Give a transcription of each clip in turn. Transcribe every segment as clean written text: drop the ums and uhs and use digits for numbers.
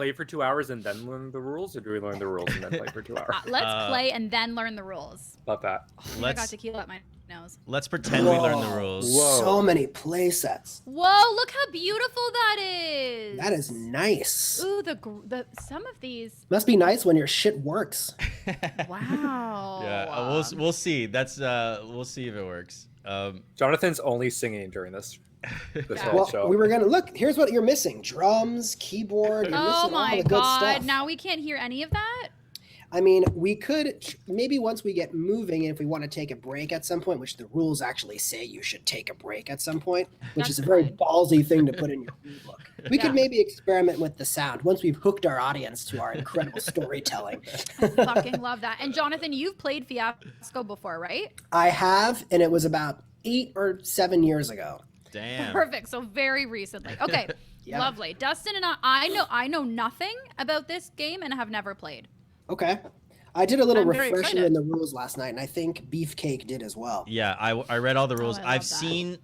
play for 2 hours and then learn the rules, or do we learn the rules and then play for 2 hours? Let's play and then learn the rules. Love that. I got tequila up my nose. Let's pretend we learn the rules. Whoa. So many play sets. Whoa, look how beautiful that is. That is nice. Ooh, the some of these. Must be nice when your shit works. Wow. Yeah, we'll see. That's we'll see if it works. Jonathan's only singing during this whole show. We were gonna look. Here's what you're missing: drums, keyboard. You're missing all the good stuff. Now we can't hear any of that. I mean, we could maybe once we get moving, if we want to take a break at some point, which the rules actually say you should take a break at some point, which is a very ballsy thing to put in your rule book. We could maybe experiment with the sound once we've hooked our audience to our incredible storytelling. Fucking love that. And Jonathan, you've played Fiasco before, right? I have, and it was about 8 or 7 years ago. Damn. Perfect. So very recently. Okay. Lovely. Dustin and I know nothing about this game and have never played. Okay. I did a little refresher in the rules last night, and I think Beefcake did as well. Yeah, I read all the rules. I've seen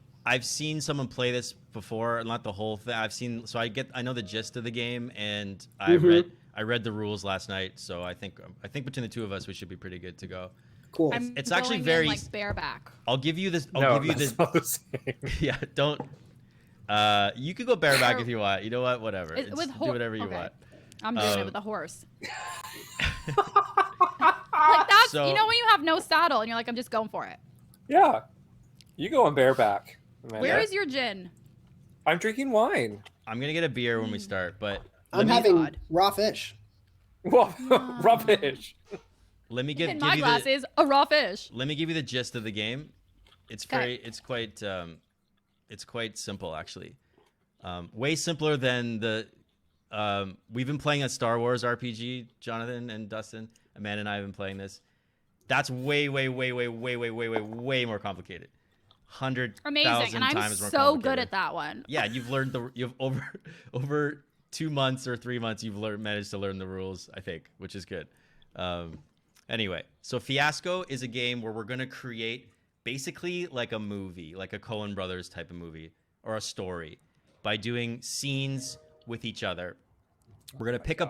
someone play this before, not the whole thing. I know the gist of the game, and I read the rules last night. So I think between the two of us, we should be pretty good to go. Cool. It's actually very like bareback. I'll give you this. Not the same. Yeah, don't. You could go bareback if you want. You know what? Whatever. Do whatever you want. I'm doing it with a horse. Like that's you know when you have no saddle and you're like, I'm just going for it. Yeah. You go on bareback. Amanda. Where is your gin? I'm drinking wine. I'm gonna get a beer when we start, but I'm having raw fish. Well, raw fish. Let me give in give my you glasses a raw fish. Let me give you the gist of the game. It's quite simple actually. Way simpler than the we've been playing a Star Wars RPG, Jonathan and Dustin. Amanda and I have been playing this. That's way more complicated. 100,000 Amazing, and I'm times more so good at that one. Yeah, you've over 2 months or 3 months you've managed to learn the rules, I think, which is good. Anyway, so Fiasco is a game where we're gonna create basically like a movie, like a Coen Brothers type of movie or a story, by doing scenes with each other. We're gonna pick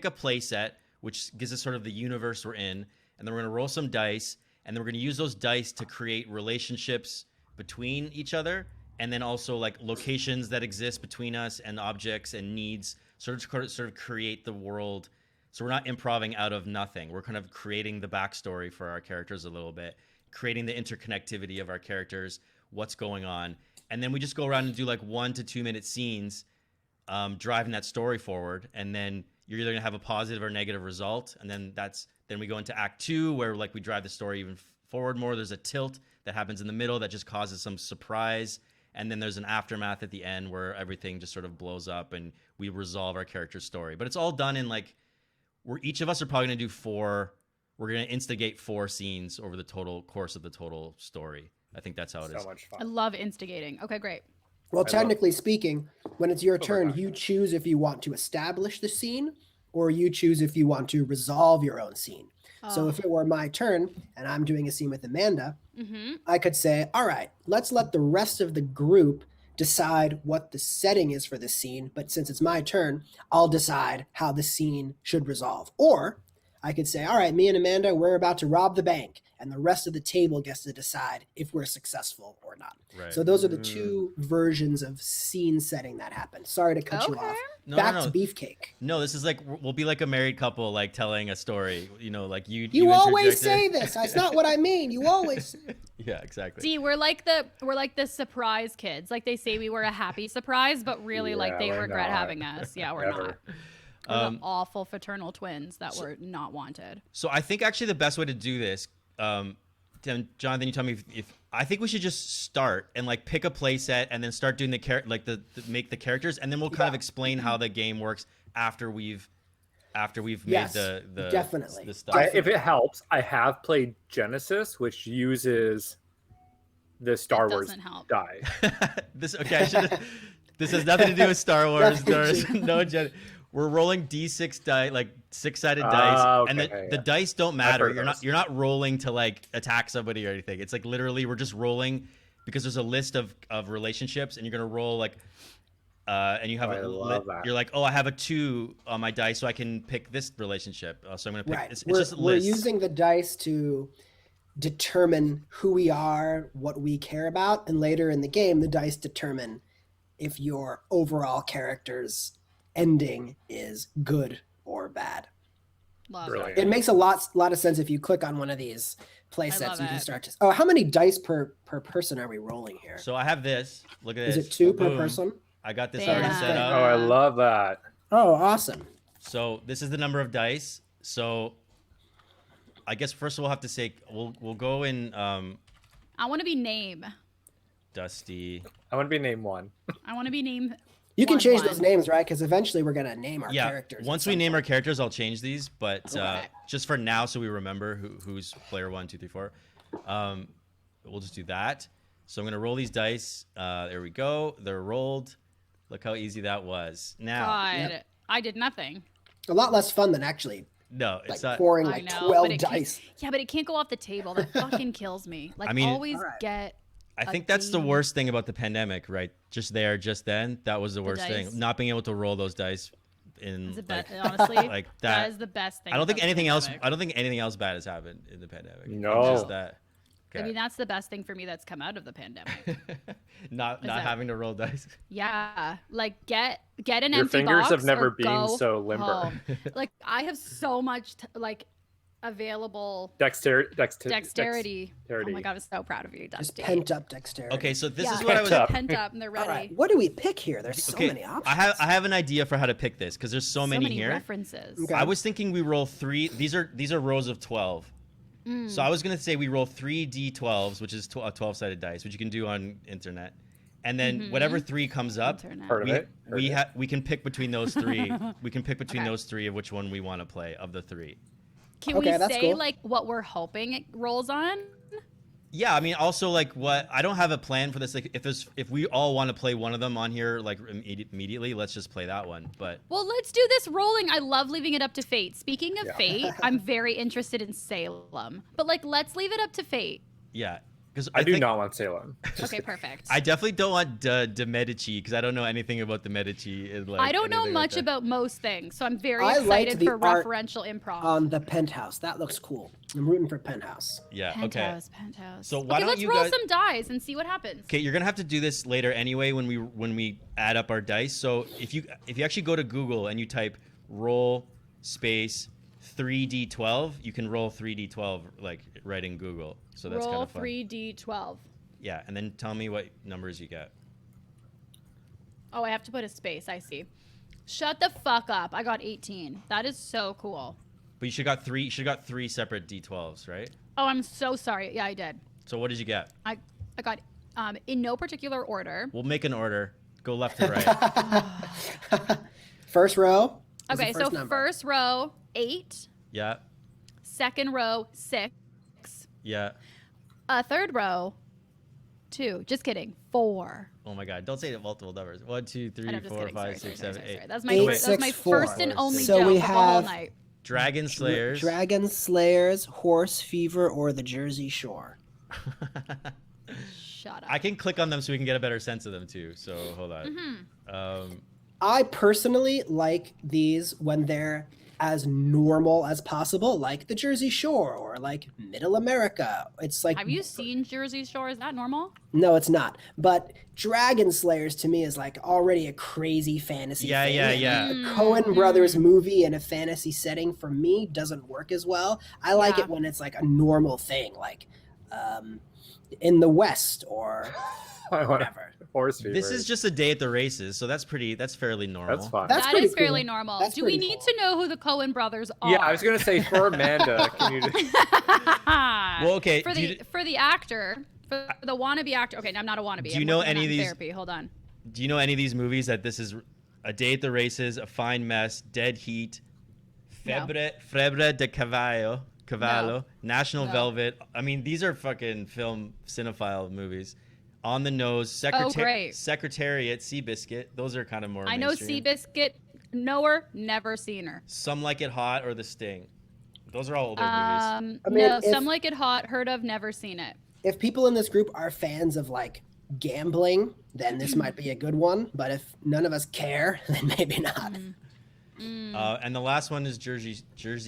a play set, which gives us sort of the universe we're in, and then we're gonna roll some dice, and then we're gonna use those dice to create relationships between each other, and then also like locations that exist between us and objects and needs, sort of create the world. So we're not improvising out of nothing. We're kind of creating the backstory for our characters a little bit, creating the interconnectivity of our characters, what's going on, and then we just go around and do like 1 to 2 minute scenes, driving that story forward, and then you're either gonna have a positive or negative result, and then we go into Act 2 where like we drive the story even forward more. There's a tilt that happens in the middle that just causes some surprise, and then there's an aftermath at the end where everything just sort of blows up and we resolve our character's story. But it's all done in like each of us are probably gonna do we're gonna instigate 4 scenes over the total course of the total story. I think that's how it is. So much fun. I love instigating. Okay, great. Well, technically speaking, when it's your turn, you choose if you want to establish the scene or you choose if you want to resolve your own scene. So if it were my turn and I'm doing a scene with Amanda, I could say, all right, let's let the rest of the group decide what the setting is for this scene. But since it's my turn, I'll decide how the scene should resolve. Or I could say, all right, me and Amanda, we're about to rob the bank, and the rest of the table gets to decide if we're successful or not. Right. So those are the 2 versions of scene setting that happen. Sorry to cut you off. Back to Beefcake. No, this is like, we'll be like a married couple, like telling a story, you know, like you always say this. That's not what I mean. You always. Yeah, exactly. See, we're like the surprise kids. Like they say we were a happy surprise, but really like they regret having us. Yeah, we're not. We're the awful fraternal twins that were not wanted. So I think actually the best way to do this, Jonathan, you tell me if I think we should just start and like pick a play set and then start doing make the characters, and then we'll kind of explain how the game works after we've made the definitely the stuff. If it helps, I have played Genesis, which uses the Star Wars die. This has nothing to do with Star Wars. There's no We're rolling D6 die, like 6-sided dice, and the dice don't matter. You're not rolling to like attack somebody or anything. It's like literally we're just rolling because there's a list of relationships, and you're gonna roll like and you have that. you're like, oh, I have a 2 on my dice, so I can pick this relationship. So I'm gonna pick. Right. It's just We're lists. using the dice to determine who we are, what we care about, and later in the game, the dice determine if your overall character's ending is good or bad. Love Brilliant. it. It makes a lot of sense if you click on one of these play love sets. You can it. start to. Oh, how many dice per person are we rolling here? So I have this. Look at this. Is it 2 per Boom. person? I got this Damn. already set Oh, up. I love that. Oh, awesome. So this is the number of dice. So I guess first we'll have to say we'll go in I want to be name. Dusty. I want to be named 1. I want to be name. You can change 1-1. those names, right? Because eventually we're gonna name our Yeah. characters. Once we name our characters, I'll change these. But Okay. just for now, so we remember who's player 1, 2, 3, 4. We'll just do that. So I'm gonna roll these dice. There we go. They're rolled. Look how easy that was. Now, God, I did nothing. a lot less fun than actually no, like it's not. pouring I like know, 12 but it can't- dice. Yeah, but it can't go off the table. That fucking kills me. Like, I mean- always Alright. get. I a think that's the game. worst thing about the pandemic, right? Just there, just then. That was the worst thing. dice. Not being able to roll those dice in It's a like, honestly, like that that. is the best thing. I don't think about the anything else. pandemic. I don't think anything else bad has happened in the pandemic. No. Just that. I mean, that's the best thing for me that's come out of the pandemic. not that- having to roll dice. Yeah, like get an Your empty fingers box have never or been go so limber. home. Like I have so much like available Dexterity. dexterity. Oh my god, I'm so proud of you, Just Dusty. pent up dexterity. Okay, so this Yeah, is what I was. Pent up. pent up and they're ready. All right. What do we pick here? There's so Okay, many options. I have an idea for how to pick this because there's so many here. references. Okay. I was thinking we roll 3. These are rows of 12. So I was gonna say we roll 3 d12s, which is a 12-sided dice, which you can do on internet, and then whatever 3 comes up, Internet. Heard of it? we can pick between those 3. We can pick between Okay. those 3 of which one we want to play of the 3. Can Okay, we that's say cool. like what we're hoping it rolls on? Yeah, I mean, also like what I don't have a plan for this. Like, if we all want to play one of them on here, like immediately, let's just play that one. But Well, let's do this rolling. I love leaving it up to fate. Speaking of Yeah. fate, I'm very interested in Salem. But like let's leave it up to fate. yeah, because I do think, not want Salem. Okay, perfect. I definitely don't want de Medici because I don't know anything about the Medici. And, like, I don't know anything like much that. about most things, so I'm very I liked excited the for art referential improv. on the penthouse. That looks cool. I'm rooting for penthouse. Yeah. Penthouse, Okay. penthouse. So why okay, don't let's you roll guys- some dice and see what happens. Okay, you're gonna have to do this later anyway when we add up our dice. So if you actually go to Google and you type roll space 3d12, you can roll 3d12 like right in Google. So that's kind Roll of fun. 3d12. Yeah, and then tell me what numbers you get. Oh, I have to put a space. I see. Shut the fuck up. I got 18. That is so cool. But you should got 3. You should got 3 separate d12s, right? Oh, I'm so sorry. Yeah, I did. So what did you get? I got in no particular order. We'll make an order. Go left to right. First row. is the Okay, so first number. first row 8, Yeah. second row 6, Yeah. third row 2. Just kidding. 4. Oh my God! Don't say the multiple numbers. 1, 2, 3, And I'm just 4, kidding. 5, Sorry, 6, sorry, 7, sorry, 8. sorry. That's my, Eight, that's my 6, 4. first and only So joke we of the whole have- night. Dragon Slayers. Dragon Slayers, Horse Fever, or the Jersey Shore. Shut up. I can click on them so we can get a better sense of them too. So hold on. Mm-hmm. I personally like these when they're as normal as possible, like the Jersey Shore or like Middle America. It's like Have you seen Jersey Shore? Is that normal? No, it's not. But Dragon Slayers to me is like already a crazy fantasy. Yeah, thing. yeah, yeah. A Coen Brothers movie in a fantasy setting for me doesn't work as well. I like Yeah. it when it's like a normal thing, like in the West or whatever. Horse fever. This is just a day at the races, so that's fairly normal. That's fine. That's That pretty is fairly cool. normal. That's Do we pretty need cool. to know who the Coen brothers are? Yeah, I was gonna say for Amanda, can you just Well, okay. For the actor, for the wannabe actor. Okay, I'm not a wannabe. Do you I'm know working on any of that in these- Therapy. Hold on. Do you know any of these movies that this is a day at the races, a fine mess, dead heat, No. Febre de Cavallo, No. National No. Velvet? I mean, these are fucking film cinephile movies. On the Nose, great. Secretariat, Seabiscuit. Those are kind of more. I know mainstream. Seabiscuit. Know her, never seen her. Some Like It Hot or The Sting. Those are all older movies. I mean, No, if- Some Like It Hot, heard of, never seen it. If people in this group are fans of like gambling, then this might be a good one. But if none of us care, then maybe not. And the last one is Jersey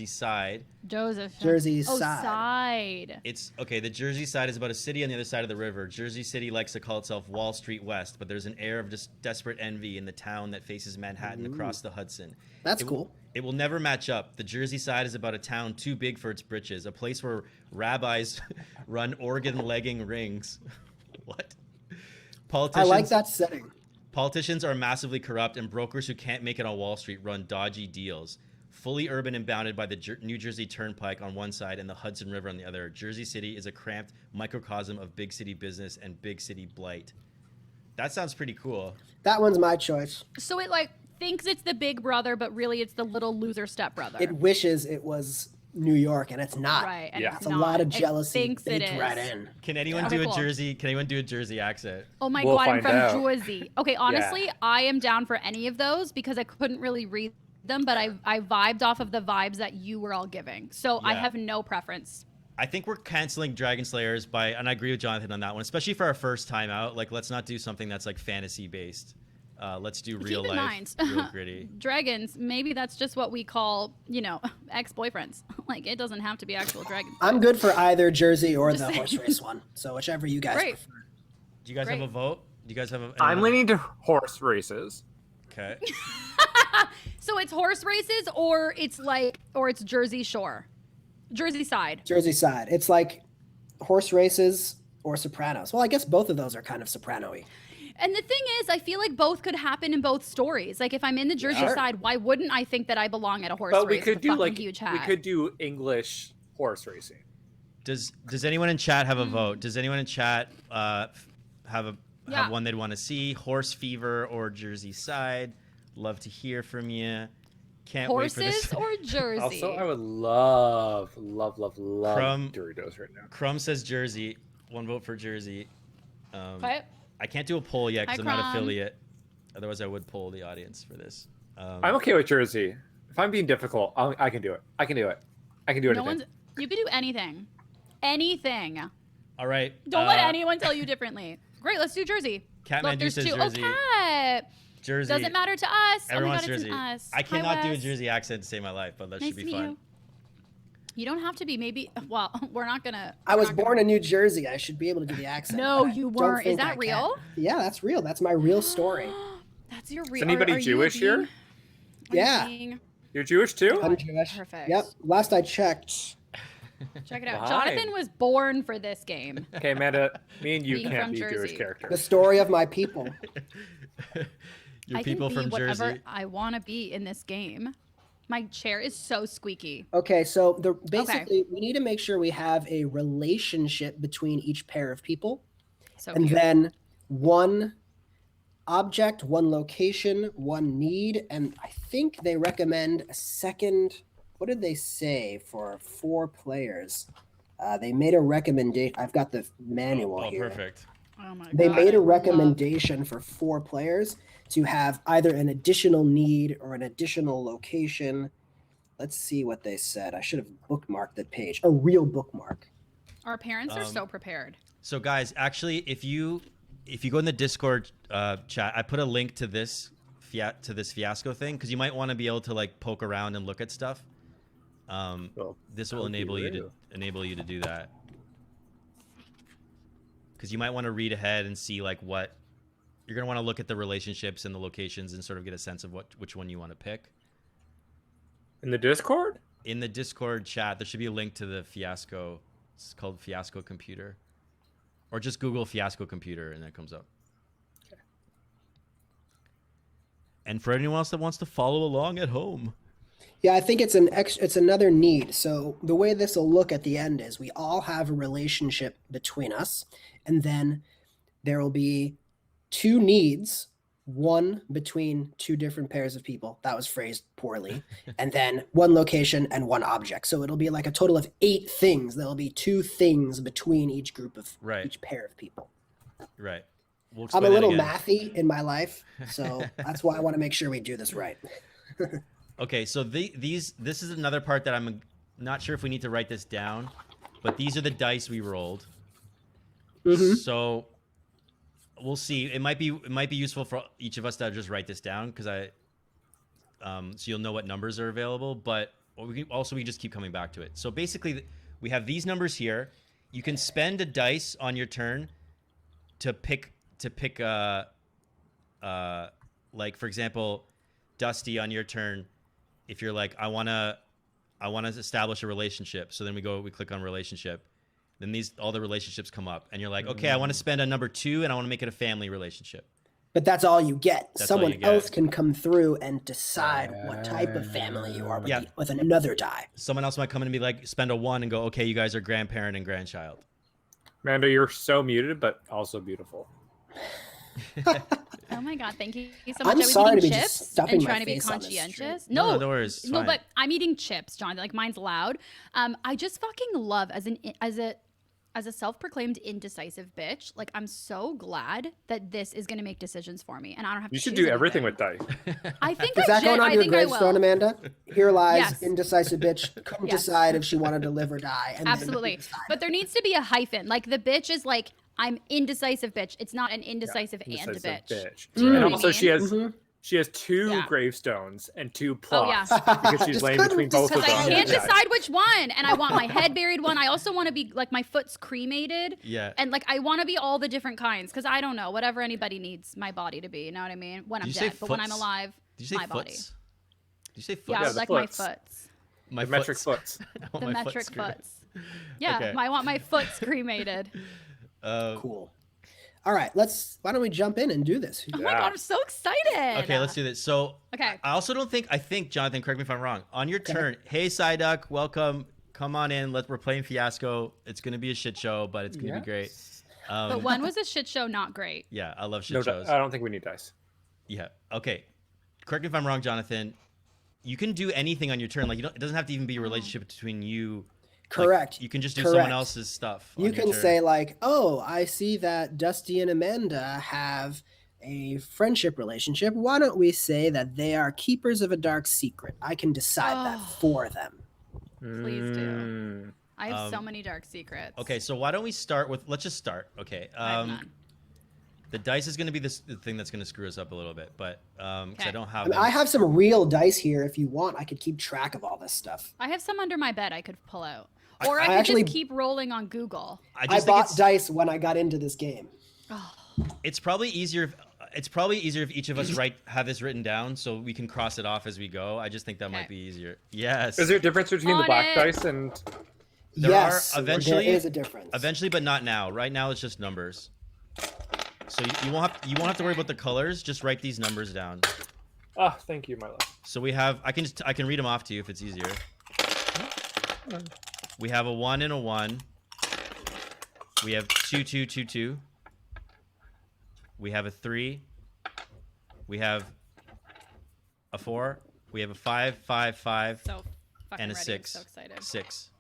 Side. Joseph. Jersey Side. It's okay. The Jersey Side is about a city on the other side of the river. Jersey City likes to call itself Wall Street West, but there's an air of just desperate envy in the town that faces Manhattan across the Hudson. That's cool. It will never match up. The Jersey Side is about a town too big for its britches, a place where rabbis run organ-legging rings. What? I like that setting. Politicians are massively corrupt, and brokers who can't make it on Wall Street run dodgy deals. Fully urban and bounded by the New Jersey Turnpike on one side and the Hudson River on the other, Jersey City is a cramped microcosm of big city business and big city blight. That sounds pretty cool. That one's my choice. So it like thinks it's the big brother, but really it's the little loser stepbrother. It wishes it was New York, and it's not. Right. And It's a lot of jealousy thinks it baked is. right in. Can anyone do a Jersey? Can anyone do a Jersey accent? Oh my We'll God, I'm find out. from Jersey. Okay, honestly, I am down for any of those because I couldn't really read them, but I vibed off of the vibes that you were all giving. So I Yeah. have no preference. I think we're canceling Dragon Slayers and I agree with Jonathan on that one, especially for our first time out. Like, let's not do something that's like fantasy based. Let's do real Keep in life, mind, real gritty. dragons, maybe that's just what we call, ex-boyfriends. Like, it doesn't have to be actual dragons. I'm good for either Jersey or the horse race one. So whichever you guys Great. prefer. Do you guys have Great. a vote? Do you guys have a? I'm leaning to horse races. Okay. So it's horse races or it's Jersey Shore. Jersey Side. Jersey Side. It's like horse races or Sopranos. Well, I guess both of those are kind of Soprano-y. And the thing is, I feel like both could happen in both stories. Like if I'm in the Jersey Sure. Side, why wouldn't I think that I belong at a horse But race? we could with a do fucking like huge hat? we could do English horse racing. Does anyone in chat have a vote? Does anyone in chat have one they'd want to see? Horse Fever or Jersey Side? Love to hear from you. Can't wait for Horses this. or Jersey? Also, I would love Crumb- Doritos right now. Crumb says Jersey. One vote for Jersey. What? I can't do a poll yet because Hi, I'm not Crumb. affiliate. Otherwise, I would poll the audience for this. I'm okay with Jersey. If I'm being difficult, I can do it. I can do it. I can do No anything. one's. You could do anything. Anything. All right. Don't let anyone tell you differently. Great, let's do Jersey. Catman Look, Juice there's says two. Jersey. Okay. Jersey. Doesn't matter to us. Everyone's oh my God, Jersey. It's an us. I cannot Hi, do a Wes. Jersey accent to save my life, but that Nice should be to meet fun. you. You don't have to be. Maybe. Well, we're not gonna. I we're was not born in New Jersey. I should be able to do the accent. No, but I you don't weren't. Is think I that can. real? Yeah, that's real. That's my real story. That's your real. Is anybody are you Jewish here? being- are you Yeah. being- You're Jewish too? I'm Jewish. Perfect. Yep. Last I checked. Check it out. Why? Jonathan was born for this game. Okay, Amanda, me and you Being can't from be Jersey. Jewish The characters. story of my people. Your I people can be from whatever Jersey. I want to be in this game. My chair is so squeaky. Okay, so basically we need to make sure we have a relationship between each pair of people. So And cute. then one object, one location, one need, and I think they recommend a second. What did they say for 4 players? They made a recommendation. I've got the manual Oh, here. perfect. Oh my They God, made I a love- recommendation for 4 players to have either an additional need or an additional location. Let's see what they said. I should have bookmarked that page. A real bookmark. Our parents are so prepared. So guys, actually, if you go in the Discord chat, I put a link to this Fiasco thing because you might want to be able to like poke around and look at stuff. Well, This will that would be enable you to do that because you might want to read ahead and see like what you're gonna want to look at the relationships and the locations and sort of get a sense of which one you want to pick. In the Discord? In the Discord chat, there should be a link to the Fiasco. It's called Fiasco Computer, or just Google Fiasco Computer and that comes up. Okay. And for anyone else that wants to follow along at home. Yeah, I think it's another need. So the way this will look at the end is we all have a relationship between us, and then there will be 2 needs, one between 2 different pairs of people. That was phrased poorly. And then 1 location and 1 object. So it'll be like a total of 8 things. There'll be 2 things between each group of each pair of people. Right. We'll I'm a explain that little again. mathy in my life, so that's why I want to make sure we do this right. Okay, so this is another part that I'm not sure if we need to write this down, but these are the dice we rolled. Mhm. So we'll see. It might be useful for each of us to just write this down because so you'll know what numbers are available. But we just keep coming back to it. So basically, we have these numbers here. You can spend a dice on your turn to pick like for example, Dusty, on your turn, if you're like, I wanna establish a relationship. So then we click on relationship. Then all the relationships come up, and you're like, okay, I want to spend on number 2, and I want to make it a family relationship. But that's all you get. Someone get. else can come through and decide what type of family you are with another die. Someone else might come in and be like, spend a 1 and go, okay, you guys are grandparent and grandchild. Amanda, you're so muted, but also beautiful. Oh my God, thank you so much. I'm sorry to be chips just stuffing and my trying to be face on this conscientious. stream. No, worries. No, but I'm eating chips, Jonathan. Like mine's loud. I just fucking love as a self-proclaimed indecisive bitch. Like I'm so glad that this is gonna make decisions for me, and I don't have to. You should choose do everything anything. with dice. I think Is that going on your gravestone, Amanda? Here lies Yes. indecisive bitch. Couldn't decide if she wanted to live or die. And Absolutely, but there needs to be a hyphen. Like the bitch is like, I'm indecisive bitch. It's not an indecisive and a bitch. And also she has Mhm. she has 2 Yeah. gravestones and 2 Oh, yeah. plots because she's Just laying couldn't between both of Because them. I can't Yeah. decide which one, and I want my head buried one. I also want to be like my foot's cremated. Yeah. And like I want to be all the different kinds because I don't know whatever anybody needs my body to be. You know what I mean? When I'm Did you say dead, but when I'm foots? alive, Did you say my foots? body. Did you say foots? Yeah, I Yeah, would the like foots. my foots. My The metric foots. foots. I want The my metric screwed. foots. Yeah, Okay. I want my foots cremated. Cool. All right, why don't we jump in and do this? Oh my God, I'm so excited. Okay, let's do this. So Okay. I think, Jonathan, correct me if I'm wrong. On your turn, hey Psyduck, welcome. Come on in. We're playing Fiasco. It's gonna be a shit show, but it's gonna be great. But one was a shit show, not great. Yeah, I love shit No, shows. I don't think we need dice. Yeah. Okay. Correct me if I'm wrong, Jonathan. You can do anything on your turn. Like it doesn't have to even be a relationship between you. Correct. Like, you can just do someone else's stuff. You can say like, "Oh, I see that Dusty and Amanda have a friendship relationship. Why don't we say that they are keepers of a dark secret? I can decide that for them." Please do. I have so many dark secrets. Okay, so why don't we start with? Let's just start. Okay. I have none. The dice is going to be the thing that's going to screw us up a little bit, but because I don't have. I have some real dice here. If you want, I could keep track of all this stuff. I have some under my bed I could pull out. Or I could actually just keep rolling on Google. I bought dice when I got into this game. It's probably easier. It's probably easier if each of us have this written down so we can cross it off as we go. I just think that might be easier. Yes. Is there a difference between the black dice and? Yes, there is a difference. Eventually, but not now. Right now, it's just numbers. So you won't have to worry about the colors. Just write these numbers down. Ah, thank you, my love. So we have. I can read them off to you if it's easier. We have a 1 and a 1. We have 2, 2, 2, 2. We have a 3. We have a 4. We have a 5, 5, 5, So fucking and a ready. 6. I'm so excited. 6.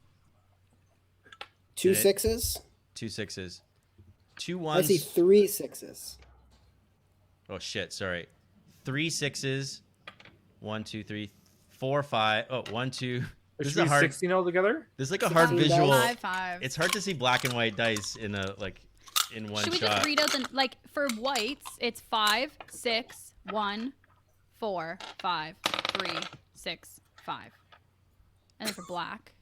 2 6s. 2 6s. 2 I 1s. see 3 6s. Oh shit! Sorry. 3 6s. 1, 2, 3, 4, 5. Oh, 1, 2. This This is should a be hard. 16 altogether. This is like a hard 16 visual. dice. 5, 5. It's hard to see black and white dice in one Should we shot. just read out like for whites, it's 5, 6, 1, 4, 5, 3, 6, 5. And then for black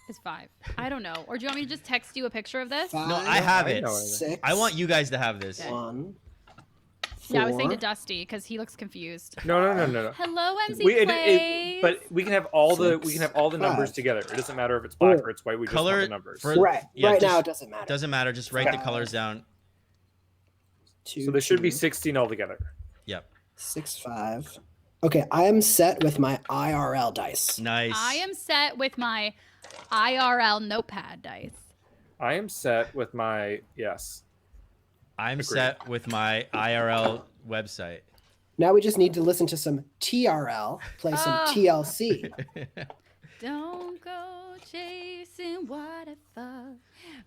is 5. I don't know. Or do you want me to just text you a picture of this? 5, No, I have it. 6. I want you guys to have this. 1. 4. Yeah, I was saying to Dusty because he looks confused. No. Hello, MC Plays. But we can have all the numbers 5. together. It doesn't matter if it's black or it's white. We just Color want the numbers. Right. Yeah, right just- now, it doesn't matter. Doesn't matter. Just write the colors down. 2, So there should be 2, 16 altogether. Yep. 6, 5. Okay, I am set with my IRL dice. Nice. I am set with my IRL notepad dice. I am set with my I'm Agreed. set with my IRL website. Now we just need to listen to some TRL, play some TLC. Don't go chasing waterfall.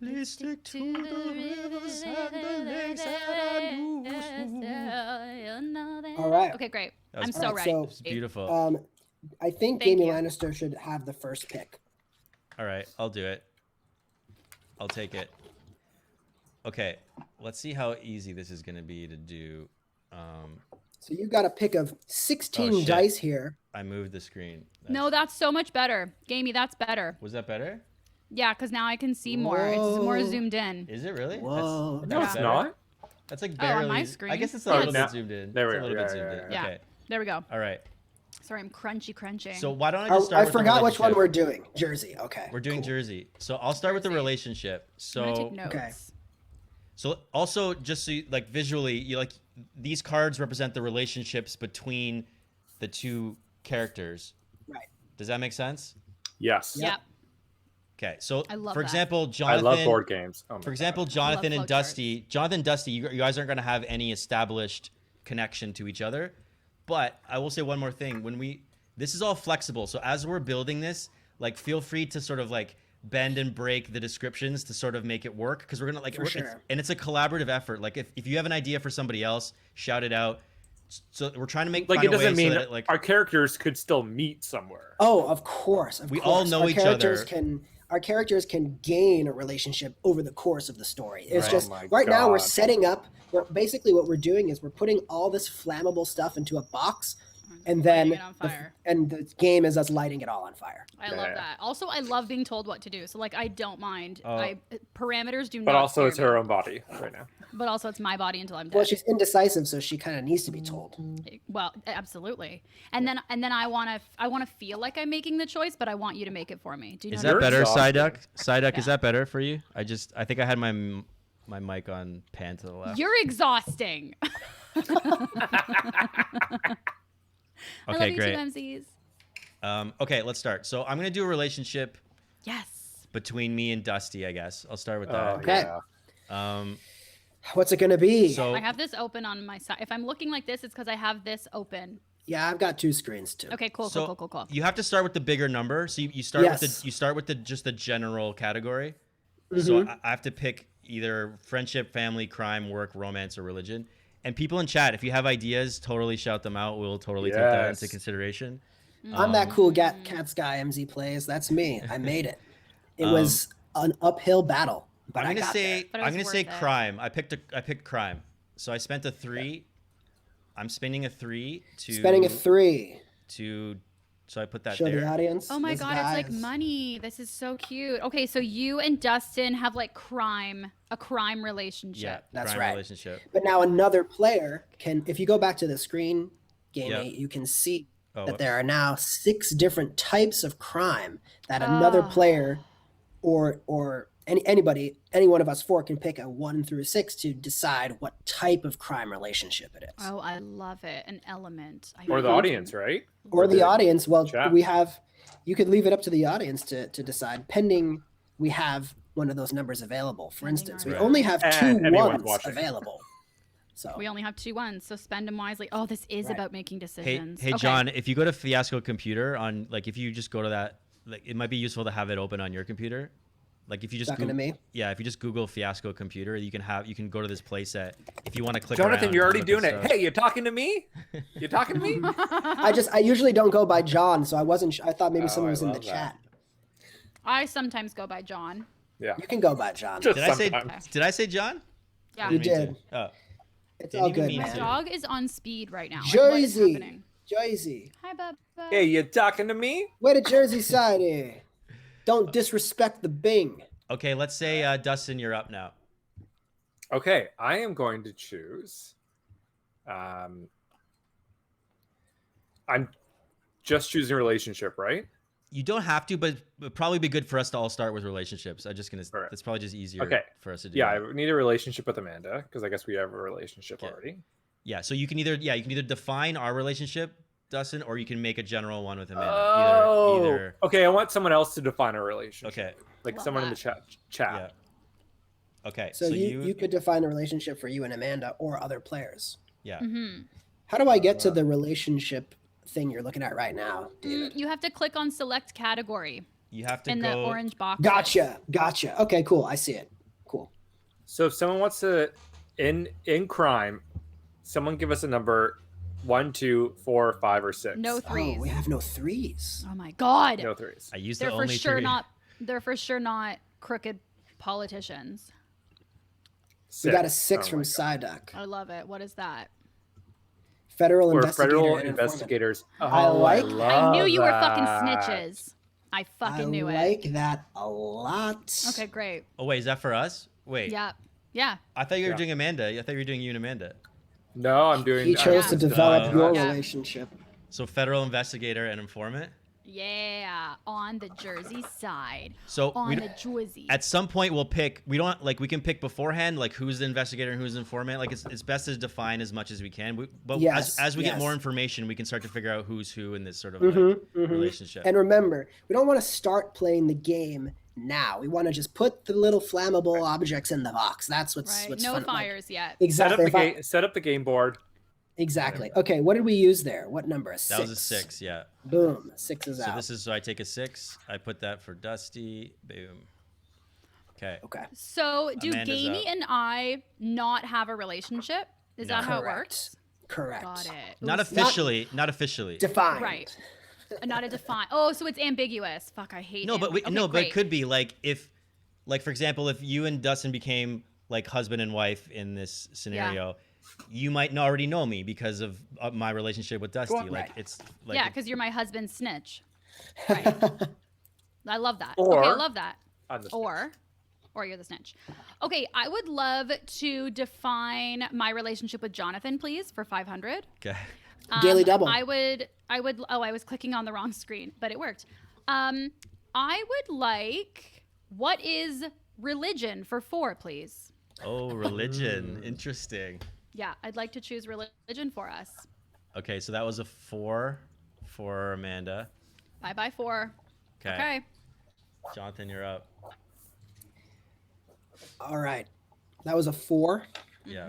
Let's stick to the rivers and the lakes and All right. Okay, great. That was I'm so All right, ready. so- It's beautiful. I think Thank Jamie you. Lannister should have the first pick. All right, I'll do it. I'll take it. Okay, let's see how easy this is going to be to do. So you got a pick of 16 shit. dice here. I moved the screen. No, that's so much better. Gamey, that's better. Was that better? Yeah, because now I can see more. It's more Whoa. zoomed in. Is it really? Whoa. No, it's better. not. That's like Oh, barely. on my screen. I guess it's a Yeah, little it's- bit zoomed in. There we It's a go. little bit Yeah, zoomed in. yeah. Okay. There we go. All right. Sorry, I'm crunching. So why don't I just start I with the forgot which one relationship? we're doing. Jersey. Okay. We're doing cool. Jersey. So I'll start with the Jersey. relationship. I'm gonna So take notes. Okay. So also just so you, like visually, you like these cards represent the relationships between the two characters. Right. Does that make sense? Yes. Yep. Okay. So I love for that. example, I Jonathan. love board games. Oh my For example, God. Jonathan and flowcharts. Dusty. Jonathan and Dusty, you guys aren't going to have any established connection to each other. But I will say one more thing. This is all flexible. So as we're building this, like feel free to sort of like bend and break the descriptions to sort of make it work. Because we're going to like, For sure. and it's a collaborative effort. Like if you have an idea for somebody else, shout it out. So we're trying to make Like find it a way doesn't mean so that like our characters could still meet somewhere. Oh, of course. We all know Our each characters other. Our characters can gain a relationship over the course of the story. It's Right. just Oh my right now we're God. setting up. Basically, what we're doing is we're putting all this flammable stuff into a box, and then Lighting it on fire. the game is us lighting it all on fire. I love Yeah. that. Also, I love being told what to do. So like, I don't mind. Oh. Parameters do not. But also, scare it's me. her own body right now. But also, it's my body until I'm dead. Well, she's indecisive, so she kind of needs to be told. Well, absolutely. And then I want to feel like I'm making the choice, but I want you to make it for me. Do you know Is what I that mean? better, exhausted. Psyduck? Is Yeah. that better for you? I think I had my mic on pan to the left. You're exhausting. I love Okay, you great. too, MCs. Okay, let's start. So I'm gonna do a relationship Yes. between me and Dusty. I guess I'll start with Oh, that. Okay. yeah. What's it gonna be? So I have this open on my side. If I'm looking like this, it's because I have this open. Yeah, I've got two screens too. Okay, cool. you have to start with the bigger number. So you start with Yes. the just the general category. Mm-hmm. So I have to pick either friendship, family, crime, work, romance, or religion. And people in chat, if you have ideas, totally shout them out. We'll totally take that into Yes. consideration. I'm that cool Cat's guy MZ plays. That's me. I made it. It was an uphill battle, but I'm I gonna got say But it I'm was gonna say worth it. crime. I picked crime. So I spent a 3. I'm spending a 3 to there. Spending a 3. So I put that Show there. the audience. Oh my Those god, it's like guys. money. This is so cute. Okay, so you and Dustin have like a crime relationship. Yeah, That's crime right. relationship. But now another player can, if you go back to the screen, Gamey, Yeah. you can see Oh, that there are now 6 different types of crime that another player or any one of us 4 can pick a 1 through 6 to decide what type of crime relationship it is. Oh, I love it. An element. Or the audience, right? Or the audience. Well, chat. you could leave it up to the audience to decide, pending we have one of those numbers available. For Pending instance, our- we Right. only have 2 And anyone's ones watching. available. So We only have 2 ones, so spend them wisely. Oh, this is Right. about making Hey, decisions. hey, Okay. John, if you go to Fiasco computer on if you just go to that, it might be useful to have it open on your computer. Like if you just talking to me. Yeah, if you just Google Fiasco computer, you can go to this playset if you want to click. Jonathan, around you're and already look doing at it. stuff. Hey, you talking to me? You talking to me? I usually don't go by John, so I wasn't. I thought maybe Oh, someone I was in the love that. chat. I sometimes go by John. Yeah. You can go by John. Just Did I say? sometimes. Did I say John? Yeah. You Didn't mean did. to. Oh, It's Didn't all even good, mean My to. man. dog is on speed right now. Like, what is Jersey, happening? Jersey. Hi, Bubba. Hey, you talking to me? Way to Jersey side here. Don't disrespect the Bing. okay. Let's say Dustin, you're up now. Okay, I am going to choose. I'm just choosing relationship, right? You don't have to, but it'd probably be good for us to all start with relationships. I'm just gonna. All right. It's probably just easier Okay. for us to do. Yeah, that. I need a relationship with Amanda because I guess we have a relationship Okay. already. Yeah. So you can either define our relationship, Dustin, or you can make a general one with Amanda. Oh, Either. okay. I want someone else to define a relationship. Okay. like Love someone in the that. chat. Yeah. Okay. So you could define a relationship for you and Amanda or other players. Yeah. Mm-hmm. How do I get to the relationship thing you're looking at right now, David? You have to click on select category You have to in go. the orange box. Gotcha. Okay, cool. I see it. Cool. So if someone wants to in crime, someone give us a number 1, 2, 4, 5, or 6. No threes. Oh, we have no 3s. Oh my god. No threes. I used They're the for only sure three. not. They're for sure not crooked politicians. We got a 6. 6 Oh from my God. Psyduck. I love it. What is that? Federal Or investigator federal and informant. investigators. Oh, I like- I knew you were fucking that. snitches. I fucking I knew like it. that a lot. Okay, great. Oh wait, is that for us? Wait. Yeah. Yeah. I thought you were Yeah. doing Amanda. I thought you were doing you and Amanda. No, I'm doing. He chose Yeah. to develop your Yeah. relationship. So federal investigator and informant. Yeah. On the Jersey side. So On we the Jersey. at some point we'll pick. We don't like we can pick beforehand like who's the investigator and who's the informant. Like it's best to define as much as we can. But Yes, as we get yes. more information, we can start to figure out who's who in this sort of like, relationship. And remember, we don't want to start playing the game now. We want to just put the little flammable objects in the box. That's right. what's No fun. fires yet. Exactly. Set up the game board. Exactly. Okay, what did we use there? What number? A 6. That was a 6, yeah. Boom. 6 is So out. this is so I take a 6. I put that for Dusty. Boom. Okay. Okay. So do Amanda's Gamey up. and I not have a relationship? Is that how it works? Correct. Got it. Not Ooh, officially. Not officially. Defined. Right. Not a define. Oh, so it's ambiguous. Fuck, I hate. No, but okay, but great. it could be like if, like for example, if you and Dustin became like husband and wife in this scenario, you might already know me because of my relationship with Dusty. on, Like right. it's like Yeah, because you're my husband's snitch. Right. I love that. Or- okay, I love that. On the Or you're the snitch. Okay, I would love to define my relationship with Jonathan, please, for 500. okay. Daily double. I would. Oh, I was clicking on the wrong screen, but it worked. I would like. What is religion for 4, please? Oh, religion. Interesting. Yeah, I'd like to choose religion for us. Okay, so that was a 4 for Amanda. Bye 4. Okay. Okay. Jonathan, you're up. All right. That was a 4. Yeah.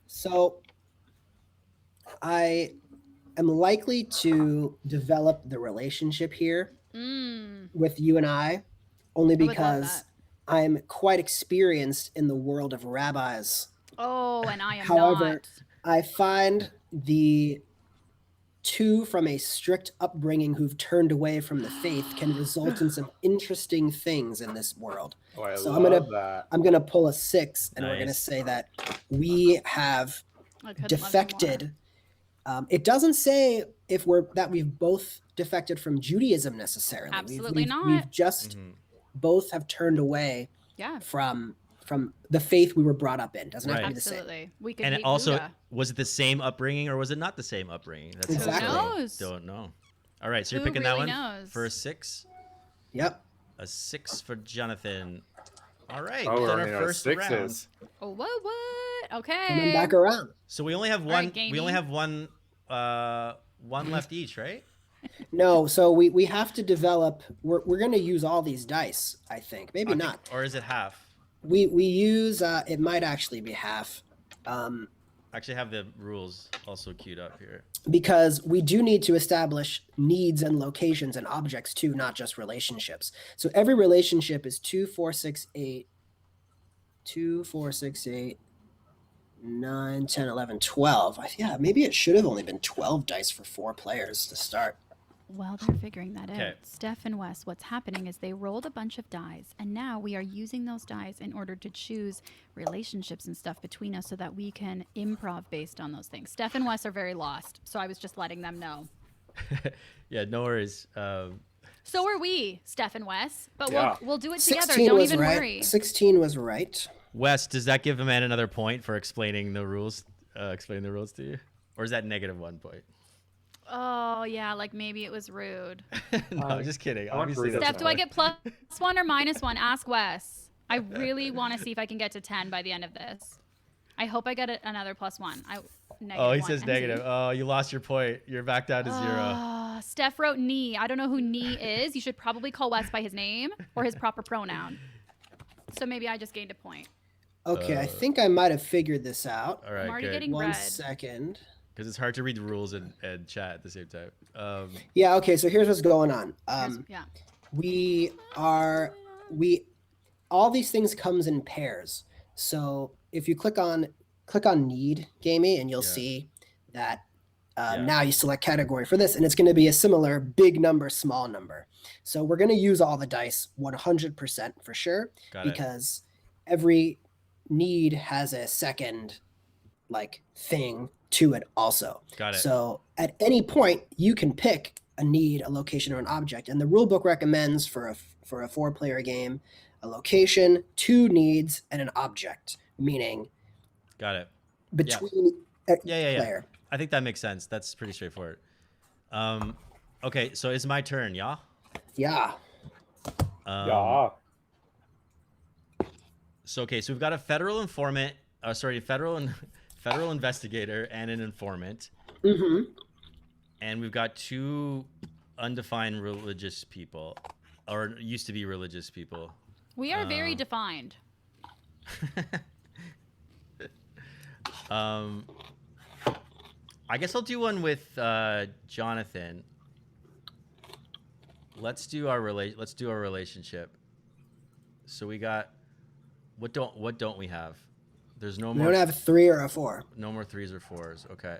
So I am likely to develop the relationship here with you and I, only would love because that. I'm quite experienced in the world of rabbis. Oh, and I am However, not. I find the 2 from a strict upbringing who've turned away from the faith can result in some interesting things in this world. Oh, I So love that. I'm gonna pull a 6, and we're gonna Nice. say that we have I couldn't love you more. defected. It doesn't say if we've both defected from Judaism necessarily. Absolutely not. We've just both have turned away Yeah, from the faith we were brought up in. Doesn't have to Right. be the same. absolutely. We could And hate also, Buddha. was it the same upbringing or was it not the same upbringing? That's Exactly. Who knows? Don't know. All right, so you're Who picking that really one knows? for a 6. Yep. A 6 for Jonathan. All right, Oh, we've we're done our running out of first round. 6s. Oh, what? Okay. Coming back around. So we only have All one. right, we only gamey. have one left each, right? No, so we have to develop. We're going to use all these dice. I think maybe I think- not. or is it half? We use. It might actually be half. I actually have the rules also queued up here. Because we do need to establish needs and locations and objects too, not just relationships. So every relationship is 2, 4, 6, 8, 2, 4, 6, 8, 9, 10, 11, 12. Yeah, maybe it should have only been 12 dice for 4 players to start. Well, they're figuring that Okay. out. Steph and Wes, what's happening is they rolled a bunch of dice, and now we are using those dice in order to choose relationships and stuff between us so that we can improv based on those things. Steph and Wes are very lost, so I was just letting them know. Yeah, no worries. So are we, Steph and Wes, but Yeah. we'll do it together. 16 Don't was even right. worry. 16 was right. Wes, does that give Amanda another point for explaining the rules? Explaining the rules to you, or is that -1 point? Oh, yeah, like maybe it was rude. No, I'm just kidding. I want Obviously, burritos that's Steph, do I not- get +1 or -1? Ask Wes. I really want to see if I can get to 10 by the end of this. I hope I get another +1. Oh, he -1. says I'm negative. kidding. Oh, you lost your point. You're back down to 0. Steph wrote knee. I don't know who knee is. You should probably call Wes by his name or his proper pronoun. So maybe I just gained a point. Okay, I think I might have figured this out. All right, I'm already good. getting One red. second. Because it's hard to read the rules and chat at the same time. Yeah, okay, so here's what's going on. Yeah. We all these things comes in pairs. So if you click on need gamey, and you'll Yeah. see that Yeah. now you select category for this, and it's going to be a similar big number, small number. So we're going to use all the dice 100% for sure, Got it. because every need has a second like thing to it also. Got it. So at any point you can pick a need, a location, or an object, and the rule book recommends for a 4-player game a location, 2 needs, and an object, meaning Got it. between each Yeah. player. I think that makes sense. That's pretty straightforward. Okay, so it's my turn, yeah? Yeah. Yeah. So we've got a federal informant, federal investigator and an informant. Mm-hmm. And we've got 2 undefined religious people, or used to be religious people. We are very defined. I guess I'll do one with Jonathan. Let's do our relationship. So we got what don't we have? There's no We more. don't have a 3 or a 4. No more 3s or 4s. Okay.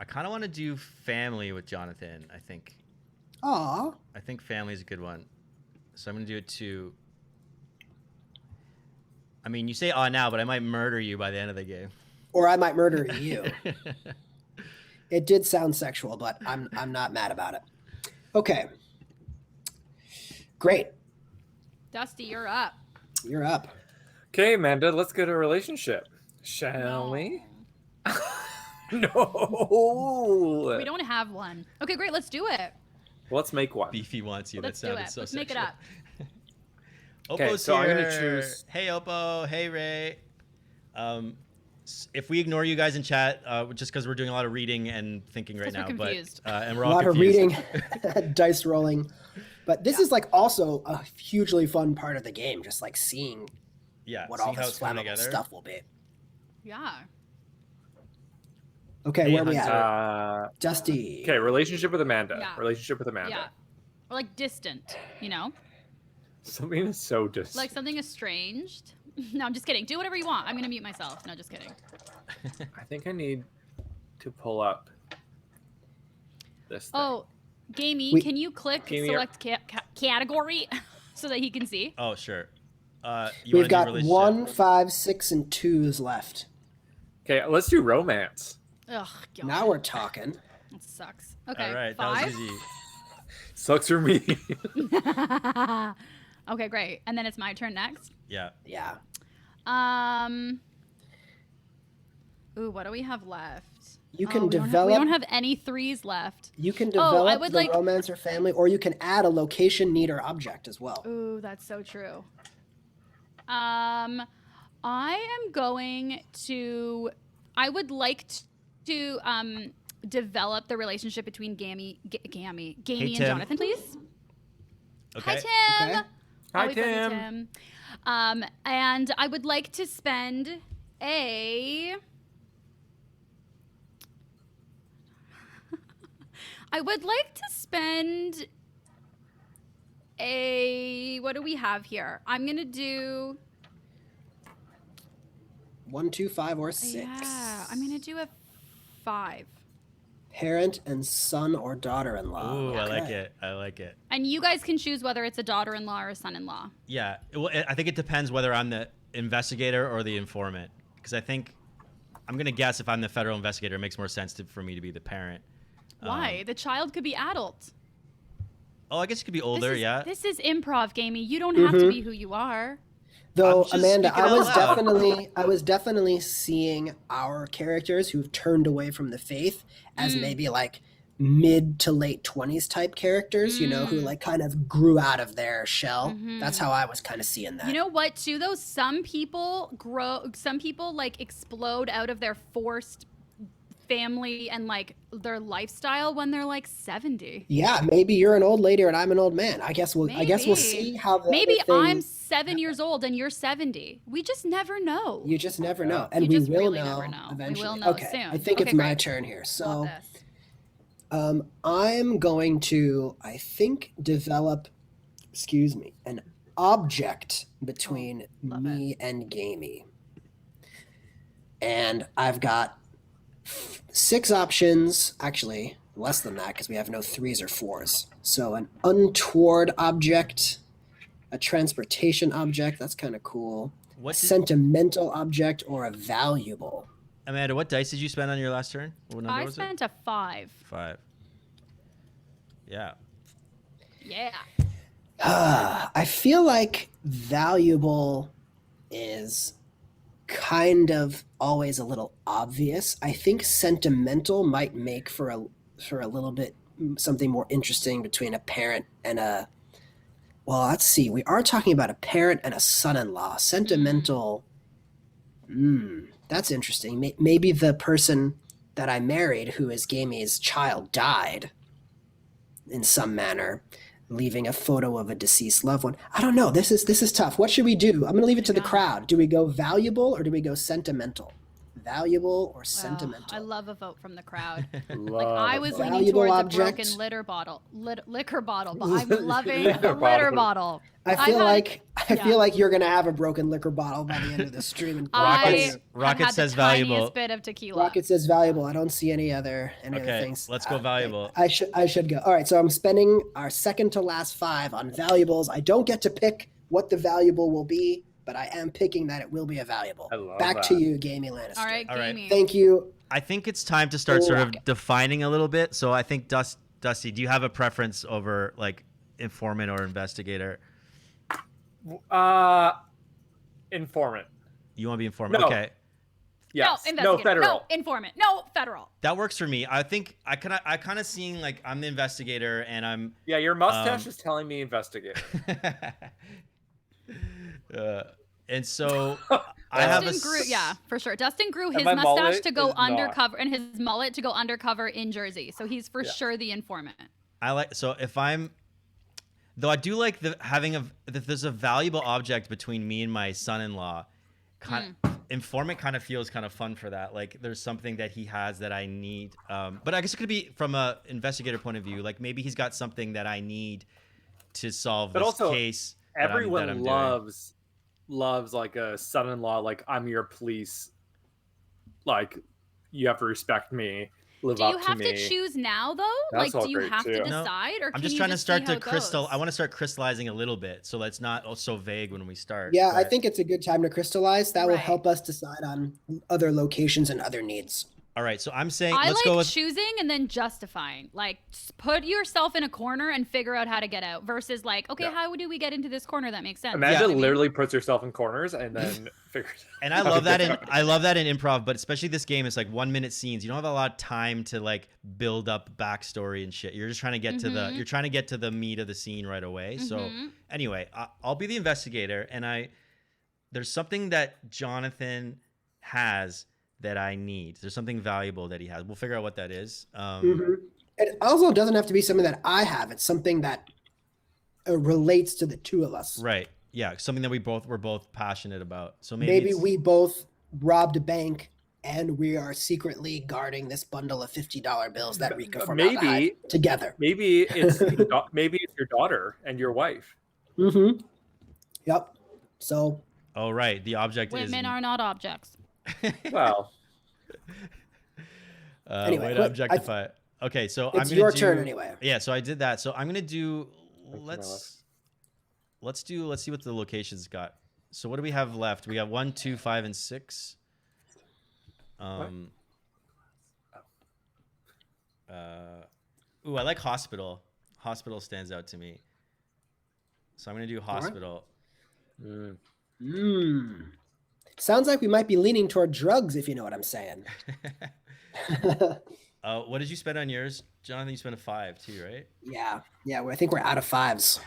I kind of want to do family with Jonathan. I think Aw. family is a good one. So I'm gonna do it too. I mean, you say now, but I might murder you by the end of the game. Or I might murder you. It did sound sexual, but I'm not mad about it. Okay. Great. Dusty, you're up. You're up. Okay, Amanda, let's get a relationship, shall we? No. We don't have one. Okay, great. Let's do it. Let's make one. Beefy wants you. Let's That do sounded it. so Let's sexual. make it up. Okay, Oppo's so I'm gonna here. choose- Hey, Oppo. Hey, Ray. If we ignore you guys in chat, just because we're doing a lot of reading and thinking right 'Cause we're now, confused. and we're A all lot confused. of reading, dice rolling. But this is like also a hugely fun part of the game, just like seeing Yeah, what seeing all how this it's coming flammable together. stuff will be. Yeah. Okay, Hey, where we Hunter. at? Dusty. Okay, relationship with Amanda. Yeah. Relationship with Amanda. Yeah. Or like distant, you know? Something is so distant. Like something estranged. No, I'm just kidding. Do whatever you want. I'm going to mute myself. No, just kidding. I think I need to pull up this thing. Oh, Gamey, We- can you click Gamey, select category so that he can see? Oh, sure. You We've wanna do got relationship? 1, 5, 6, and 2s left. Okay, let's do romance. Ugh, God. Now we're talking. That sucks. Okay, All right, 5. that was easy. Sucks for me. Okay, great. And then it's my turn next. Yeah. Yeah. Ooh, what do we have left? You can we develop. don't have any 3s left. You can Oh, I develop would the like- romance or family, or you can add a location, need, or object as well. Ooh, that's so true. I am going to. I would like to develop the relationship between Gamey and Tim. Jonathan, please. Okay. Hi, Tim. Okay. Hi, Always love you, Tim. And I would like to spend a. I would like to spend a. What do we have here? I'm gonna do. 1, 2, 5, or 6. Yeah, I'm gonna do a 5. Parent and son or daughter-in-law. Ooh, I like Okay. it. I like it. And you guys can choose whether it's a daughter-in-law or a son-in-law. Yeah. Well, I think it depends whether I'm the investigator or the informant. Because I think I'm gonna guess if I'm the federal investigator, it makes more sense for me to be the parent. Why? The child could be adult. Oh, I guess it could be older. Yeah. This is improv, Gamey. You don't have to be who you are. Though I'm just Amanda, speaking I out was loud. definitely seeing our characters who've turned away from the faith as maybe like mid to late 20s type characters, you know, who like kind of grew out of their shell. That's how I was kind of seeing that. You know what, too, though? Some people like explode out of their forced family and like their lifestyle when they're like 70. Yeah, maybe you're an old lady and I'm an old man. I guess we'll Maybe. see how the Maybe other thing- I'm 7 years old and you're 70. We just never know. You just never know, and You we just will really know never know. We eventually. will know okay, soon. I think Okay, it's my great. turn here. Love So, this. I'm going to, I think, develop, an object between love me and Gamey. And I've got 6 options. Actually, less than that because we have no 3s or 4s. So an untoward object, a transportation object, that's kind of cool. What A did, sentimental object or a valuable. Amanda, what dice did you spend on your last turn? What number I was spent a 5. it? 5. Yeah. Yeah. I feel like valuable is kind of always a little obvious. I think sentimental might make for a little bit something more interesting between a parent and a, well, let's see. We are talking about a parent and a son-in-law. Sentimental. That's interesting. Maybe the person that I married, who is Gamey's child, died in some manner, leaving a photo of a deceased loved one. I don't know. This is tough. What should we do? I'm going to leave it to the crowd. Do we go valuable or do we go sentimental? Valuable or sentimental? I love a vote from the crowd. Love I was leaning valuable towards object. a broken liquor bottle, but I'm loving Liquor a litter bottle. I feel like you're gonna have a broken liquor bottle by the end of the stream. And Rocket had says the valuable. tiniest bit of tequila. Rocket says valuable. I don't see any other things. Let's go valuable. I should go. All right, so I'm spending our second to last 5 on valuables. I don't get to pick what the valuable will be, but I am picking that it will be a valuable. I love Back that. to you, Gamey Lannister. All right, All right. Gamey. Thank you. I think it's time to start sort of Rocket. defining a little bit. So I think Dusty, do you have a preference over like informant or investigator? Informant. You want to be informant? No. Okay. Yes. No, No, investigator. federal. No, informant. No, federal. That works for me. I think I kind of seeing like I'm the investigator and I'm Yeah, your mustache is telling me investigator. and so I have a Dustin grew, yeah, for sure. Dustin grew his my mustache mullet to go is not. undercover and his mullet to go undercover in Jersey. So he's for sure the informant. I like so if I'm though I do like the having if there's a valuable object between me and my son-in-law. Informant kind of feels kind of fun for that. Like there's something that he has that I need. But I guess it could be from a investigator point of view. Like maybe he's got something that I need to solve But this also, case. Everyone that I'm loves like a son-in-law. Like I'm your police. Like you have to respect me. Live Do up you have to me. to choose now though? That's all Do you great, have too. to No, decide, or I'm can just you trying to see start how to it crystal. goes? I want to start crystallizing a little bit, so let's not so vague when we start. Yeah, I but- think it's a good time to crystallize. That will Right. help us decide on other locations and other needs. All right, so I'm saying I let's like go with choosing and then justifying. Like, put yourself in a corner and figure out how to get out. Versus like, okay, Yeah. how do we get into this corner that makes sense? Amanda You know what I mean? literally puts herself in corners and then figures. And I love that in improv, but especially this game, it's like 1 minute scenes. You don't have a lot of time to like build up backstory and shit. You're just trying to get to the meat of the scene right away. So anyway, I'll be the investigator, and there's something that Jonathan has that I need. There's something valuable that he has. We'll figure out what that is. It also doesn't have to be something that I have. It's something that relates to the two of us. Right. Yeah, something that we're both passionate about. So Maybe it's- we both robbed a bank and we are secretly guarding this bundle of $50 bills that Rika formaldehyde Maybe together. Maybe it's maybe it's your daughter and your wife. Mm-hmm. Yep. So Oh right, the object is Women are not objects. Well, Anyway, way to what- objectify it. Okay, so it's I'm gonna your do, turn anyway. Yeah, so I did that. So I'm gonna do. Thank you, Let's see what the locations got. So what do we have left? We got 1, 2, 5, and 6. Ooh, I like hospital. Hospital stands out to me. So I'm gonna do hospital. Sounds like we might be leaning toward drugs, if you know what I'm saying. What did you spend on yours, Jonathan? You spent a 5 too, right? Yeah. I think we're out of 5s.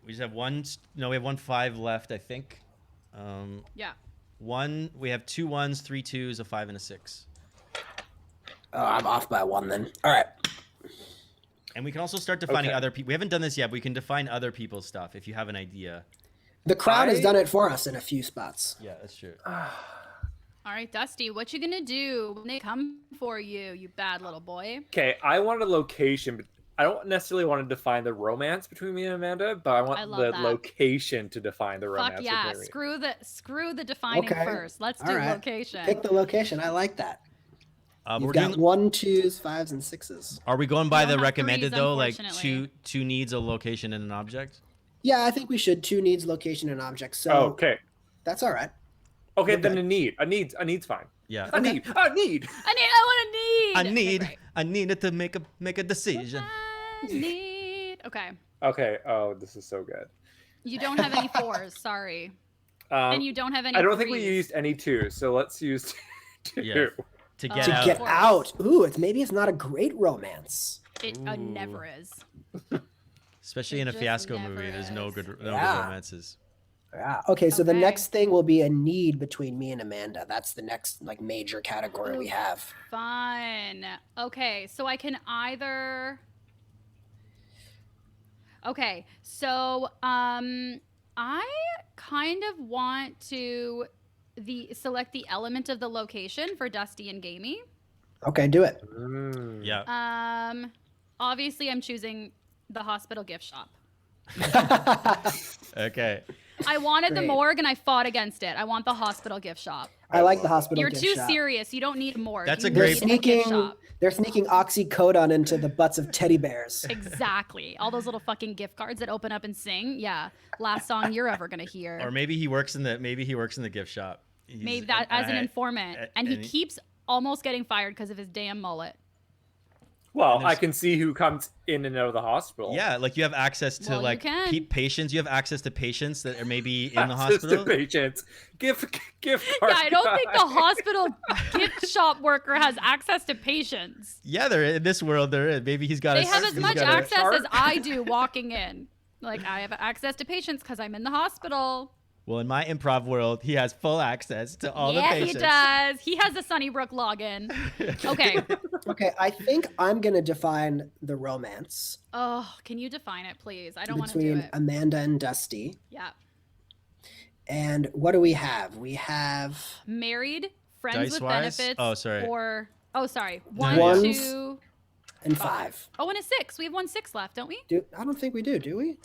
We just have one. No, we have 1 5 left, I think. Yeah. We have 2 1s, 3 2s, a 5, and a 6. Oh, I'm off by 1 then. All right. And we can also start defining Okay. other people. We haven't done this yet, but we can define other people's stuff if you have an idea. The crowd has done it for us in a few spots. Yeah, that's true. All right, Dusty, what you gonna do when they come for you, you bad little boy? okay. I want a location, but I don't necessarily want to define the romance between me and Amanda, but I want I love the that. location to define the romance Fuck yeah! between me. Screw the defining Okay. first. Let's All do right. location. Pick the location. I like that. You've we're got doing. 1, 2s, 5s, and 6s. Are we going by don't the have recommended threes, though? Like unfortunately. two needs, a location, and an object. Yeah, I think we should. 2 needs, location, and object. So Okay. that's all right. Okay, We're then good. a need. A need's fine. Yeah. A Okay. need. I want a need. I needed to make a decision. I need. Okay. Okay. Oh, this is so good. You don't have any 4s. Sorry. And you don't have any. I don't think we 3s. used any 2, so let's use 2. Yeah. To get To out. Get course. out. Ooh, maybe it's not a great romance. It Ooh. never is. Especially It in a just Fiasco never movie, there's no is. good Yeah. romances. Yeah. Okay, so the Okay. next thing will be a need between me and Amanda. That's the next like major category we Ooh. have. Fun. Okay, so I can either. Okay, so I kind of want to select the element of the location for Dusty and Gamey. Okay, do it. Yeah. Obviously I'm choosing the hospital gift shop. Okay. I wanted the Great. morgue and I fought against it. I want the hospital gift shop. I like the hospital You're gift too shop. serious. You don't need a morgue. That's You a They're great- need a gift sneaking. shop. They're sneaking oxycodone into the butts of teddy bears. Exactly. All those little fucking gift cards that open up and sing. Yeah. Last song you're ever gonna hear. Or maybe he works in the gift shop. Maybe that as an informant. And he and he- keeps almost getting fired because of his damn mullet. Well, And there's- I can see who comes in and out of the hospital. Yeah, like you have access to Well, you like can. patients. You have access to patients that are maybe in the Access to hospital. patients. Gift Yeah, card. I don't think the hospital gift shop worker has access to patients. Yeah, they're in this world. They're in. Maybe he's got. They have as much got a access chart. as I do walking in. Like I have access to patients because I'm in the hospital. Well, in my improv world, he has full access to all the Yeah, patients. he does. He has the Sunnybrook login. Okay. Okay, I think I'm gonna define the romance Oh, can you define it, please? I don't want to do between it. Amanda and Dusty. Yeah. And what do we have? We have Married, friends with Dice-wise? benefits. Oh, sorry. Or sorry. No, One, yeah. Ones. 2. and 5. Oh, and a 6. We have 1 6 left, don't we? I don't think we do we?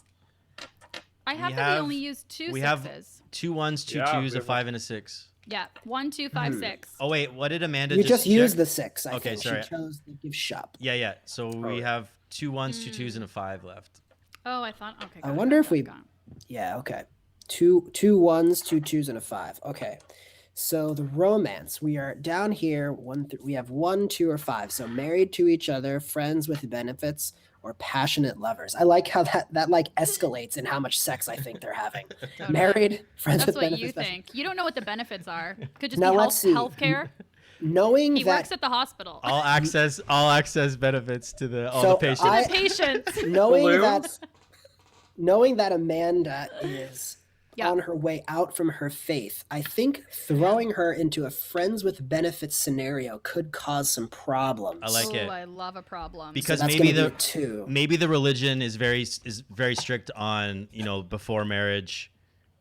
I have We that we have- only used 2 we 6s. have 2 1s, 2 Yeah, 2s, we a have 5, and a 6. Yeah. 1 2 5 6. Oh wait, what did Amanda You just used check? the 6. I Okay, think sorry. she chose the gift shop. Yeah, yeah. So we yeah. have 2 1s, 2 2s, and a 5 left. Oh, I thought. Okay. I got it, wonder got if it, we- got it. Yeah, okay. Two 1s, 2 2s, and a 5. Okay. So the romance, we are down here. We have 1, 2, or 5. So married to each other, friends with benefits, or passionate lovers. I like how that like escalates in how much sex I think they're having. Totally. Married, friends That's with what benefits. you think. You don't know what the benefits are. Could just Now be let's see. healthcare. Knowing He that works at the hospital. All access benefits to the all So the patients. I- The patients. knowing that Amanda is Yeah. on her way out from her faith, I think throwing her into a friends with benefits scenario could cause some problems. I like Ooh, it. I love a problem. So Because that's maybe gonna be the a 2. maybe the religion is very strict on before marriage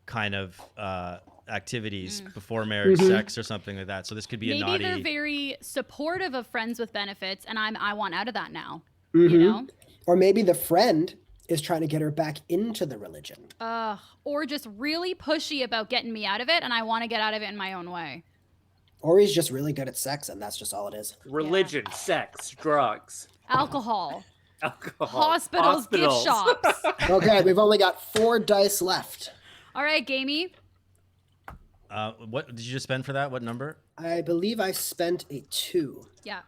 kind of activities, before marriage sex or something like that. So this could be a Maybe naughty. they're very supportive of friends with benefits, and I want out of that now. Mhm. You know, Or maybe the friend is trying to get her back into the religion. or just really pushy about getting me out of it, and I want to get out of it in my own way. Or he's just really good at sex and that's just all it is. Religion, sex, drugs, Alcohol, alcohol, hospitals, gift shops. Okay, we've only got 4 dice left. All right, Gamey. What did you just spend for that? What number? I believe I spent a 2. Yeah,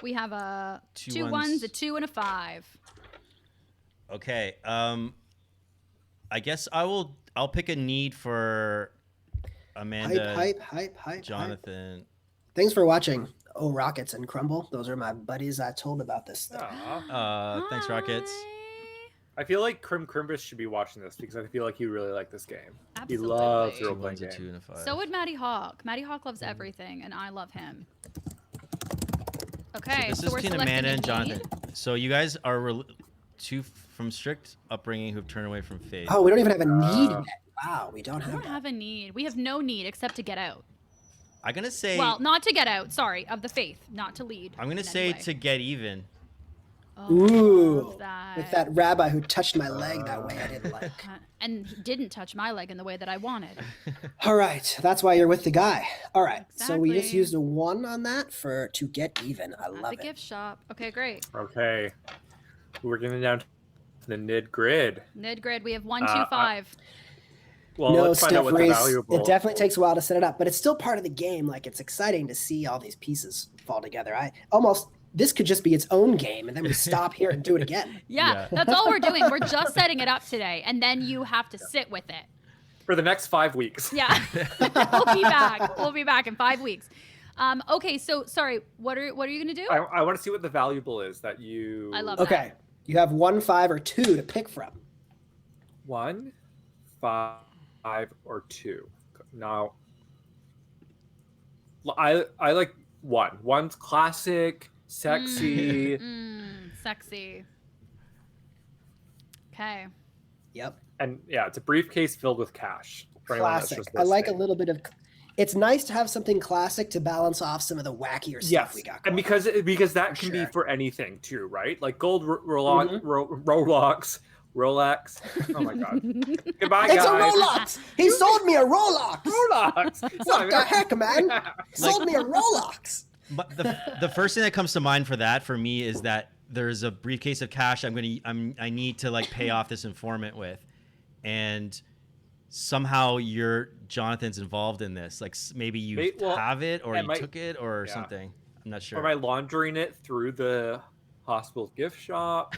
we have a Two 2 ones. 1s, a 2, and a 5. Okay. I guess I'll pick a need for Amanda, Hype. Jonathan. Thanks for watching. Oh, Rockets and Crumble. Those are my buddies I told about this thing. Aw. Thanks, Rockets. Hi. I feel like Crimbus should be watching this because I feel like he really liked this game. He Absolutely. loves Two role playing ones, a 2, games. and a 5. So would Maddie Hawk. Maddie Hawk loves everything, and I love him. Okay, This so is we're between selecting Amanda a and Jonathan. need. So you guys are two from strict upbringing who've turned away from faith. Oh, we don't even have a need yet. Wow, we don't We have don't that. have a need. We have no need except to get out. I'm gonna say. Well, not to get out. Sorry, of the faith, not to lead. I'm gonna in any say way. to get even. Oh, Ooh, love that. with that rabbi who touched my leg that way I didn't like. And he didn't touch my leg in the way that I wanted. All right, that's why you're with the guy. All right, so we just Exactly. used a 1 on that to get even. I At love the it. gift shop. Okay, great. Okay. We're getting down to the nid grid. Nid grid. We have 1, 2, Uh, 5. Well, No, let's find out Steph what the Reese, valuable. it definitely takes a while to set it up, but it's still part of the game. Like, it's exciting to see all these pieces fall together. This could just be its own game, and then we stop here and do it again. Yeah, that's all we're doing. We're just setting it up today, and then you have to sit with it. For the next 5 weeks. Yeah, we'll be back. We'll be back in 5 weeks. Okay, so sorry. What are you gonna do? I want to see what the valuable is that you. I love Okay, you have 1, 5, or 2 to pick from. 1, 5, or 2. Now, I like 1. 1's classic, sexy. Sexy. Okay. Yep, And yeah, it's a briefcase filled with cash. For anyone that's classic. just I like a listening. little bit of. It's nice to have something classic to balance off some of the wackier stuff Yes, we got. and going because that For can be sure. for anything too, right? Like gold Mhm. Rolex. Oh my god! Goodbye, It's a guys. Rolex. He sold me a Rolex. Rolex. What the heck, man? Sold me a Rolex. But the first thing that comes to mind for that for me is that there's a briefcase of cash I need to like pay off this informant with, and somehow Jonathan's involved in this. Like maybe you have it or you took it or something. I'm not sure. Or am I laundering it through the hospital gift shop?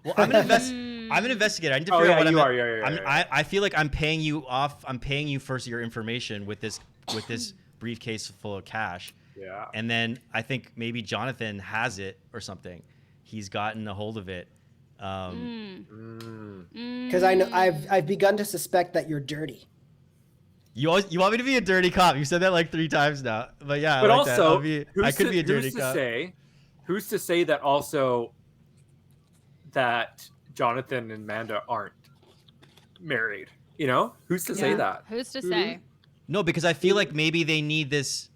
Well, I'm an investigator. I need to figure out what I feel like I'm paying you off. I'm paying you for your information with this briefcase full of cash. Yeah. And then I think maybe Jonathan has it or something. He's gotten a hold of it. Because I know I've begun to suspect that you're dirty. You want me to be a dirty cop? You said that like 3 times now. But yeah, But I like also, that. I could be a dirty cop. Who's to say that also that Jonathan and Amanda aren't married? You know, who's to say that? Who's to say? No, because I feel like maybe they need this,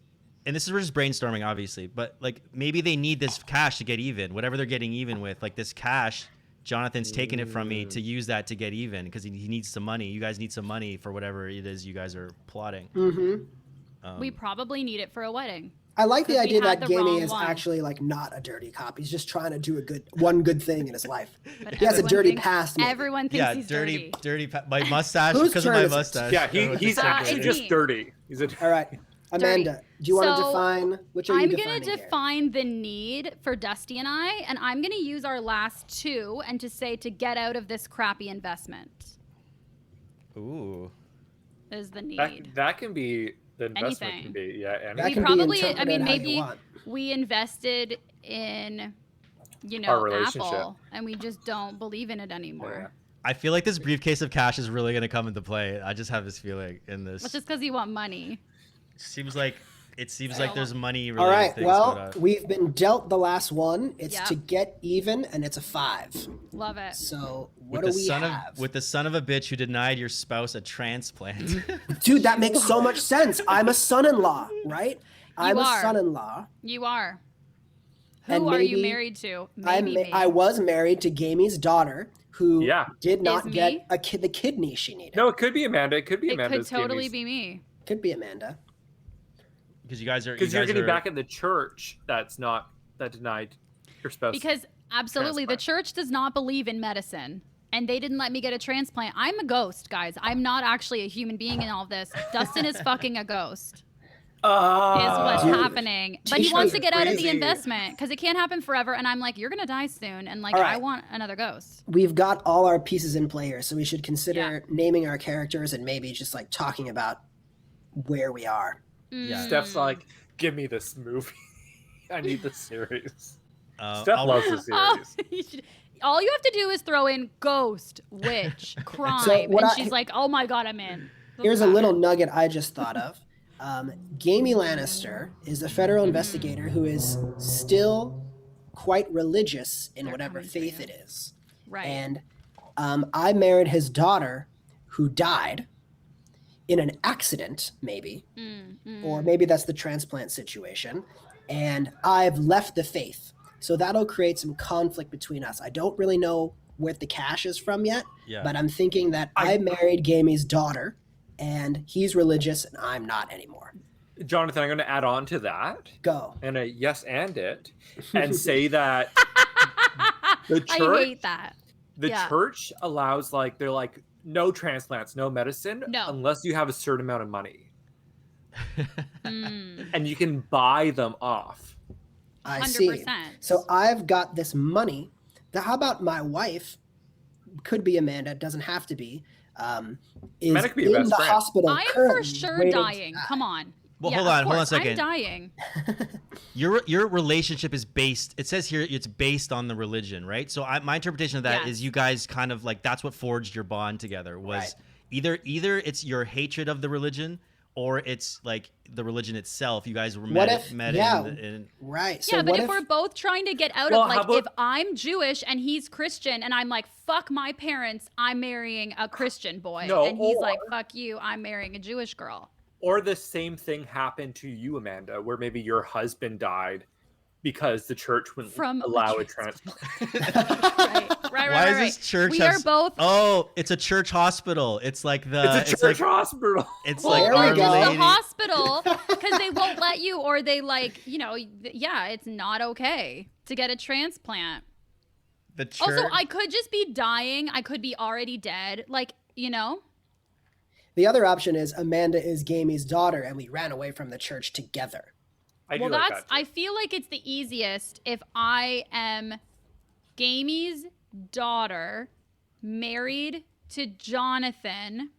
and this is just brainstorming, obviously, but like maybe they need this cash to get even. Whatever they're getting even with, like this cash, Jonathan's taking it from me to use that to get even because he needs some money. You guys need some money for whatever it is you guys are plotting. Mm-hmm. We probably need it for a wedding. I like the idea that Gamey wrong is one. actually like not a dirty cop. He's just trying to do one good thing in his life. But He has a everyone dirty thinks- past. maybe. Everyone thinks Yeah, he's dirty. My mustache Whose because of turn my is it? mustache. Yeah, Everyone he's thinks I'm actually dirty. just dirty. He's a. All right, Amanda, do you want to So, define which are you I'm defining going to define the need for Dusty and I'm going to use our last 2 and to say to get out of this crappy investment Ooh. is the need. That can be the investment. Anything. Can be anything. That We can probably, be I mean, interpreted how you maybe want. we invested in, Our relationship. Apple, and we just don't believe in it anymore. Yeah. I feel like this briefcase of cash is really going to come into play. I just have this feeling in this. It's just because you want money. Seems like there's money All related right, things well, going on. we've been dealt the last one. It's Yep. to get even, and it's a 5. Love it. So what with do the we son have? with the son of a bitch who denied your spouse a transplant. Dude, that makes so much sense. I'm a son-in-law, right? I'm a are. son-in-law. You are. Who And are you maybe married to? Maybe me. I was married to Gamey's daughter, who did not Is get me? the kidney she needed. No, it could be Amanda. It could be It Amanda. could totally be me. Could be Amanda. Because you guys are Because you're getting back at the church that denied your spouse. Because absolutely, the church does not believe in medicine. And they didn't let me get a transplant. I'm a ghost, guys. I'm not actually a human being in all this. Dustin is fucking a ghost. Is what's Dude. happening. But he T-shirts wants to are get out of the crazy. investment because it can't happen forever. And I'm like, you're gonna die soon. And like, All right. I want another ghost. We've got all our pieces in play here, so we should consider Yeah. naming our characters and maybe just like talking about where we are. Yeah. Steph's like, give me this movie. I need the series. Uh, Steph I'll- loves the series. Oh, you should- all you have to do is throw in ghost, witch, crime, what and I- she's like, "Oh my god, I'm in." Doesn't Here's a matter. little nugget I just thought of. Gamey Lannister is a federal investigator who is still quite religious in They're whatever coming for faith you. it is. right. And I married his daughter, who died in an accident, maybe, or maybe that's the transplant situation. And I've left the faith. So that'll create some conflict between us. I don't really know where the cash is from yet, Yeah. but I'm thinking that I married Gamey's daughter, and he's religious, and I'm not anymore. Jonathan, I'm going to add on to that. Go. And yes, and it, and say that the church, I hate that. the Yeah. church allows they're like no transplants, no medicine, No. unless you have a certain amount of money, Mm, and you can buy them off. I see. 100%. So I've got this money. How about my wife? Could be Amanda. Doesn't have to be. Is Amanda could be your in best the friend. hospital I'm for currently sure waiting to dying. die. Come on. Well, Yeah, hold of on a course, second. I'm dying. Your relationship is based. It says here it's based on the religion, right? So my interpretation of that Yes. is you guys kind of like that's what forged your bond together. Was Right. either it's your hatred of the religion or it's like the religion itself. You guys were What met, if- met yeah. in Right. So Yeah, but what if we're both trying to get out Well, of how like about- if I'm Jewish and he's Christian and I'm like fuck my parents, I'm marrying a Christian boy, No, and he's or- like fuck you, I'm marrying a Jewish girl. Or the same thing happened to you, Amanda, where maybe your husband died because the church wouldn't From a allow a transplant. Right. Why is this church? We has- are both. Oh, it's a church hospital. It's like the. It's a church hospital. It's Well, like There we Our go. just Lady. the hospital because they won't let you, or they like, yeah, it's not okay to get a transplant. The church. Also, I could just be dying. I could be already dead. Like, The other option is Amanda is Gamey's daughter, and we ran away from the church together. I well, do like that's. that. I feel like it's the easiest if I am Gamey's daughter, married to Jonathan,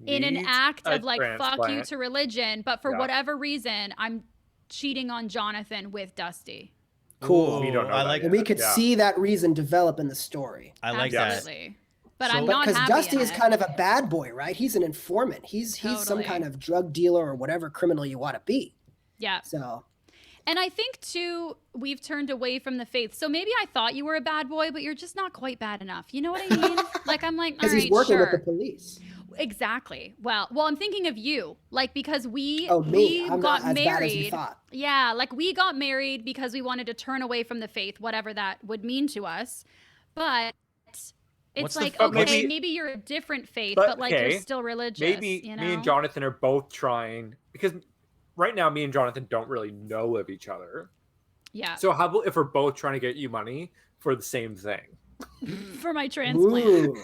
in an Needs act a of like fuck you transplant. to religion, but for Yeah. whatever reason, I'm cheating on Jonathan with Dusty. Cool. Ooh, We don't know I that like. yet. And we could Yeah. see that reason develop in the story. I like that. Absolutely. But So- I'm But not Because happy Dusty in is it. kind of a bad boy, right? He's an informant. He's some Totally. kind of drug dealer or whatever criminal you want to be. Yeah. So And I think too, we've turned away from the faith. So maybe I thought you were a bad boy, but you're just not quite bad enough. You know what I mean? Like I'm like, all because right, he's working sure. with the police. Exactly. Well, I'm thinking of you, like because we Oh, me. we I'm got not as bad as you married. thought. Yeah, like we got married because we wanted to turn away from the faith, whatever that would mean to us. But it's What's the like f- okay, maybe- maybe you're a different faith, But, but like okay, you're still religious. Maybe you know? me and Jonathan are both trying, because right now me and Jonathan don't really know of each other. Yeah, So how about if we're both trying to get you money for the same thing? for my transplant. Ooh.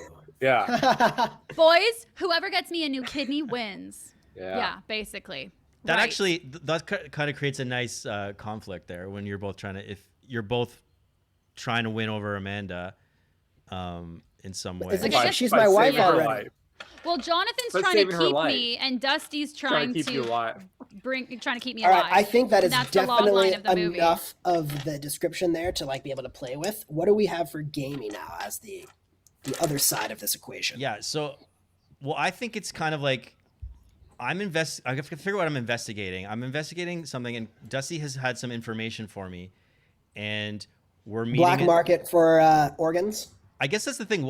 Yeah. Boys, whoever gets me a new kidney wins. Yeah. Yeah, basically. That Right. actually that kind of creates a nice conflict there when you're both if you're both trying to win over Amanda in some way. Is it- Like, I guess- she's By my wife saving her already. life. Well, Jonathan's But trying saving to her keep life. me, and Dusty's Trying trying to keep you alive. trying to keep me All alive. right, I think that is That's the log definitely line of the movie. enough of the description there to like be able to play with. What do we have for Gamey now as the other side of this equation? Yeah. So, well, I think it's kind of like I have to figure out what I'm investigating. I'm investigating something, and Dusty has had some information for me, and we're meeting. Black market for organs. I guess that's the thing.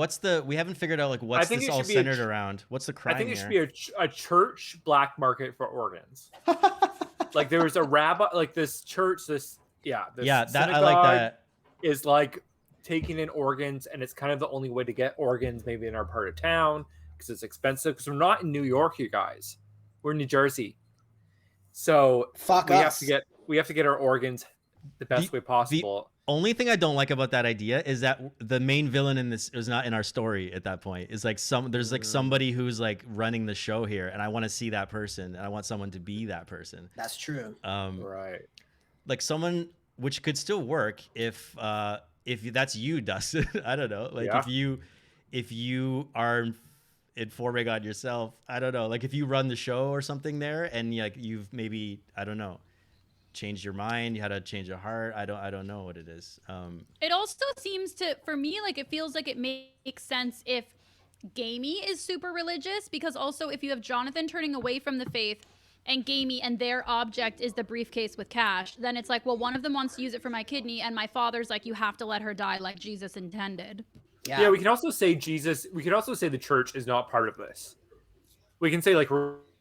We haven't figured out like what's think this it all should be a centered ch- around? What's the crime I think it here? should be a church black market for organs. Like there was a rabbi, like this church, this Yeah, that I like that. is like taking in organs, and it's kind of the only way to get organs maybe in our part of town because it's expensive. Because we're not in New York, you guys. We're in New Jersey, so Fuck we us. we have to get our organs the best way possible. Only thing I don't like about that idea is that the main villain in this is not in our story at that point. It's like there's like somebody who's like running the show here, and I want to see that person, and I want someone to be that person. That's true. Right. Like someone which could still work if that's you, Dustin. I don't know. Like Yeah. if you are informing on yourself, I don't know. Like if you run the show or something there, and like you've maybe I don't know. Changed your mind, you had to change your heart. I don't know what it is. It also seems to, for me, like it feels like it makes sense if Gamey is super religious, because also if you have Jonathan turning away from the faith and Gamey and their object is the briefcase with cash, then it's like, well, one of them wants to use it for my kidney, and my father's like, you have to let her die like Jesus intended. Yeah, we can also say Jesus. We could also say the church is not part of this. We can say like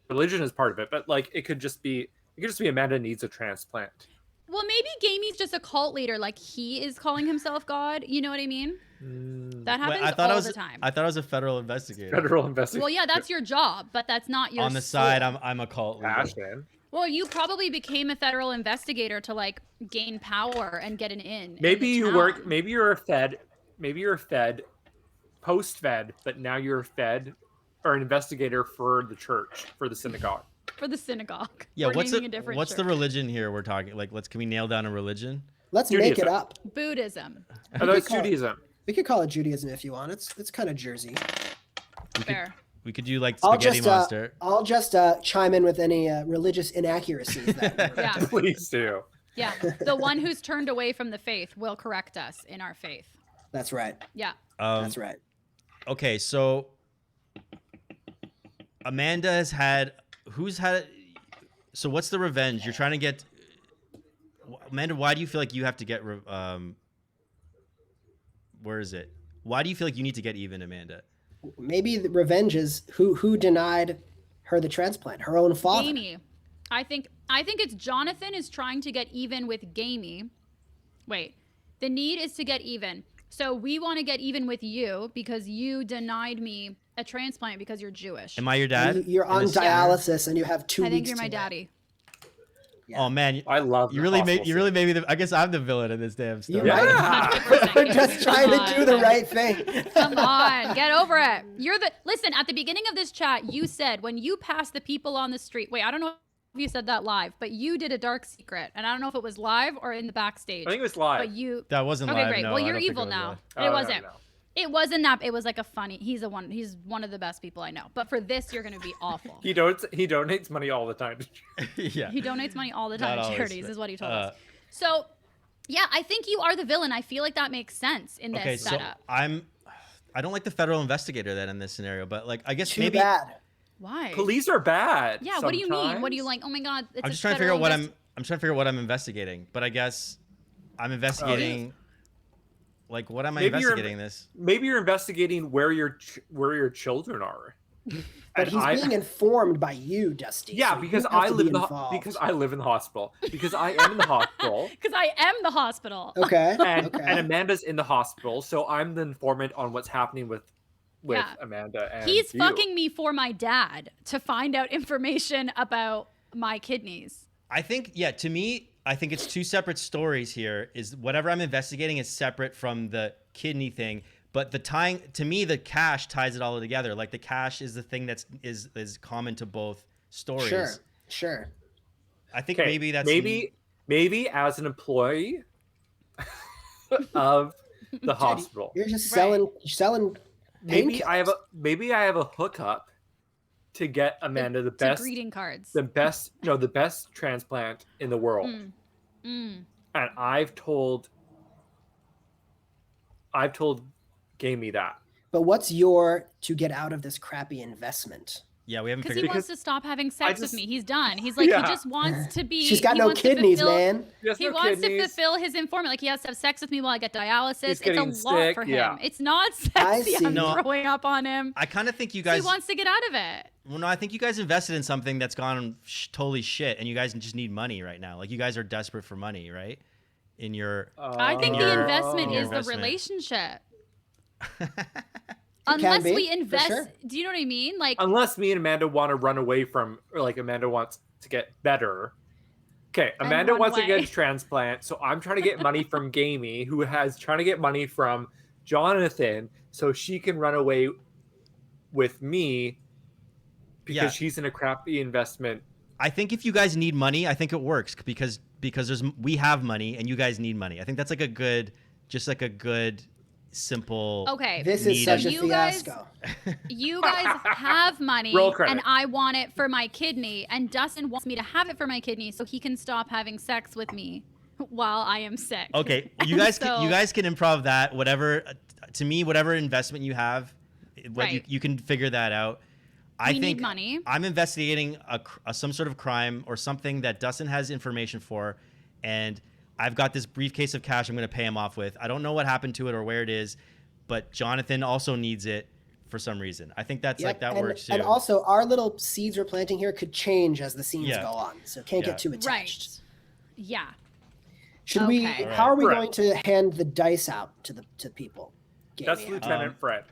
religion is part of it, but like it could just be Amanda needs a transplant. Well, maybe Gamey's just a cult leader. Like, he is calling himself God. You know what I mean? That happens all the time. I thought I was a federal investigator. Federal investigator. Well, yeah, that's your job, but that's not your On the soul. side, I'm a cult leader. Passion. Well, you probably became a federal investigator to like gain power and get an in. Maybe in the you town. work. Maybe you're a Fed. Maybe you're a Fed, post-Fed, but now you're a Fed or an investigator for the church, for the synagogue. For the synagogue. Yeah, We're what's naming a different the church. religion here we're talking? Like, can we nail down a religion? Let's make it Judaism. up. Buddhism. Oh, that's call it- Judaism. We could call it Judaism if you want. It's kind of Jersey. Fair. We could do like I'll spaghetti just monster. I'll just chime in with any religious inaccuracies. That Yeah. Please do. Yeah. The one who's turned away from the faith will correct us in our faith. That's right. Yeah. That's right. Okay, so Amanda has had. Who's had? So what's the revenge you're trying to get? Amanda, why do you feel like you have to get? Where is it? Why do you feel like you need to get even, Amanda? Maybe the revenge is who denied her the transplant, her own father. Gamey. I think it's Jonathan is trying to get even with Gamey. Wait. The need is to get even. So we want to get even with you because you denied me a transplant because you're Jewish. Am I your dad? You're in on this scenario? dialysis and you have 2 I weeks. think you're my to live. daddy. Yeah. Oh man, I love. you really made me the. I guess I'm the villain in this damn You story. might Yeah. 100% We're just trying to do the right thing. Come on, get over it. Listen, at the beginning of this chat, you said when you pass the people on the street. Wait, I don't know if you said that live, but you did a dark secret. And I don't know if it was live or in the backstage. I think it was live. But you That wasn't Okay, live. great. No, Well, I you're don't think evil it was now. live. It wasn't. No. It wasn't that. It was like a funny. He's one of the best people I know. But for this, you're gonna be awful. He donates money all the time. Yeah. He donates money all the time Not to always, charities, but, is what he told us. So, yeah, I think you are the villain. I feel like that makes sense in this Okay, so setup. I don't like the federal investigator then in this scenario, but like I guess Too maybe bad. Why? Police are bad. Yeah. What do you mean? What sometimes. do you like? Oh my God! It's I'm a just trying to figure out federal I'm trying to figure out what I'm investigating, but I guess I'm investigating. Like, what am I Maybe you're- investigating this? Maybe you're investigating where your children are. But And he's being informed by you, Dusty. Yeah, so because you have I to live be in the involved. because I live in the hospital. Because I am in the hospital. Because I am the hospital. Okay. And okay. and Amanda's in the hospital, so I'm the informant on what's happening with Yeah. Amanda and He's you. fucking me for my dad to find out information about my kidneys. I think, yeah, to me, I think it's two separate stories here. Is whatever I'm investigating is separate from the kidney thing, but to me, the cash ties it all together. Like the cash is the thing that's is common to both stories. Sure. I think Okay, maybe that's maybe as an employee of the hospital. You're just Right. selling. Maybe painkillers. maybe I have a hookup to get Amanda the To best greeting cards. the best transplant in the world. And I've told Gamey that. But what's your to get out of this crappy investment? Yeah, we haven't Because figured. he wants to stop having sex with just- me. He's done. He's like, Yeah. he just wants to be. She's got he no wants to kidneys, fulfill- man. He wants to fulfill his informant. Like he has to have sex with me while I get dialysis. He's It's getting a lot sick, for him. yeah. It's not I sexy. see. I'm No. throwing up on him. I kind of think you He guys. wants to get out of it. Well, no, I think you guys invested in something that's gone totally shit, and you guys just need money right now. Like you guys are desperate for money, right? In your. I think Your- the investment your is the investment. relationship. can Unless be, we for invest, sure. do you know what I mean? Like, Unless me and Amanda want to run away from, or like Amanda wants to get better. Okay, And Amanda run wants to away. get a transplant, so I'm trying to get money from Gamey, who has trying to get money from Jonathan, so she can run away with me because Yeah. she's in a crappy investment. I think if you guys need money, I think it works because we have money and you guys need money. I think that's like a good, simple. okay, This Need is such a you guys- fiasco. you guys have money Roll credit. and I want it for my kidney, and Dustin wants me to have it for my kidney so he can stop having sex with me while I am sick. Okay, And you guys so- can improv that. Whatever, to me, whatever investment you have, Right. you can figure that out. I We need think money. I'm investigating some sort of crime or something that Dustin has information for, and I've got this briefcase of cash I'm going to pay him off with. I don't know what happened to it or where it is, but Jonathan also needs it for some reason. I think that's Yep, that and, works too. And also, our little seeds we're planting here could change as the scenes Yeah. go on, so can't Yeah. get too attached. Right. Yeah. Should we? Okay. How are we Fred. going to hand the dice out to people? That's Gaming. Lieutenant Fred.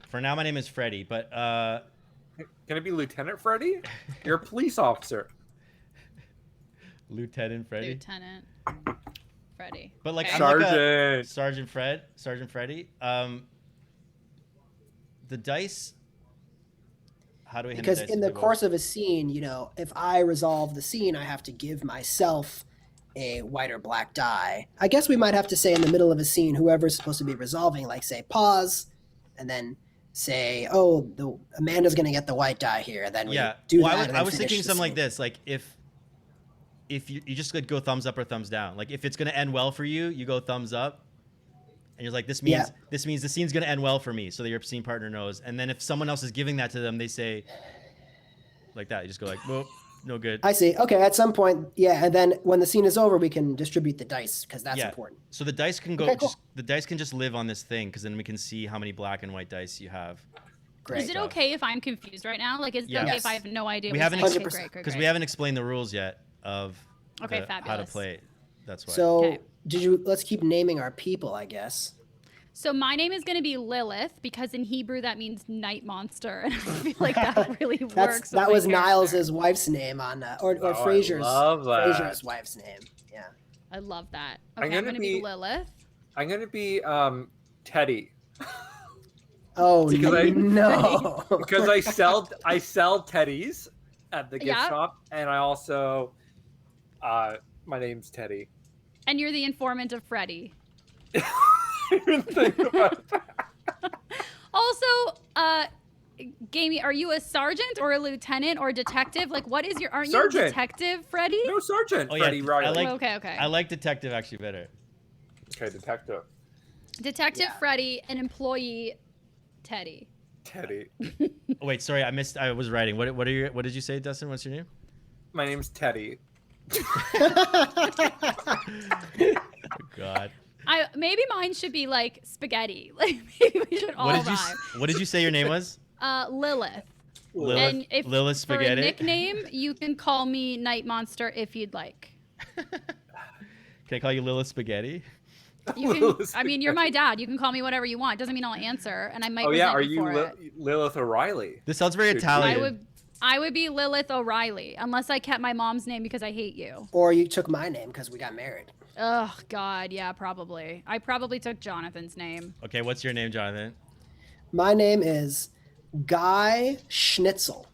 For now, my name is Freddy, but Can it be Lieutenant Freddy? You're a police officer. Lieutenant Freddy. Lieutenant Freddy. But like, Okay. I'm like a Sergeant. Sergeant Freddy. The dice. How do we? hand Because dice in to the people? course of a scene, if I resolve the scene, I have to give myself a white or black die. I guess we might have to say in the middle of a scene, whoever's supposed to be resolving, like say pause, and then say, "Oh, Amanda's going to get the white die here." And then we do well, that. and I then was finish thinking the something like scene. this, like if you just like go thumbs up or thumbs down. Like if it's gonna end well for you, you go thumbs up, and you're like, this means the scene's gonna end well for me, so that your scene partner knows. And then if someone else is giving that to them, they say like that. You just go like, well, no good. I see. Okay, at some point, yeah, and then when the scene is over, we can distribute the dice because that's important. So the dice can go. Okay, cool. The dice can just live on this thing because then we can see how many black and white dice you have. Great. Is it okay if I'm confused right now? Like, is it okay Yes. if I have no idea? We what haven't it's ex- okay, great, Because we haven't explained the rules yet of Okay, how to fabulous. play it. That's why. So, Okay. let's keep naming our people, I guess. So my name is going to be Lilith because in Hebrew that means night monster, and I feel like that really works. That with was my character. Niles's wife's name or Oh, I Frasier's love that. Frasier's wife's name. Yeah. I love that. I'm Okay, I'm gonna going to be be- Lilith. I'm gonna be Teddy Oh Because no. because I sell teddies at the gift Yeah. shop, and I also my name's Teddy. And you're the informant of Freddy. I didn't think about that. Also, Gamey, are you a sergeant or a lieutenant or a detective? Like, what is your? Aren't you Sergeant. a detective, Freddy? No, Sergeant Oh, yeah, Freddy Riley. I like- Okay. I like detective actually better. Okay, detective Detective Yeah. Freddy and employee Teddy. Teddy. Oh, wait, sorry, I missed. I was writing. What did you say, Dustin? What's your name? My name's Teddy. God. Maybe mine should be like spaghetti. Like maybe we should all What did you rhyme. What did you say your name was? Lilith. Lilith. And if Lilith for a Spaghetti. nickname, you can call me Night Monster if you'd like. Can I call you Lilith Spaghetti? You can. Lilith I mean, you're my dad. You can call me whatever you want. Doesn't mean I'll answer, and I might. Oh yeah, resent are you you for it. Lilith O'Reilly? This sounds very Dude, Italian. I would be Lilith O'Reilly unless I kept my mom's name because I hate you. Or you took my name because we got married. Oh God, yeah, probably. I probably took Jonathan's name. Okay, what's your name, Jonathan? My name is Guy Schnitzel.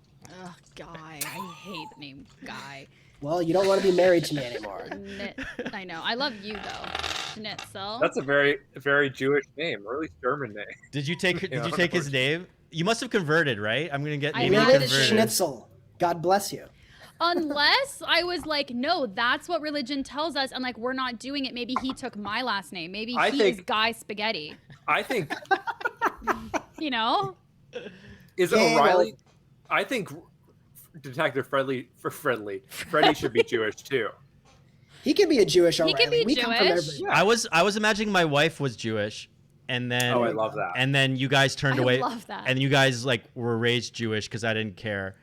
Ugh, Guy. I hate the name Guy. Well, you don't want to be married to me anymore. I know. I love you though. Schnitzel. That's a very Jewish name, really German name. Did you take Yeah, his name? You must have converted, right? I'm gonna get I maybe had you to Lilith converted. Schnitzel. God bless you. Unless I was like, no, that's what religion tells us, and like we're not doing it. Maybe he took my last name. Maybe I he think- is Guy Spaghetti. I think You know? is it Yeah, O'Reilly? I think Detective Freddy should be Jewish too. He could be a Jewish He O'Reilly. could be we come from Jewish. everywhere. I was imagining my wife was Jewish, and then Oh, I love that. and then you guys turned I away, love that. and you guys like were raised Jewish because I didn't care,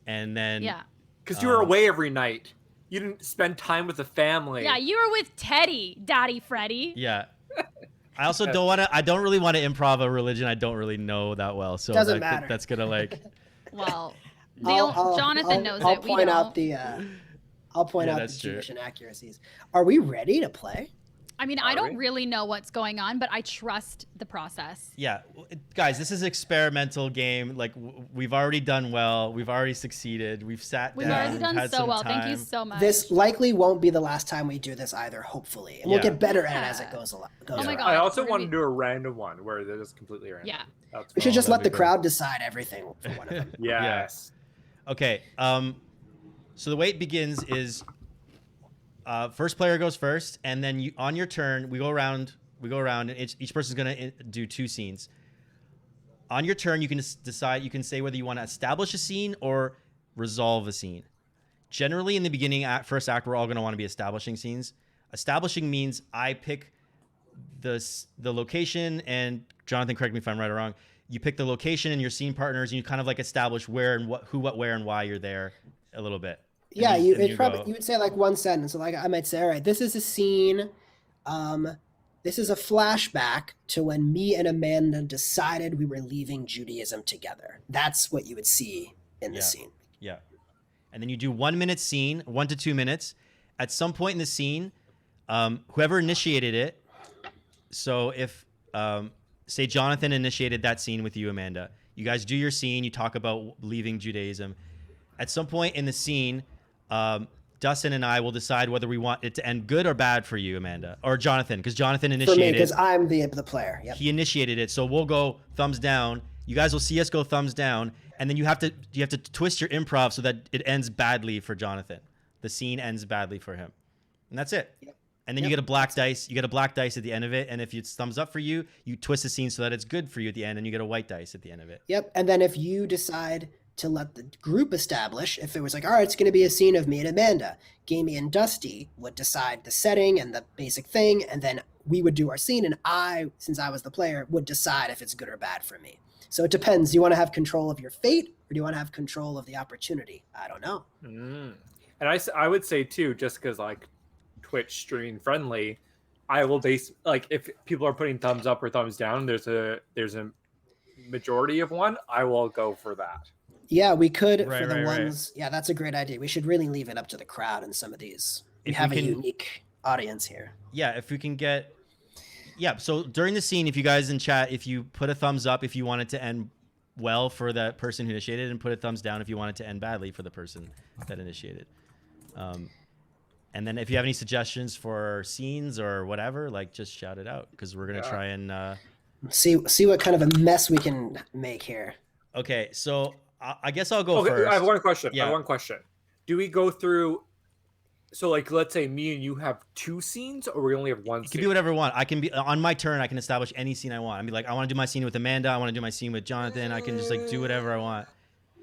and then Yeah. Because you were away every night. You didn't spend time with the family. Yeah, you were with Teddy, Daddy Freddy. yeah. I also don't want to. I don't really want to improv a religion I don't really know that well. So Doesn't I think matter. that's gonna like. Well, I'll Jonathan knows it. We point don't. out the I'll point Yeah, out that's the true. Jewish inaccuracies. Are we ready to play? I mean, I Are don't we? really know what's going on, but I trust the process. Yeah, guys, this is an experimental game. Like we've already done well. We've already succeeded. We've sat We've down. already we've done had so some well. Thank you time. so much. This likely won't be the last time we do this either, hopefully. And we'll Yeah. get better at it as it goes along. Oh my along. God. I also we're want gonna to be- do a random one where they're just completely random. Yeah. That's We should fun. just let that'd the be crowd decide everything for one of them. Yes. Okay. So the way it begins is first player goes first, and then you, on your turn, we go around, and each person's gonna do 2 scenes. On your turn, you can decide. You can say whether you want to establish a scene or resolve a scene. Generally, in the beginning, first act, we're all gonna want to be establishing scenes. Establishing means I pick the location, and Jonathan, correct me if I'm right or wrong. You pick the location and your scene partners, and you kind of like establish where and what, who, what, where, and why you're there a little bit. Yeah, And you then it probably go. you would say like one sentence. So like I might say, all right, this is a scene. This is a flashback to when me and Amanda decided we were leaving Judaism together. That's what you would see in the Yeah. scene. Yeah. And then you do 1 minute scene, 1 to 2 minutes. At some point in the scene, whoever initiated it. So if say Jonathan initiated that scene with you, Amanda, you guys do your scene. You talk about leaving Judaism. At some point in the scene, Dustin and I will decide whether we want it to end good or bad for you, Amanda, or Jonathan, because Jonathan For me, initiated. because I'm the player. Yep. He initiated it, so we'll go thumbs down. You guys will see us go thumbs down, and then you have to twist your improv so that it ends badly for Jonathan. The scene ends badly for him, and that's it. Yep. And then you Yep. get a black dice. You get a black dice at the end of it, and if it's thumbs up for you, you twist the scene so that it's good for you at the end, and you get a white dice at the end of it. Yep. And then if you decide to let the group establish, if it was like, all right, it's going to be a scene of me and Amanda, Gamey and Dusty would decide the setting and the basic thing, and then we would do our scene, and I, since I was the player, would decide if it's good or bad for me. So it depends. Do you want to have control of your fate, or do you want to have control of the opportunity? I don't know. And I would say too, just because like Twitch streaming friendly, I will base like if people are putting thumbs up or thumbs down, there's a majority of one, I will go for that. Yeah, we could Right, for the right, right. ones. Yeah, that's a great idea. We should really leave it up to the crowd in some of these. We If we have a can- unique audience here. Yeah, if we can get. Yeah, so during the scene, if you guys in chat, if you put a thumbs up if you want it to end well for that person who initiated, and put a thumbs down if you want it to end badly for the person that initiated. And then if you have any suggestions for scenes or whatever, like just shout it out, because we're gonna try and. See what kind of a mess we can make here. Okay, so I guess I'll go Okay, first. I have one question. Yeah. Do we go through? So, like, let's say me and you have two scenes, or we only have one It scene? can be whatever I want. I can be on my turn. I can establish any scene I want. I mean, like, I want to do my scene with Amanda. I want to do my scene with Jonathan. I can just like do whatever I want.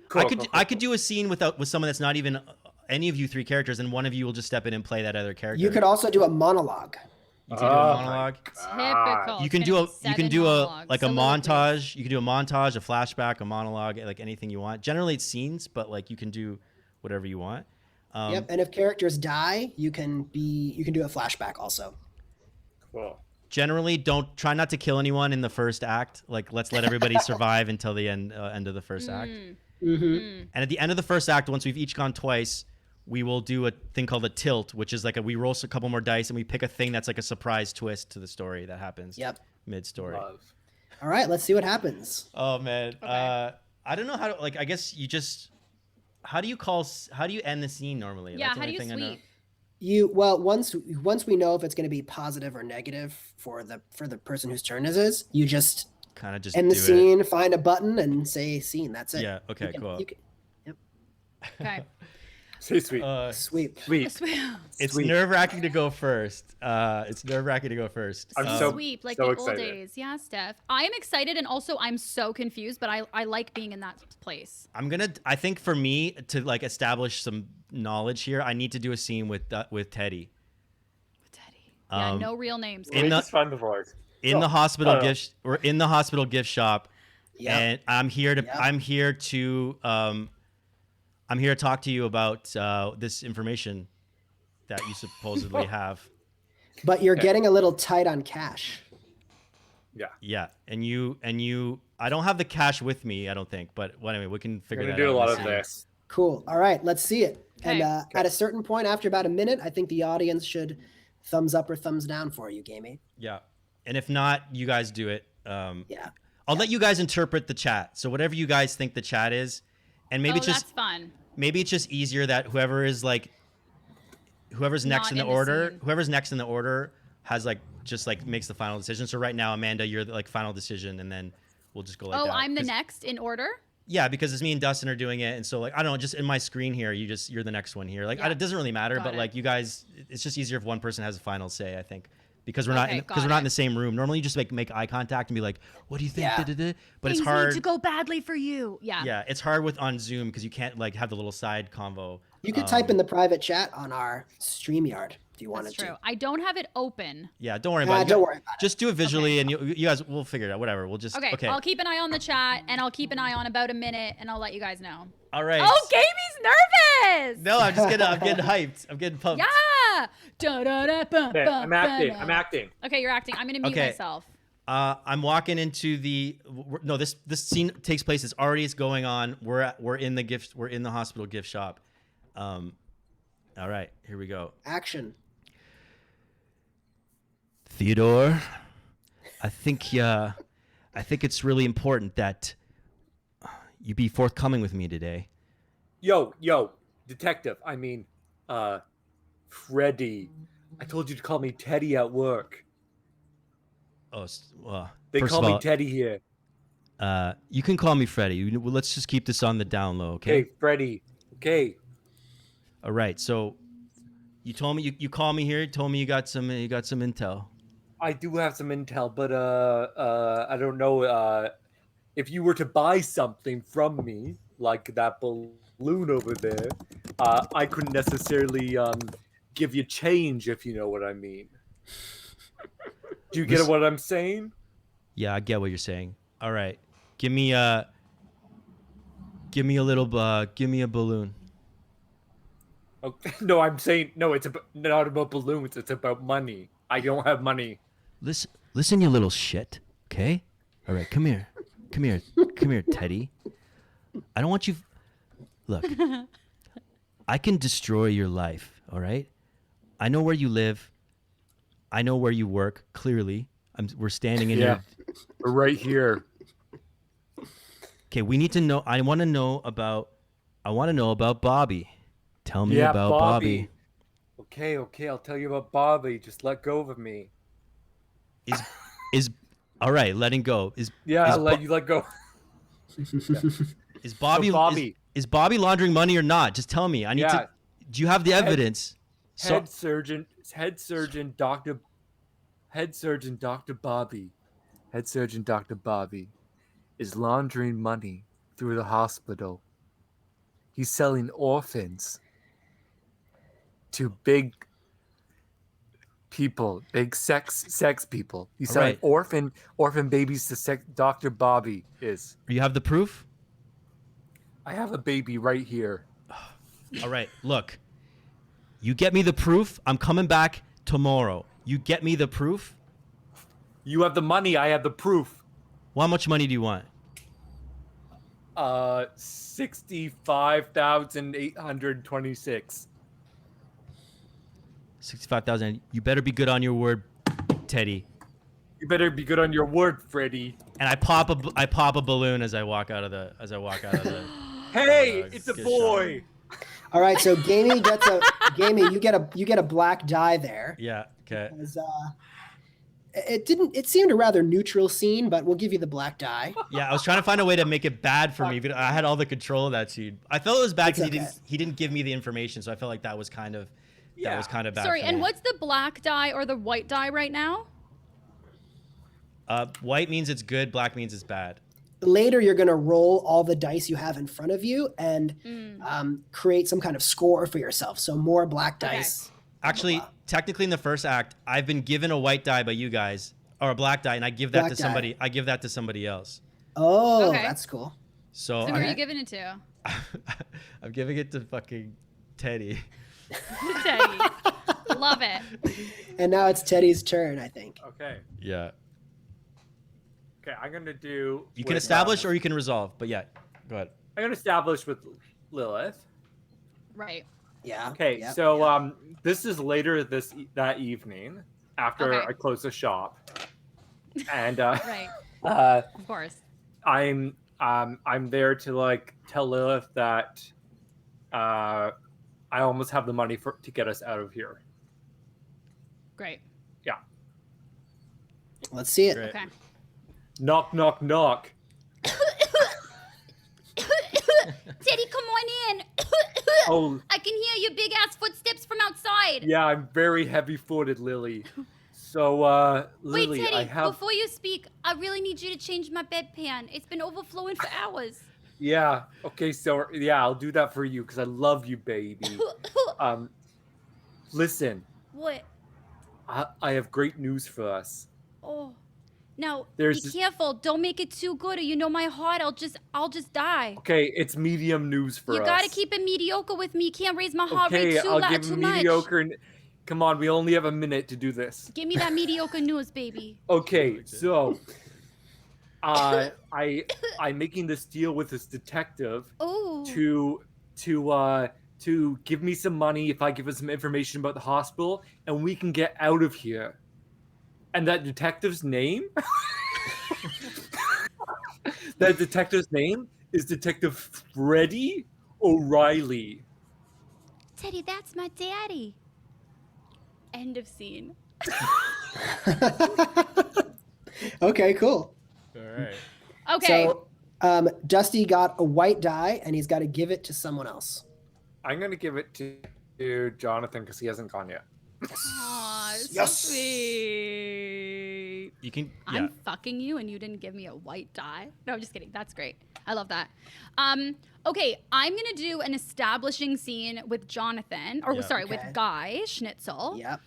Cool, I could do a scene with someone that's not even any of you three characters, and one of you will just step in and play that other character. You could also do a monologue. You can do a monologue. Typical. You It's can do gonna a be you can 7 do a monologues, like a soliloquies. montage. You can do a montage, a flashback, a monologue, like anything you want. Generally, it's scenes, but like you can do whatever you want. Yep. And if characters die, you can do a flashback also. Cool. Generally, don't try not to kill anyone in the first act. Like, let's let everybody survive until the end of the first act. Mm-hmm. And at the end of the first act, once we've each gone twice, we will do a thing called a tilt, which is like we roll a couple more dice and we pick a thing that's like a surprise twist to the story that happens Yep. mid-story. Love. All right, let's see what happens. Oh man, Okay. I don't know how to like. I guess you just how do you end the scene normally? Yeah, That's the how do only you thing I know. sweep? Well, once we know if it's going to be positive or negative for the person whose turn it is, you just Kind of just end the do it. scene, find a button, and say scene. That's it. Yeah. Okay. Cool. Okay. Say sweet. Sweep. Sweet. It's Sweet. nerve-wracking to go first. I'm so- Sweep like so the excited. old days. Yeah, Steph. I am excited, and also I'm so confused, but I like being in that place. I think for me to like establish some knowledge here, I need to do a scene with Teddy Teddy. Yeah, Um, no real names. in the- It's fun before. in the hospital gift. We're in the hospital gift shop, Yep. and I'm here to Yep. I'm here to talk to you about this information that you supposedly have. But you're getting a little tight on cash. Yeah. Yeah, and you. I don't have the cash with me, I don't think, but well, anyway, we can We're figure gonna that out. do a lot in of the scene. this. Cool. All right, let's see it. And Okay. at a certain point, after about a minute, I think the audience should thumbs up or thumbs down for you, Gamey. Yeah, and if not, you guys do it. Yeah. I'll let you guys interpret the chat. So whatever you guys think the chat is, and maybe Oh, it's just that's fun. maybe it's just easier that whoever's next Not in the in the order, scene. whoever's next in the order has makes the final decision. So right now, Amanda, you're the final decision, and then we'll just go like that. I'm the 'Cause- next in order. Yeah, because it's me and Dustin are doing it, and so I don't know, just in my screen here, you're the next one here. Yeah. It doesn't really matter, Got but it. you guys, it's just easier if one person has a final say, I think. Because we're not Okay, because we're got not it. in the same room. Normally, you just make eye contact and be like, "What do you think?" Yeah. Da-da-da. But Things it's hard. need to go badly for you. Yeah. Yeah, it's hard with on Zoom because you can't have the little side convo. You could type in the private chat on our StreamYard if you wanted That's true. to. I don't have it open. Yeah, don't worry about it. Don't worry about it. Just do it visually, and you guys will figure it out. Whatever. We'll just. Okay, I'll keep an eye on the chat, and I'll keep an eye on about a minute, and I'll let you guys know. All right. Oh, Gamey's nervous. No, I'm getting hyped. I'm getting pumped. Yeah. Okay, I'm acting. Okay, you're acting. I'm gonna mute myself. I'm walking into no. This scene takes place. It's going on. We're in the hospital gift shop. All right, here we go. Action. Theodore, I think it's really important that you be forthcoming with me today. Yo, detective. I mean, Freddy. I told you to call me Teddy at work. Oh, well, They first call of all, me Teddy here. You can call me Freddy. Let's just keep this on the down low, okay? Okay, Freddy. Okay. All right. So, you told me you called me here. You told me you got some intel. I do have some intel, but I don't know if you were to buy something from me, like that balloon over there, I couldn't necessarily give you change, if you know what I mean. Do you get what I'm saying? Yeah, I get what you're saying. All right. Give me a balloon. Oh, no, I'm saying no. It's not about balloons. It's about money. I don't have money. Listen, you little shit. Okay. All right. Come here, Teddy. I don't want you. Look, I can destroy your life. All right. I know where you live. I know where you work. Clearly, we're standing in here. We're right here. Okay, we need to know. I want to know about Bobby. Tell me about Bobby. Okay, I'll tell you about Bobby. Just let go of me. Is all right. Letting go. I'll let you let go. Is Bobby? So Bobby. Is Bobby laundering money or not? Just tell me. I need to. Do you have the evidence? Head surgeon, Dr. Bobby. Head surgeon Dr. Bobby is laundering money through the hospital. He's selling orphans to big people, big sex people. He's selling orphan babies to Dr. Bobby is. You have the proof? I have a baby right here. All right, look. You get me the proof. I'm coming back tomorrow. You get me the proof. You have the money. I have the proof. Well, how much money do you want? 65,826. 65,000. You better be good on your word, Teddy. You better be good on your word, Freddy. And I pop a balloon as I walk out of the. Hey, it's a boy. All right, so Gamey you get a black die there. Yeah. Okay. It seemed a rather neutral scene, but we'll give you the black die. Yeah, I was trying to find a way to make it bad for me, but I had all the control of that scene. I felt it was bad because he didn't give me the information, so I felt like that was kind of bad. Sorry, and me. what's the black die or the white die right now? White means it's good, black means it's bad. Later, you're going to roll all the dice you have in front of you and create some kind of score for yourself. So more black dice. Actually, technically in the first act, I've been given a white die by you guys, or a black die, and I give that to somebody. I give that to somebody else. Oh, that's cool. So who are you giving it to? I'm giving it to fucking Teddy. Teddy. Love it. And now it's Teddy's turn, I think. Okay. Yeah. Okay, I'm gonna do. You can establish or you can resolve, but yeah, go ahead. I'm gonna establish with Lilith. Right. Yeah. Okay, so this is later that evening after I close the shop, and right. Of course. I'm there to tell Lilith that I almost have the money to get us out of here. Great. Yeah. Let's see it. Great. Okay. Knock, knock, knock. Teddy, come on in. Oh. I can hear your big ass footsteps from outside. Yeah, I'm very heavy-footed, Lily. So, Lily, wait, Teddy, I have. before you speak, I really need you to change my bedpan. It's been overflowing for hours. Yeah. Okay. So yeah, I'll do that for you because I love you, baby. Listen, What? I have great news for us. Oh. Now, There's be this- careful. Don't make it too good or you know my heart. I'll just die. Okay, it's medium news for us. You gotta keep it mediocre with me. You can't raise my heart rate Okay, too I'll give too mediocre. much. Come on, we only have a minute to do this. Give me that mediocre news, baby. Okay, so I'm making this deal with this detective Oh. to give me some money if I give us some information about the hospital, and we can get out of here. And that detective's name? That detective's name is Detective Freddie O'Reilly. Teddy, that's my daddy. End of scene. Okay, cool. All right. Okay. So Dusty got a white die, and he's got to give it to someone else. I'm gonna give it to Jonathan because he hasn't gone yet. Aw, so Yes. sweet. You can. Yeah. I'm fucking you and you didn't give me a white die. No, I'm just kidding. That's great. I love that. Okay, I'm gonna do an establishing scene with Jonathan, or Yeah. sorry, Okay. with Guy Schnitzel. Yep.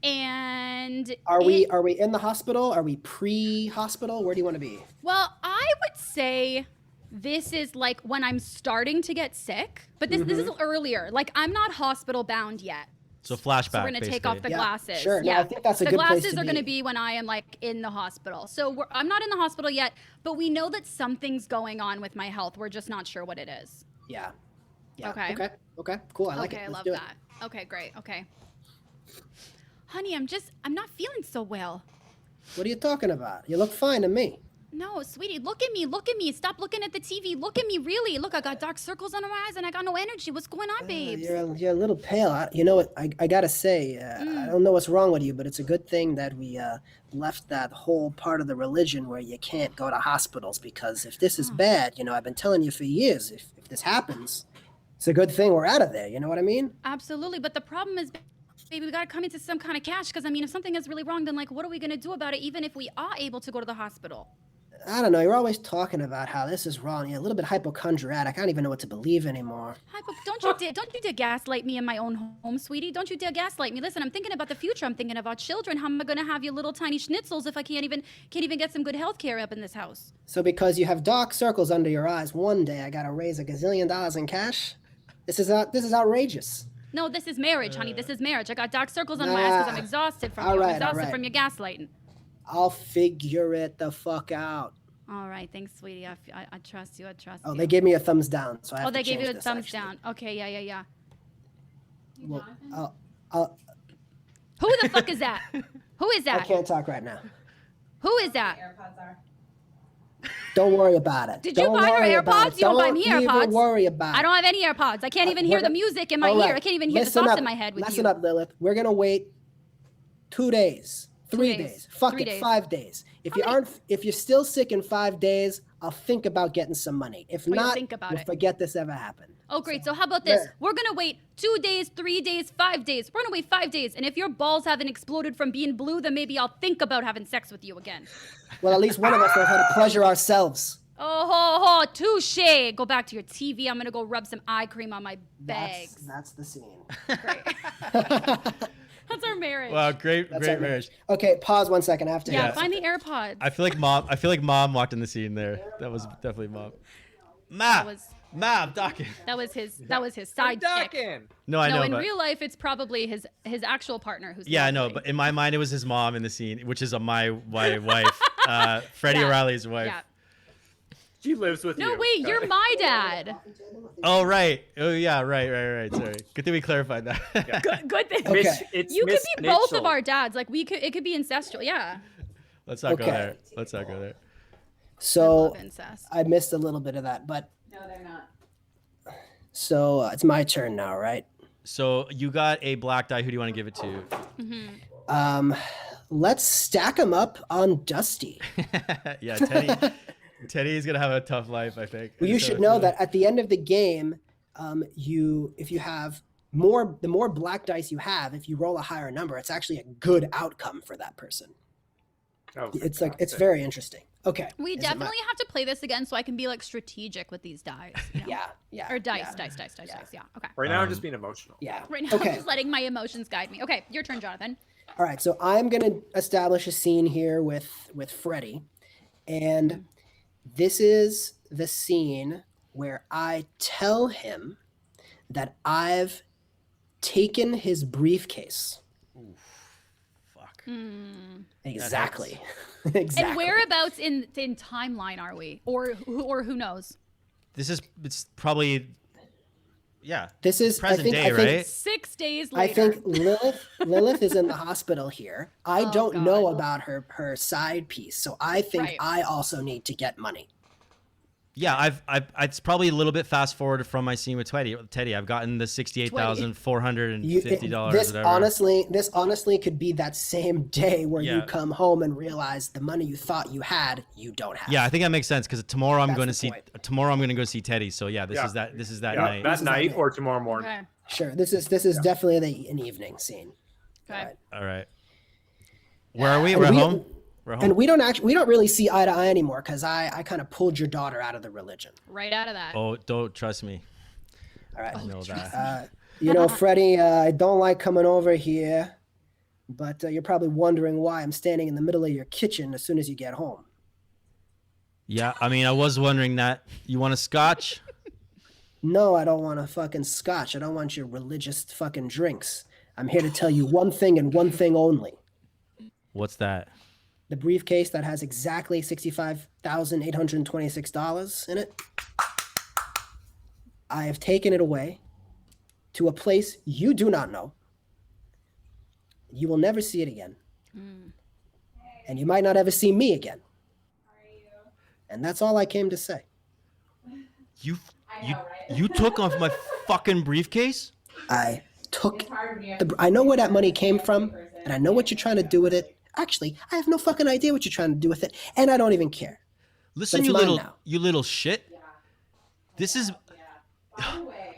And Are we in the hospital? Are we pre-hospital? Where do you want to be? well, I would say this is like when I'm starting to get sick, but this is earlier. Like I'm not hospital bound yet. So flashback. So we're gonna take off the basically. Yeah, glasses. sure. No, I think that's a the good place glasses to are gonna be. be when I am like in the hospital. So I'm not in the hospital yet, but we know that something's going on with my health. We're just not sure what it is. Yeah. Yeah. Okay. Okay. Cool. I like okay, it. I Let's love do that. Okay, great. Okay. Honey, I'm not feeling so well. What are you talking about? You look fine to me. No, sweetie, look at me. Look at me. Stop looking at the TV. Look at me, really. Look, I got dark circles under my eyes and I got no energy. What's going on, babes? You're a little pale. You know what? I gotta say, I don't know what's wrong with you, but it's a good thing that we left that whole part of the religion where you can't go to hospitals, because if this is bad, I've been telling you for years, if this happens, it's a good thing we're out of there. You know what I mean? Absolutely, but the problem is, baby, we gotta come into some kind of cash, because I mean, if something is really wrong, then like, what are we gonna do about it, even if we are able to go to the hospital? I don't know. You're always talking about how this is wrong. You're a little bit hypochondriac. I don't even know what to believe anymore. Don't you dare gaslight me in my own home, sweetie. Don't you dare gaslight me. Listen, I'm thinking about the future. I'm thinking about children. How am I gonna have you little tiny schnitzels if I can't even get some good health care up in this house? So because you have dark circles under your eyes, one day I gotta raise $1 gazillion in cash? This is outrageous. No, this is marriage, honey. This is marriage. I got dark circles under my eyes because I'm exhausted from you. I'm Alright, exhausted alright. from your gaslighting. I'll figure it the fuck out. All right, thanks, sweetie. I trust you. I trust you. Oh, they gave me a thumbs down, so I have Oh, they to gave you change a this, thumbs actually. down. Okay, yeah. Well, Who the fuck is that? Who is I that? can't talk right now. Who is that? Don't worry about it. Did you Don't buy her worry about AirPods? it. You don't buy me even AirPods. worry about it. I don't have any AirPods. I can't even We're hear the gonna- music in my All ear. right. I can't even hear the Listen thoughts up. in my head with Listen you. up, Lilith. We're gonna wait 2 days, 3 days, days. Fuck 3 it, days. 5 days. If How many- if you're still sick in 5 days, I'll think about getting some money. If you'll not, think about we'll it. forget this ever happened. Oh, great. So how about this? There. We're going to wait 2 days, 3 days, 5 days. We're going to wait 5 days. And if your balls haven't exploded from being blue, then maybe I'll think about having sex with you again. Well, at least one of us knows how to pleasure ourselves. Oh, touche. Go back to your TV. I'm going to go rub some eye cream on my bags. That's the scene. Great. That's our marriage. Wow, great That's our marriage. Okay, pause 1 second. I have to. yeah, yeah. find the AirPods. I feel like mom walked in the scene there. That was definitely mom. Ma, I'm talking. That was his side chick. Docking. No, I know, in but real life, it's probably his actual partner who's yeah, I know, lovely. but in my mind, it was his mom in the scene, which is my wife, Freddie Yeah. O'Reilly's wife. Yeah. She lives with you. No, wait, you're my dad. Oh right. Oh yeah. Right. Sorry. Good thing we clarified that. Yeah. Good thing. Okay. It's You could Miss be both Mitchell. of our dads. Like it could be incestual. Yeah. Let's not go Okay. there. Let's not go there. I So love incest. I missed a little bit of that, but No, they're not. so it's my turn now, right? So you got a black die. Who do you want to give it to? Let's stack them up on Dusty. Yeah, Teddy's gonna have a tough life, I think. Well, you So should it's know really- that at the end of the game, if you have the more black dice you have, if you roll a higher number, it's actually a good outcome for that person. Oh, It's fantastic. very interesting. Okay. We Is it definitely have to play this again so I can be like strategic with these dice. You know? Yeah. Or dice. Yeah. Yeah. Okay. Right now, I'm just being emotional. Yeah. Right now, Okay. I'm just letting my emotions guide me. Okay, your turn, Jonathan. All right. So I'm gonna establish a scene here with Freddy, and this is the scene where I tell him that I've taken his briefcase. Fuck. Exactly. Exactly. And whereabouts in timeline are we? Or who knows? It's probably, yeah. This is present day, I think, right? 6 days I later. think Lilith is in the hospital here. I Oh, don't God. know about her side piece, so I think Right. I also need to get money. Yeah, it's probably a little bit fast forwarded from my scene with Teddy. I've gotten the $68,450 This whatever. this honestly could be that same day where you Yeah. come home and realize the money you thought you had, you don't have. Yeah, I think that makes sense because tomorrow I'm That's going to the see point. Teddy. So yeah, this is that Yeah, night. that is night that or tomorrow morning. Okay. Sure. This is definitely an evening scene. Okay. Right. All right. Where are we? And We're we- home. We're home. And we don't really see eye to eye anymore because I kind of pulled your daughter out of the religion. Right out of that. Oh, don't trust me. All right. I know that. You know, Freddie, I don't like coming over here, but you're probably wondering why I'm standing in the middle of your kitchen as soon as you get home. Yeah, I mean, I was wondering that. You want a scotch? No, I don't want a fucking scotch. I don't want your religious fucking drinks. I'm here to tell you one thing and one thing only. What's that? The briefcase that has exactly $65,826 in it. I have taken it away to a place you do not know. You will never see it again. And you might not ever see me again. And that's all I came to say. You took off my fucking briefcase? I took I know where that money came from, and I know what you're trying to do with it. Actually, I have no fucking idea what you're trying to do with it, and I don't even care. Listen, it's you mine now. little shit. This is.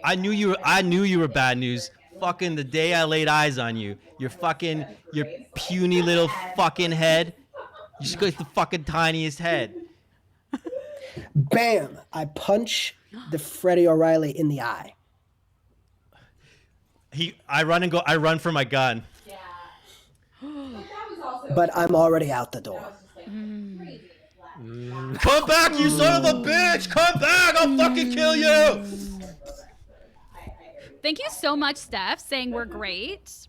I knew you were bad news. Fucking the day I laid eyes on you, your puny little fucking head. You just got the fucking tiniest head. Bam! I punch the Freddie O'Reilly in the eye. I run for my gun. But I'm already out the door. Come back, you son of a bitch! Come back! I'll fucking kill you! Thank you so much, Steph, saying we're great.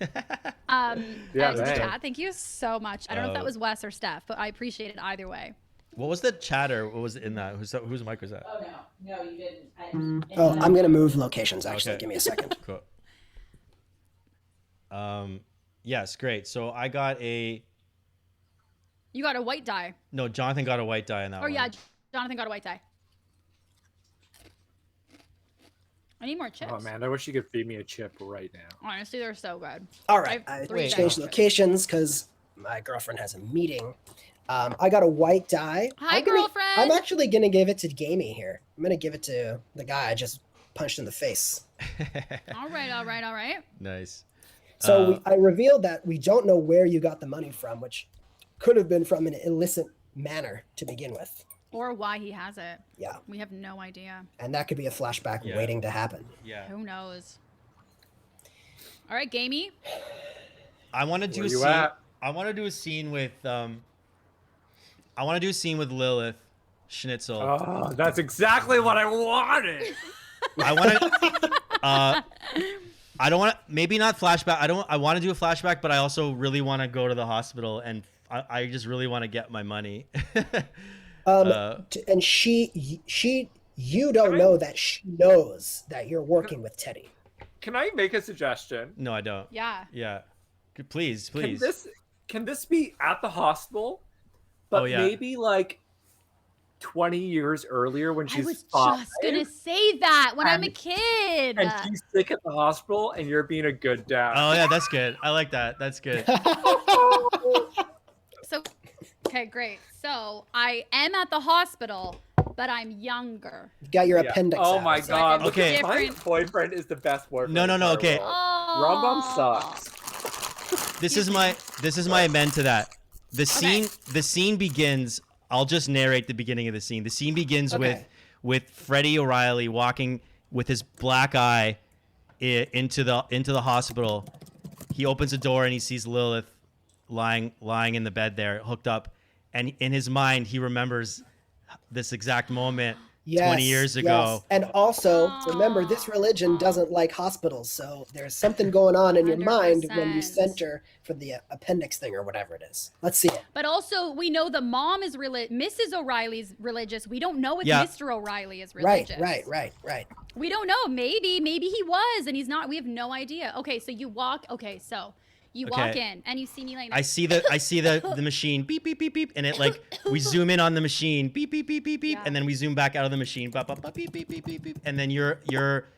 Yeah, to the thanks. chat. Thank you so much. I don't know if that was Wes or Steph, but I appreciate it either way. What was the chatter? What was in that? Whose mic was that? Oh no, you didn't. Oh, I'm gonna move locations. Actually, Okay. give me a second. Cool. Yes, great. So I got a. You got a white die. No, Jonathan got a white die in that Oh one. yeah, Jonathan got a white die. I need more chips. Oh man, I wish you could feed me a chip right now. Honestly, they're so good. All right, I have I three changed now. locations because my girlfriend has a meeting. I got a white die. Hi, girlfriend. I'm actually gonna give it to Gamey here. I'm gonna give it to the guy I just punched in the face. All right. Nice. So I revealed that we don't know where you got the money from, which could have been from an illicit manner to begin with. Or why he has it. Yeah, We have no idea. and that could be a flashback Yeah. waiting to happen. Yeah. Who knows? All right, Gamey. I want to do Where a you scene. at? I want to do a scene with Lilith Schnitzel. Oh, that's exactly what I wanted. I want to. I don't want to. Maybe not flashback. I want to do a flashback, but I also really want to go to the hospital, and I just really want to get my money. And you don't know that she knows that you're working with Teddy. Can I make a suggestion? No, I don't. Yeah. Yeah. Please. Can this be at the hospital? But Oh, yeah. maybe like 20 years earlier when I she's was 5, just going to say that when I'm a And- kid. and she's sick at the hospital and you're being a good dad. Oh yeah, that's good. I like that. That's good. So, okay, great. So I am at the hospital, but I'm younger. You got your Yeah. appendix Oh out. my So I god. can Look, Okay. my different- boyfriend is the best boyfriend. No, in the okay. world. Oh. Rom-com sucks. This is my amend to that. The scene begins. I'll just narrate the beginning of the scene. The scene begins with Freddie O'Reilly walking with his black eye into the hospital. He opens the door and he sees Lilith lying in the bed there, hooked up, and in his mind he remembers this exact moment 20 years ago. And also, remember, this religion doesn't like hospitals, so there's something going on in your mind when you 100%. center for the appendix thing or whatever it is. Let's see it. But also, we know the mom is Mrs. O'Reilly's religious. We don't know if Mr. O'Reilly is religious. Right. We don't know. Maybe he was, and he's not. We have no idea. Okay, so you walk. Okay, so you walk in, and you see me like. I see the machine beep beep beep beep, and it like we zoom in on the machine beep beep beep beep beep, and then we zoom back out of the machine beep beep beep beep beep beep, and then you're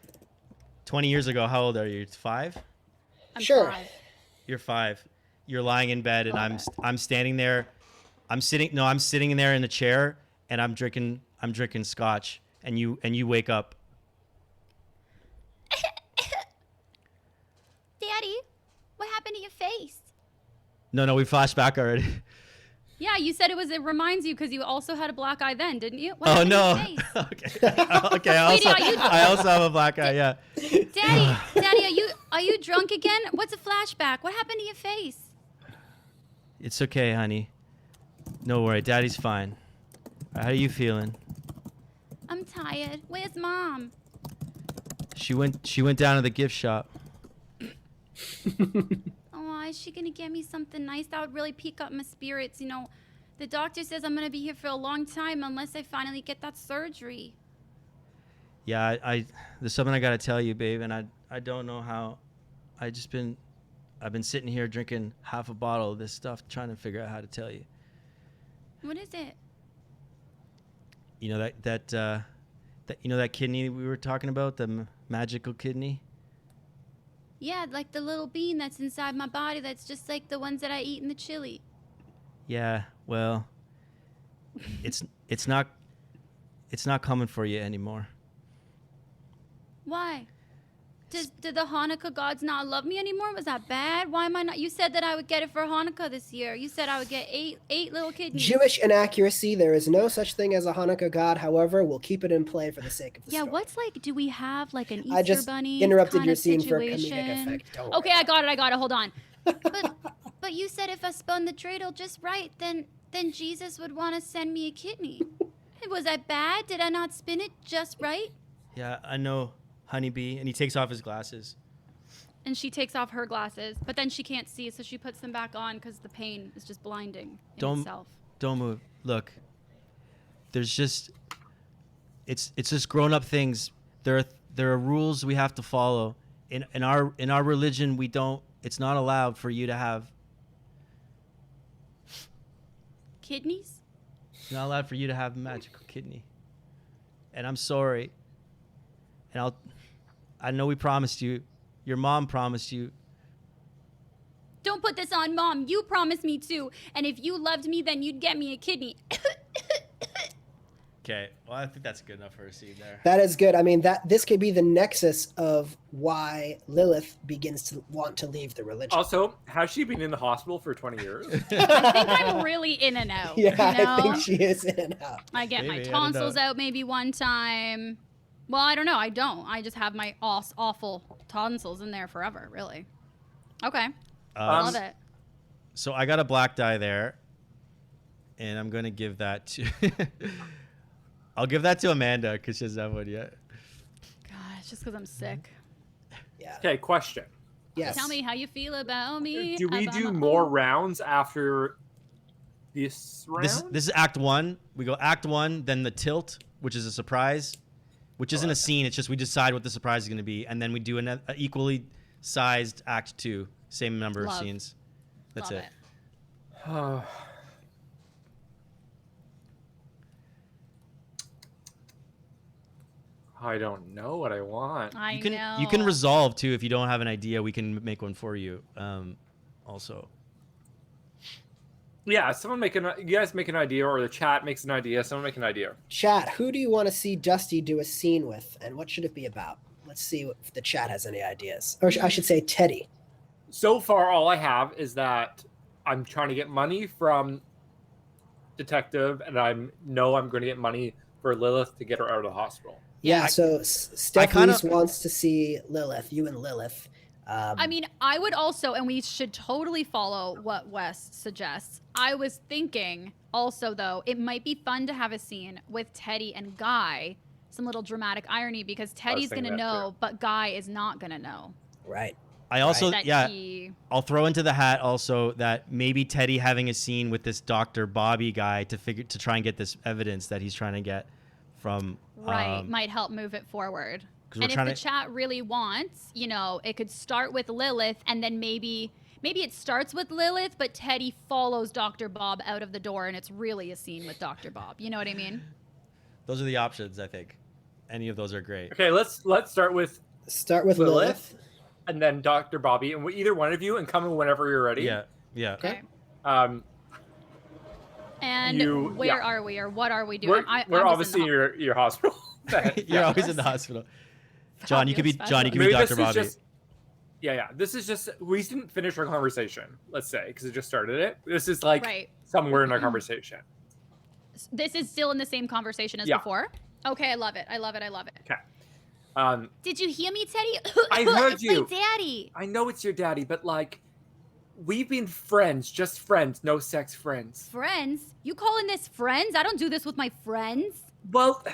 20 years ago. How old are you? 5? I'm Sure. 5. You're 5. You're lying in bed, and I'm standing there. I'm sitting in there in a chair, and I'm drinking scotch, and you wake up. Daddy, what happened to your face? No, we flashed back already. Yeah, you said it reminds you because you also had a black eye then, didn't you? What Oh happened no. to your face? Okay. I also have a black eye. Yeah. Daddy, are you drunk again? What's a flashback? What happened to your face? It's okay, honey. No worry, Daddy's fine. How are you feeling? I'm tired. Where's Mom? She went down to the gift shop. Oh, is she gonna get me something nice? That would really pique up my spirits. You know, the doctor says I'm gonna be here for a long time unless I finally get that surgery. Yeah, I there's something I gotta tell you, babe, and I don't know how. I've been sitting here drinking half a bottle of this stuff, trying to figure out how to tell you. What is it? You know that kidney we were talking about, the magical kidney. Yeah, like the little bean that's inside my body that's just like the ones that I eat in the chili. Yeah, well, it's not coming for you anymore. Why? Did the Hanukkah gods not love me anymore? Was that bad? Why am I not? You said that I would get it for Hanukkah this year. You said I would get eight little kidneys. Jewish inaccuracy. There is no such thing as a Hanukkah god. However, we'll keep it in play for the sake of the story. What's like? Do we have like an Easter I just bunny? interrupted kind your of scene for situation? comedic effect. Don't Okay, worry. I got it. Hold on. But you said if I spun the dreidel just right, then Jesus would want to send me a kidney. Was that bad? Did I not spin it just right? Yeah, I know, honeybee. And he takes off his glasses. And she takes off her glasses, but then she can't see, so she puts them back on because the pain is just blinding in itself. Don't move. Look, there's just it's just grown-up things. There are rules we have to follow. In our religion, we don't. It's not allowed for you to have. Kidneys? It's not allowed for you to have a magical kidney. And I'm sorry. And I know we promised you. Your mom promised you. Don't put this on Mom. You promised me to. And if you loved me, then you'd get me a kidney. Okay. Well, I think that's good enough for a scene there. That is good. I mean, this could be the nexus of why Lilith begins to want to leave the religion. Also, has she been in the hospital for 20 years? I think I'm really in and out. Yeah, you know? I think she is in and out. I get Maybe, my I don't tonsils know. out maybe one time. Well, I don't know. I don't. I just have my awful tonsils in there forever, really. Okay. Love it. So I got a black die there, and I'm gonna give that to. I'll give that to Amanda because she doesn't have one yet. Gosh, just because I'm sick. Yeah. Okay, question. Yes. Tell me how you feel about me. Do we as do I'm a- more rounds after this round? This is Act 1. We go Act 1, then the tilt, which is a surprise, which isn't a scene. It's just we decide what the surprise is going to be, and then we do an equally sized Act 2, same number of Love. scenes. That's Love it. I don't know what I want. I You can know. you can resolve too if you don't have an idea. We can make one for you. Also. Yeah, someone you guys make an idea, or the chat makes an idea. Someone make an idea. Chat, who do you want to see Dusty do a scene with, and what should it be about? Let's see if the chat has any ideas. Or I should say Teddy. So far, all I have is that I'm trying to get money from Detective, and I'm going to get money for Lilith to get her out of the hospital. Yeah, so Stephanie kinda- wants to see Lilith, you and Lilith. I mean, I would also, and we should totally follow what Wes suggests. I was thinking also, though, it might be fun to have a scene with Teddy and Guy, some little dramatic irony, because Teddy's going to thinking that know, but Guy is not going to know. Right. I also, That yeah, he... I'll throw into the hat also that maybe Teddy having a scene with this Dr. Bobby guy to try and get this evidence that he's trying to get from. Right, might help move it forward. 'Cause we're And if trying the to- chat really wants, you know, it could start with Lilith, and then maybe it starts with Lilith, but Teddy follows Dr. Bob out of the door, and it's really a scene with Dr. Bob. You know what I mean? Those are the options, I think. Any of those are great. Okay, let's start with Lilith. Lilith. And then Dr. Bobby, and either one of you, and come in whenever you're ready. Yeah. Okay. Um, And where yeah. are we, or what are we doing? We're I was obviously in in your hospital. You're always in the hospital. John, you could be Fabulous, Dr. this is Bobby. just- yeah. This is just, we didn't finish our conversation, let's say, because it just started it. This is like Right. somewhere in our conversation. This is still in the same conversation as Yeah. before? Okay, I love it. I love it. I love it. Okay. Did you hear me, Teddy? I heard It's you. my daddy. I know it's your daddy, but like, we've been friends, just friends, no sex friends. Friends? You calling this friends? I don't do this with my friends. Well,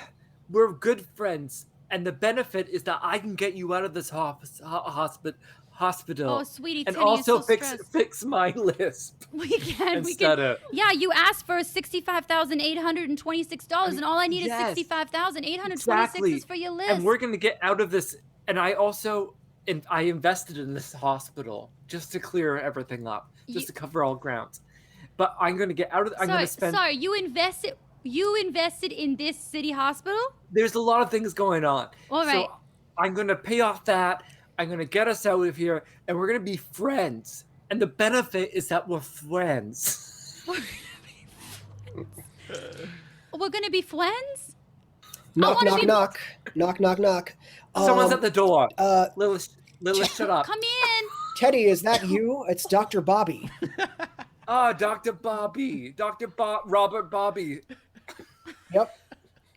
we're good friends, and the benefit is that I can get you out of this hospital. Oh, sweetie, and Teddy is also so stressed. fix my lisp We can. instead of. Yeah, you asked for $65,826, and all I need Yes, is $65,826 exactly. is for your list. And we're gonna get out of this. And I also, I invested in this hospital just to clear everything up, just to cover all grounds. But I'm gonna get out of. I'm gonna spend. Sorry, you invested in this city hospital? There's a lot of things going on. All right. So I'm gonna pay off that. I'm gonna get us out of here, and we're gonna be friends. And the benefit is that we're friends. We're gonna be friends? Knock, wanna knock, be- knock. Knock, knock, knock. Someone's at the door. Uh, Lilith, shut up. Come in. Teddy, is that you? It's Dr. Bobby. Ah, Dr. Bobby. Robert Bobby. Yep.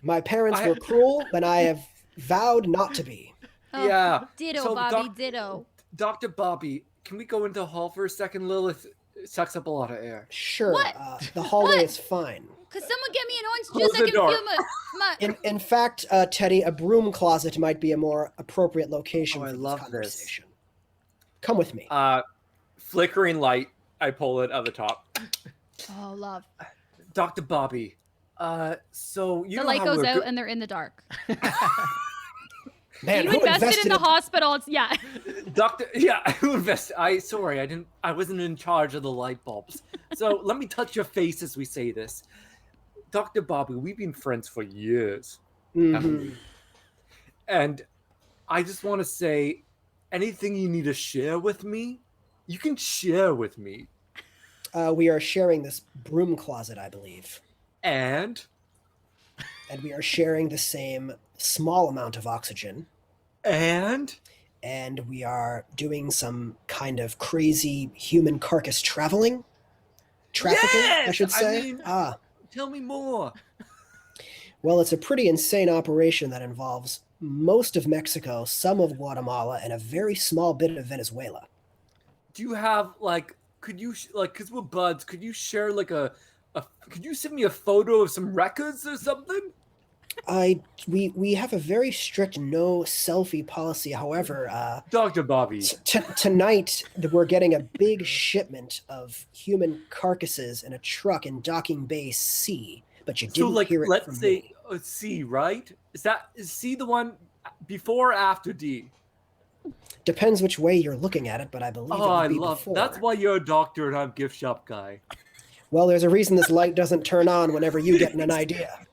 My parents I- were cruel, and I have vowed not to be. Oh, Yeah. Ditto, So Bobby, ditto. Dr. Bobby, can we go into the hall for a second? Lilith sucks up a lot of air. Sure. What? The hallway What? is fine. Could someone get me an orange Close juice? I the can door. feel my In fact, Teddy, a broom closet might be a more appropriate location Oh, I for love this this. conversation. Come with me. Flickering light. I pull it at the top. Oh, love. Dr. Bobby. So you The know light how goes we're out good- and they're in the dark. Man, You who invested in the hospital. It's yeah. who invested? I wasn't in charge of the light bulbs. So let me touch your face as we say this. Dr. Bobby, we've been friends for years. haven't we? And I just want to say, anything you need to share with me, you can share with me. We are sharing this broom closet, I believe. And We are sharing the same small amount of oxygen. and We are doing some kind of crazy human carcass trafficking, I Yes! should I say. mean- tell me more. Well, it's a pretty insane operation that involves most of Mexico, some of Guatemala, and a very small bit of Venezuela. Do you have could you because we're buds, could you share could you send me a photo of some records or something? We have a very strict no selfie policy. However, Dr. Bobby. tonight we're getting a big shipment of human carcasses in a truck in Docking Bay C. But you So didn't hear it let's from say me. C, right? Is C the one before or after D? Depends which way you're looking at it, but I believe Oh, it I would be love before. that's why you're a doctor and I'm a gift shop guy. Well, there's a reason this light doesn't turn on whenever you get an idea.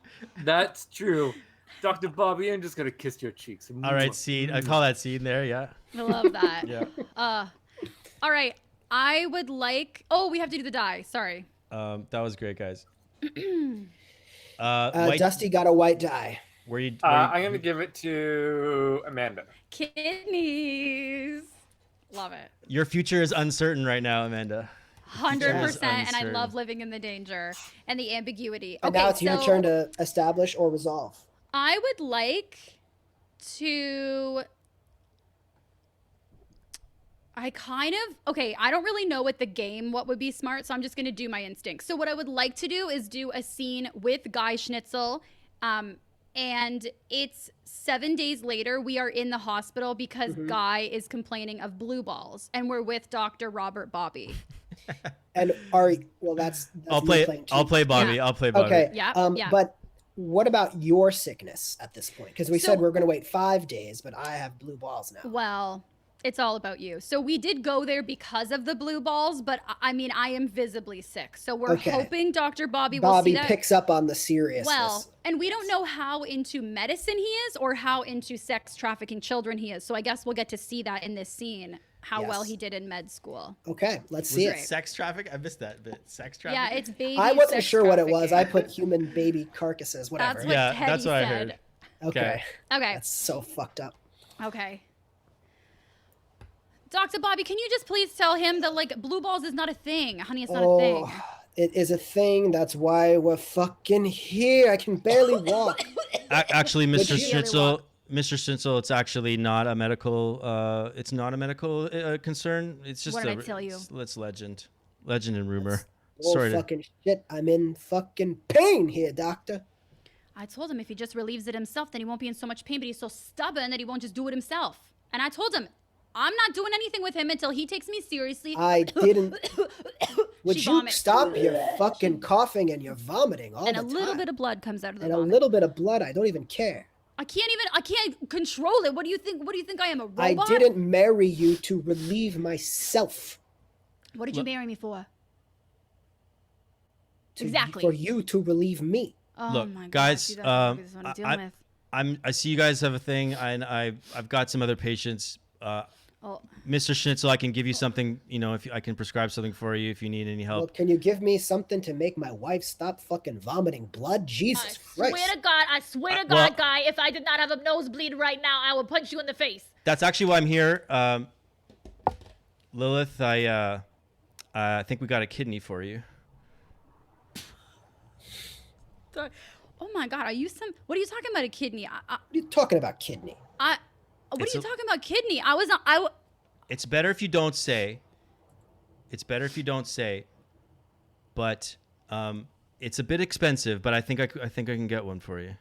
That's true. Dr. Bobby, I'm just gonna kiss your cheeks. All right, scene. I call that scene there. Yeah. I love that. Yeah. All right. I would like. Oh, we have to do the die. Sorry. That was great, guys. White, Dusty got a white die. where you? I'm gonna give it to Amanda. Kidneys. Love it. Your future is uncertain right now, Amanda. 100%, and I uncertain. love living in the danger and the ambiguity. And Okay, now it's your so turn to establish or resolve. I would like to. I don't really know what would be smart, so I'm just gonna do my instinct. So what I would like to do is do a scene with Guy Schnitzel, and it's 7 days later. We are in the hospital because Guy is complaining of blue balls, and we're with Dr. Robert Bobby. And that's I'll me play. playing too. I'll play Bobby. Yeah. I'll play Bobby. Okay. Yeah. But what about your sickness at this point? Because we So- said we're going to wait 5 days, but I have blue balls now. Well, it's all about you. So we did go there because of the blue balls, but I mean, I am visibly sick. So we're Okay. hoping Dr. Bobby will see Bobby that. picks up on the seriousness. Well, and we don't know how into medicine he is or how into sex trafficking children he is. So I guess we'll get to see that in this scene, how well Yes. he did in med school. Okay, let's Was see it it. sex traffic? I missed that bit. Sex traffic. Yeah, it's baby. I wasn't sex sure what it was. I trafficking. put human baby carcasses, whatever. That's what Yeah, Teddy that's what I said. heard. Okay. Okay. That's so fucked up. Okay. Dr. Bobby, can you just please tell him that like blue balls is not a thing, honey? It's not a thing. It is a thing. That's why we're fucking here. I can barely walk. Actually, Would Mr. you- Schnitzel, Mr. Schnitzel, it's actually not a medical. It's not a medical concern. It's just What did I tell you? It's legend and rumor. Oh, Sorry to- fucking shit. I'm in fucking pain here, doctor. I told him if he just relieves it himself, then he won't be in so much pain, but he's so stubborn that he won't just do it himself. And I told him, I'm not doing anything with him until he takes me seriously. I didn't. Would She you vomits. stop your fucking coughing and your vomiting all And the a time? little bit of blood comes out of the and a vomit. little bit of blood. I don't even care. I can't control it. What do you think? What do you think I am, a I robot? didn't marry you to relieve myself. What did you Look- marry me for? To, Exactly. For you to relieve me. Oh Look, my God, guys, see, that's what I just wanna deal with. I see you guys have a thing, and I've got some other patients. Oh, Mr. Schnitzel, I can give you something. If I can prescribe something for you if you need any Well, help. can you give me something to make my wife stop fucking vomiting blood? Jesus Christ. I swear to God, well- Guy, if I did not have a nosebleed right now, I would punch you in the face. That's actually why I'm here. Lilith, I think we got a kidney for you. oh my God, what are you talking about, a kidney? What are you talking about, kidney? What It's are you a- talking about, kidney? It's better if you don't say. But it's a bit expensive. But I think I can get one for you.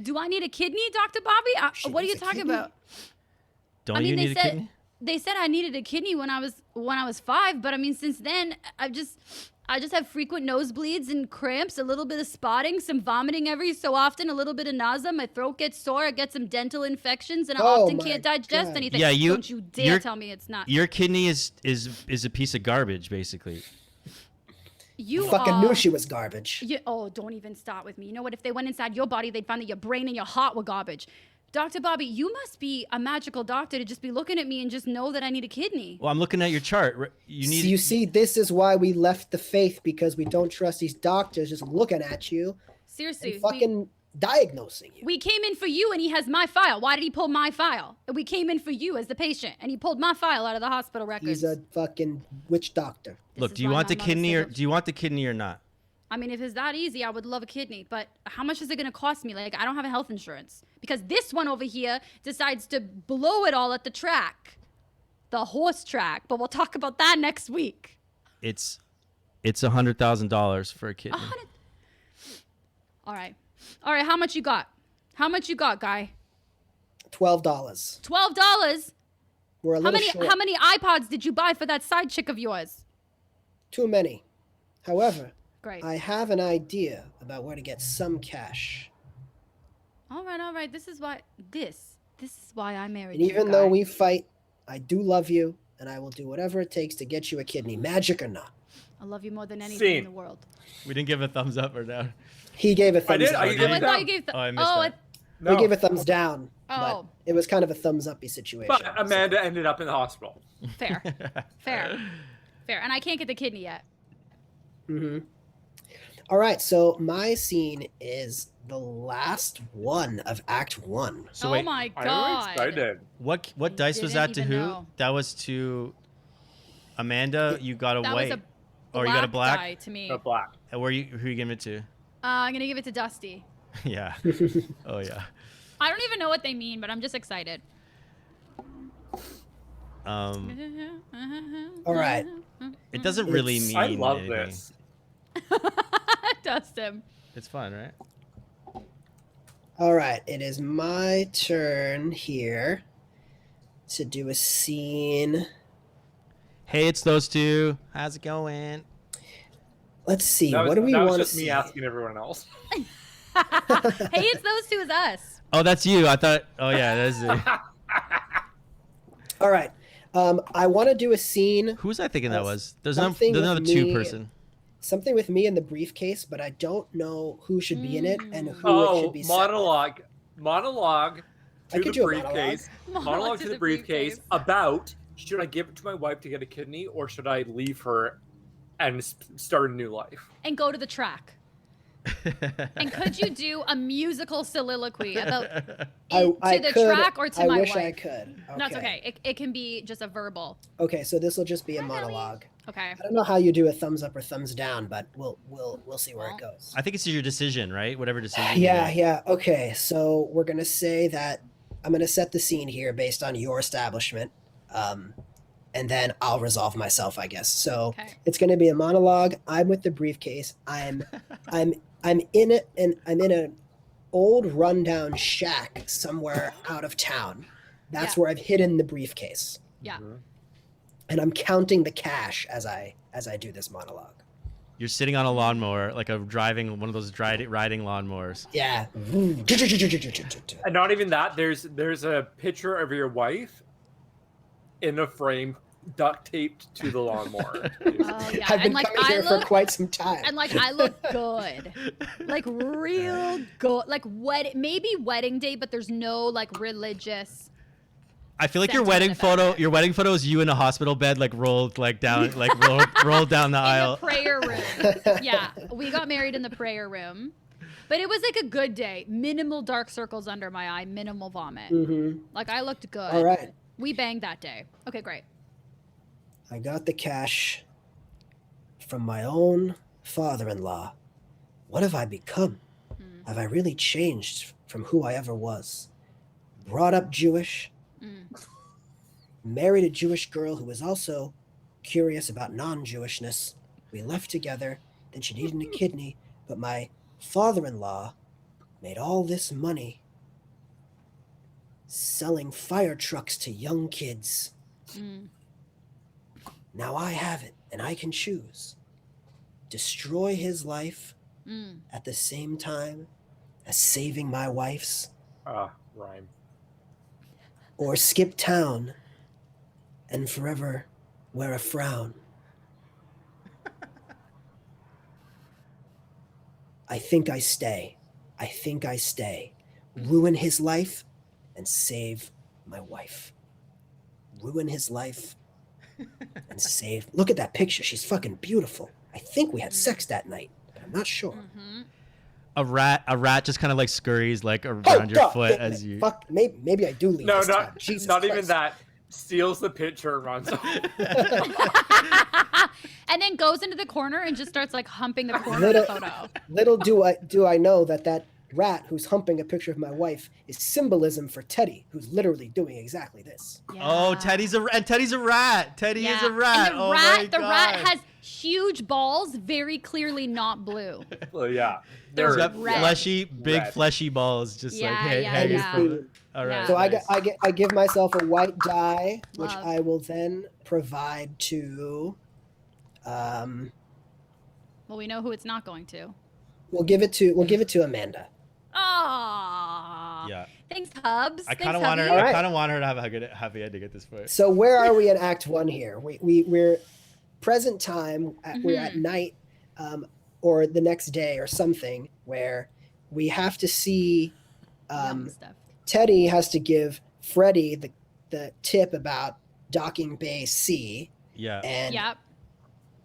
Do I need a kidney, Dr. Bobby? She What are you needs a talking kidney? about? Don't I mean, you they need a said kidney? they said I needed a kidney when I was 5, but I mean since then I just have frequent nosebleeds and cramps, a little bit of spotting, some vomiting every so often, a little bit of nausea, my throat gets sore, I get some dental infections, and I Oh often my can't digest God. anything. Yeah, Don't you dare you're- tell me it's not. Your kidney is a piece of garbage, basically. You Fucking are, knew she was garbage. don't even start with me. You know what? If they went inside your body, they'd find that your brain and your heart were garbage. Dr. Bobby, you must be a magical doctor to just be looking at me and just know that I need a kidney. Well, I'm looking at your chart. You need. You see, this is why we left the faith, because we don't trust these doctors just looking at you Seriously, and fucking diagnosing you. we came in for you and he has my file. Why did he pull my file? We came in for you as the patient and he pulled my file out of the hospital records. He's a fucking witch doctor. This Look, is do you why want my the mother kidney said or do you want the kidney or not? I mean, if it's that easy, I would love a kidney. But how much is it going to cost me? Like, I don't have a health insurance. Because this one over here decides to blow it all at the track. The horse track. But we'll talk about that next week. It's $100,000 for a kidney. All right. All right, how much you got? How much you got, guy? $12. $12? We're a little short. How many iPods did you buy for that side chick of yours? Too many. However, Great. I have an idea about where to get some cash. All right. This is why I married And you, even though Guy. we fight, I do love you, and I will do whatever it takes to get you a kidney, magic or not. I love you more than anything Scene. in the world. We didn't give a thumbs up or down. He gave a thumbs did? up. I Oh, did? I down. thought you gave. Oh, I missed that. No. We gave a thumbs down. Oh. But it was kind of a thumbs uppy situation. But Amanda ended up in the hospital. Fair. Fair. And I can't get the kidney yet. Mm-hmm. All right, so my scene is the last one of Act 1. So Oh wait, my I'm god. excited. what dice was didn't that to even who? know. That was to Amanda, you got a That white. was a Or you got a black? die to me. No black. And who are you giving it to? I'm gonna give it to Dusty. Yeah. Oh yeah. I don't even know what they mean, but I'm just excited. All right. It doesn't really It's- mean I love anything. this. Dust him. It's fun, right? All right. It is my turn here to do a scene. Hey, it's those two. How's it going? Let's see. That was, What do we that was want to just see? me asking everyone else. Hey, it's those two is us. Oh, that's you. I thought. Oh yeah, that's it. All right. I want to do a scene. Who was I thinking that was? There's something another with two me- person. Something with me in the briefcase, but I don't know who should be in it and who it Oh, should be set with. monologue I to could the do a briefcase. Monologue to the briefcase about should I give it to my wife to get a kidney or should I leave her and start a new life? And go to the track. And could you do a musical soliloquy about to the track or to I my wish wife? I could. No, it's okay. It can be just a verbal. Okay, so this will just be a monologue. Okay. I don't know how you do a thumbs up or thumbs down, but we'll see where it goes. I think it's your decision, right? Whatever decision. you Yeah, make. yeah. Okay, so we're gonna say that I'm gonna set the scene here based on your establishment, and then I'll resolve myself, I guess. So Okay. it's gonna be a monologue. I'm with the briefcase. I'm in it, and I'm in an old rundown shack somewhere out of town. That's Yeah. where I've hidden the briefcase, Yeah. and I'm counting the cash as I do this monologue. You're sitting on a lawnmower, like driving one of those riding lawnmowers. Yeah. And not even that, there's a picture of your wife in a frame duct taped to the lawnmower. Oh yeah. I've been And like coming I here look for quite some time. and like I look good. Like real good. Like maybe wedding day, but there's no like religious. I feel like your Sentiment wedding about it. your wedding photo is you in a hospital bed, like rolled like down, like rolled down the In aisle. the prayer room. Yeah, we got married in the prayer room, but it was like a good day. Minimal dark circles under my eye, minimal vomit. Mm-hmm. Like I looked good. All right. We banged that day. Okay, great. I got the cash from my own father-in-law. What have I become? Have I really changed from who I ever was? Brought up Jewish, married a Jewish girl who was also curious about non-Jewishness. We left together, then she needed a kidney, but my father-in-law made all this money selling fire trucks to young kids. Now I have it, and I can choose. Destroy his life at the same time as saving my wife's, Rhyme. or skip town and forever wear a frown. I think I stay. I think I stay. Ruin his life and save my wife. Ruin his life and save. Look at that picture. She's fucking beautiful. I think we had sex that night, but I'm not sure. A rat just kind of like scurries like Oh, around your God, foot damn as it. you. Fuck, maybe I do leave No, this time. not Jesus not even Christ. that. Steals the picture and runs off. And then goes into the corner and just starts like humping the corner of the photo. Little do I know that rat who's humping a picture of my wife is symbolism for Teddy, who's literally doing exactly this. Oh, Teddy's a rat. Teddy is a rat. And Oh my the rat God. has huge balls, very clearly not blue. Well, yeah. He's They're got red. fleshy, big Red. fleshy balls, just Yeah, like yeah, hanging yeah. from it. All right. Yeah. So nice. I give myself a white die, which Love. I will then provide to. Well, we know who it's not going to. We'll give it to Amanda. Aww. Yeah. Thanks, Hubs. I Thanks, kind of want her. Hubby. All I right. kind of want her to have a good, happy ending at this point. So where are we in Act 1 here? We're present time. We're at night, or the next day or something, where we have to see. Yum stuff. Teddy has to give Freddie the tip about docking bay C, Yeah. and Yep.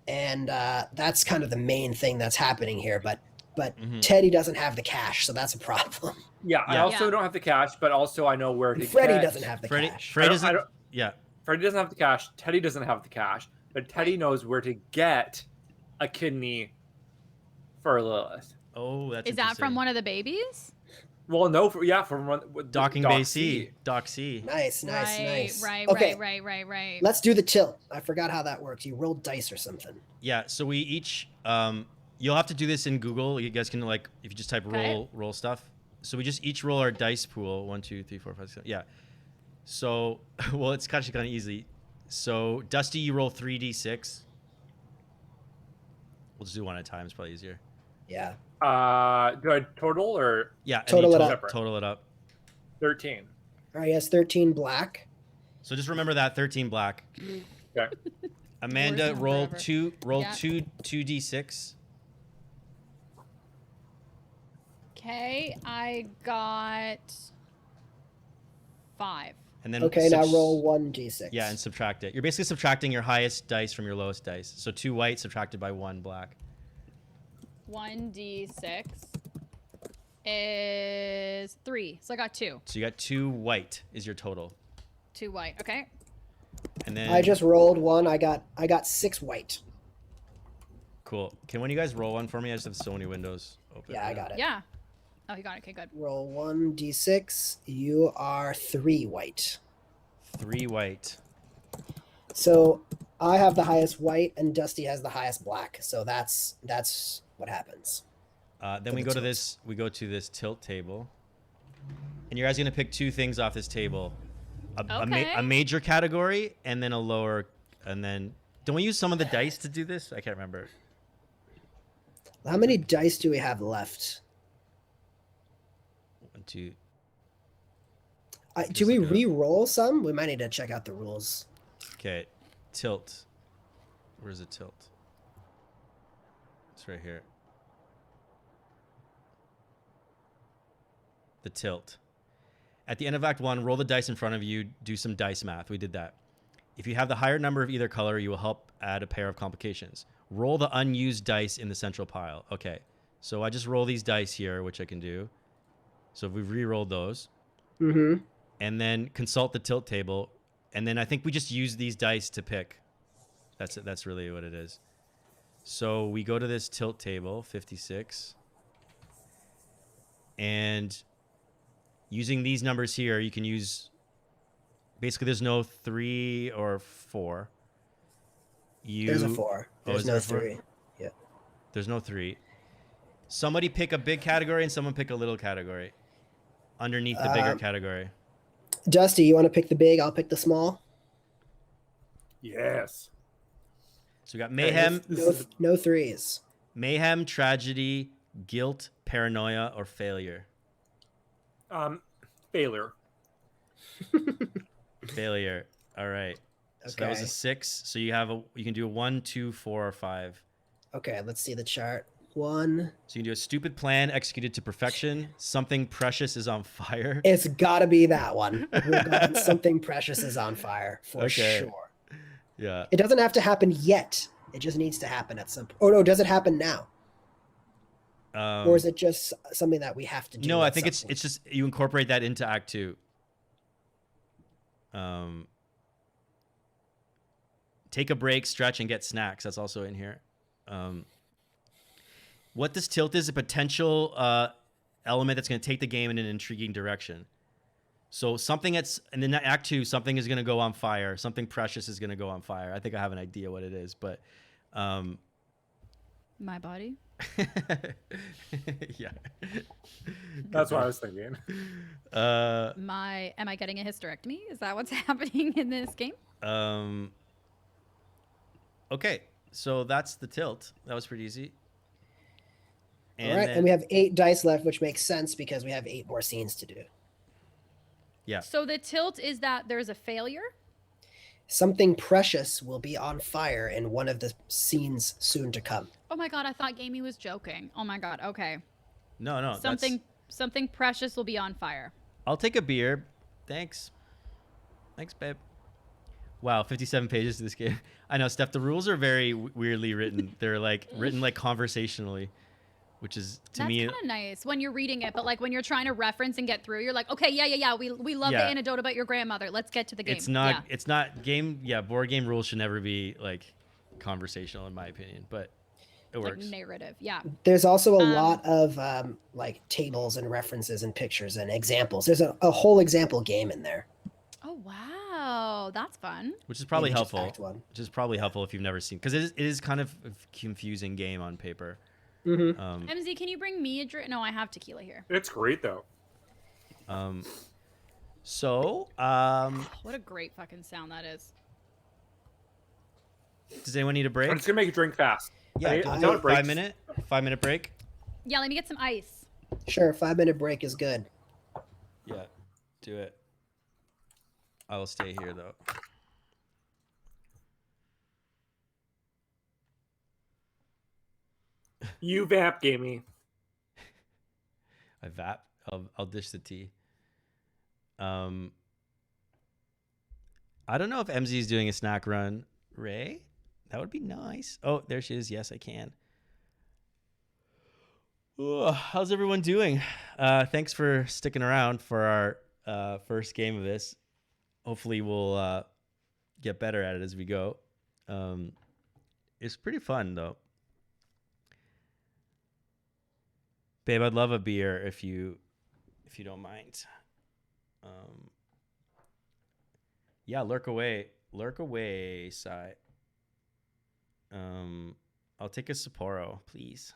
and that's kind of the main thing that's happening here. But Mhm. Teddy doesn't have the cash, so that's a problem. Yeah, I Yeah. also don't have the cash, but also I know where to And Freddie get. doesn't have the Freddie. cash. Freddie I doesn't. don't- Yeah. Freddie doesn't have the cash. Teddy doesn't have the cash. but Teddy Right. knows where to get a kidney for Lilith. Oh, that's Is that from interesting. one of the babies? Well, no, from one Docking Doc Bay C. Doc C. Nice, nice, right, nice. right, Okay, right. let's do the tilt. I forgot how that works. You roll dice or something. Yeah, so we each you'll have to do this in Google. You guys can like if you just type Okay. roll stuff. So we just each roll our dice pool. 1, 2, 3, 4, 5, 6. Yeah. So well, it's actually kind of easy. So Dusty, you roll 3d6. We'll just do one at a time. It's probably easier. Yeah. Do I total or Yeah. and Total you it to- up. Total it up. 13? All right, yes, 13 black. So just remember that 13 black. Okay. Amanda, Worst roll number ever. two. Roll Yeah. 2d6. Okay, I got 5. And then Okay, now roll 1d6. Yeah, and subtract it. You're basically subtracting your highest dice from your lowest dice. So 2 white subtracted by 1 black. 1d6 is 3. So I got 2. So you got 2 white is your total. 2 white. Okay. And then I just rolled one. I got 6 white. cool. Can one of you guys roll one for me? I just have so many windows open. Yeah, I got it. Yeah. Oh, you got it. Okay, good. Roll 1d6. You are 3 white. 3 white. So I have the highest white, and Dusty has the highest black. So that's what happens. Then For we the go to tilt. this. We go to this tilt table, and you guys gonna pick 2 things off this table, Okay. a major category and then a lower. And then don't we use some of the dice to do this? I can't remember. How many dice do we have left? 1, 2. Do Just we look it up. re-roll some? We might need to check out the rules. Okay, tilt. Where's the tilt? It's right here. The tilt. At the end of Act 1, roll the dice in front of you, do some dice math. We did that. If you have the higher number of either color, you will help add a pair of complications. Roll the unused dice in the central pile. Okay, so I just roll these dice here, which I can do. So we've re-rolled those. Mm-hmm. And then consult the tilt table. And then I think we just use these dice to pick. That's it. That's really what it is. So we go to this tilt table, 56. And using these numbers here, you can use... Basically, there's no 3 or 4. There's a 4. There's is no there a 4? 3. Yeah. There's no 3. Somebody pick a big category and someone pick a little category. Underneath the bigger category. Dusty, you want to pick the big? I'll pick the small. Yes. So we got mayhem, No threes. mayhem, tragedy, guilt, paranoia, or failure. Failure. Failure. All right. So that was a Okay. 6. So you can do a 1, 2, 4, or 5. Okay, let's see the chart. 1. So you can do a stupid plan executed to perfection. Something precious is on fire. It's got to be that one. We've got something precious is on fire for Okay. sure. Yeah. It doesn't have to happen yet. It just needs to happen at some point. Oh no, does it happen now? Or is it just something that we have to do? No, I at think some it's just you incorporate that into Act 2. Take a break, stretch, and get snacks. That's also in here. What this tilt is a potential element that's going to take the game in an intriguing direction. So something that's and then Act 2, something is going to go on fire. Something precious is going to go on fire. I think I have an idea what it is, but My body. yeah. That's what I was thinking. Am I getting a hysterectomy? Is that what's happening in this game? Okay, so that's the tilt. That was pretty easy. All right, and we have 8 dice left, which makes sense because we have 8 more scenes to do. Yeah. So the tilt is that there's a failure? Something precious will be on fire in one of the scenes soon to come. Oh my god, I thought Gamey was joking. Oh my god, okay. No, Something precious will be on fire. I'll take a beer. Thanks, babe. Wow, 57 pages to this game. I know, Steph. The rules are very weirdly written. They're like written like conversationally, which is to me. That's kind of nice when you're reading it, but like when you're trying to reference and get through, you're like, okay, yeah. We love the anecdote about your grandmother. Let's get to the game. It's not game. Yeah, board game rules should never be like conversational in my opinion, but it Like works. narrative. Yeah. There's also a lot of like tables and references and pictures and examples. There's a whole example game in there. Oh wow, that's fun. Which is probably Maybe just helpful. Act 1. Which is probably helpful if you've never seen, because it is kind of a confusing game on paper. Mm-hmm. MZ, can you bring me a drink? No, I have tequila here. It's great though. So, What a great fucking sound that is. does anyone need a break? I'm just gonna make a drink fast. Yeah, I- do I a know it breaks. 5-minute break. Yeah, let me get some ice. Sure, 5-minute break is good. Yeah, do it. I will stay here though. You vamp gamey. I vap. I'll dish the tea. I don't know if MZ is doing a snack run. Ray, that would be nice. Oh, there she is. Yes, I can. Ooh, how's everyone doing? Thanks for sticking around for our first game of this. Hopefully we'll get better at it as we go. It's pretty fun though. Babe, I'd love a beer if you don't mind. Yeah, lurk away, Sai. I'll take a Sapporo, please.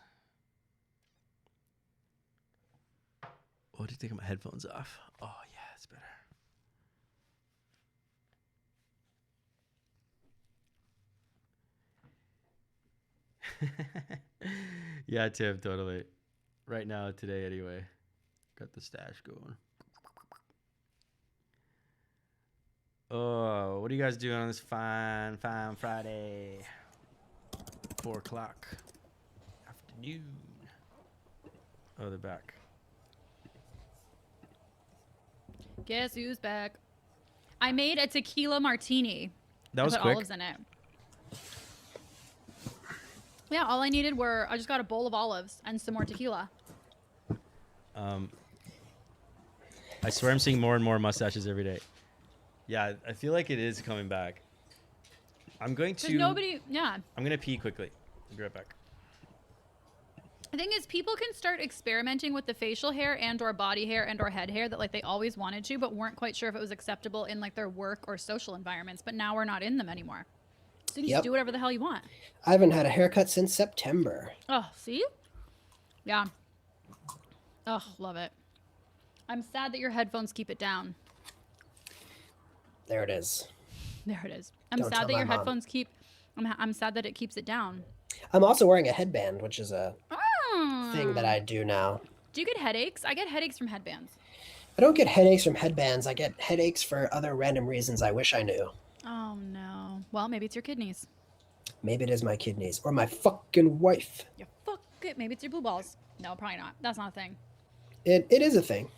Oh, did you take my headphones off? Oh yeah, it's better. Yeah, Tim, totally. Right now, today, anyway. Got the stash going. Oh, what are you guys doing on this fine Friday? 4 o'clock afternoon. Oh, they're back. Guess who's back? I made a tequila martini. That was I put quick. olives in it. Yeah, all I needed I just got a bowl of olives and some more tequila. I swear I'm seeing more and more mustaches every day. Yeah, I feel like it is coming back. I'm going There's to. nobody, yeah. I'm gonna pee quickly. I'll be right back. The thing is, people can start experimenting with the facial hair and or body hair and or head hair that like they always wanted to, but weren't quite sure if it was acceptable in like their work or social environments. But now we're not in them anymore. So you can Yep. just do whatever the hell you want. I haven't had a haircut since September. Oh, see? Yeah. Oh, love it. I'm sad that your headphones keep it down. There it is. There it is. I'm Don't tell sad that my your mom. headphones keep. I'm sad that it keeps it down. I'm also wearing a headband, which is a thing that Mm. I do now. Do you get headaches? I get headaches from headbands. I don't get headaches from headbands. I get headaches for other random reasons I wish I knew. Oh no. Well, maybe it's your kidneys. Maybe it is my kidneys or my fucking wife. Yeah, fuck it. Maybe it's your blue balls. No, probably not. That's not a thing. It is a thing.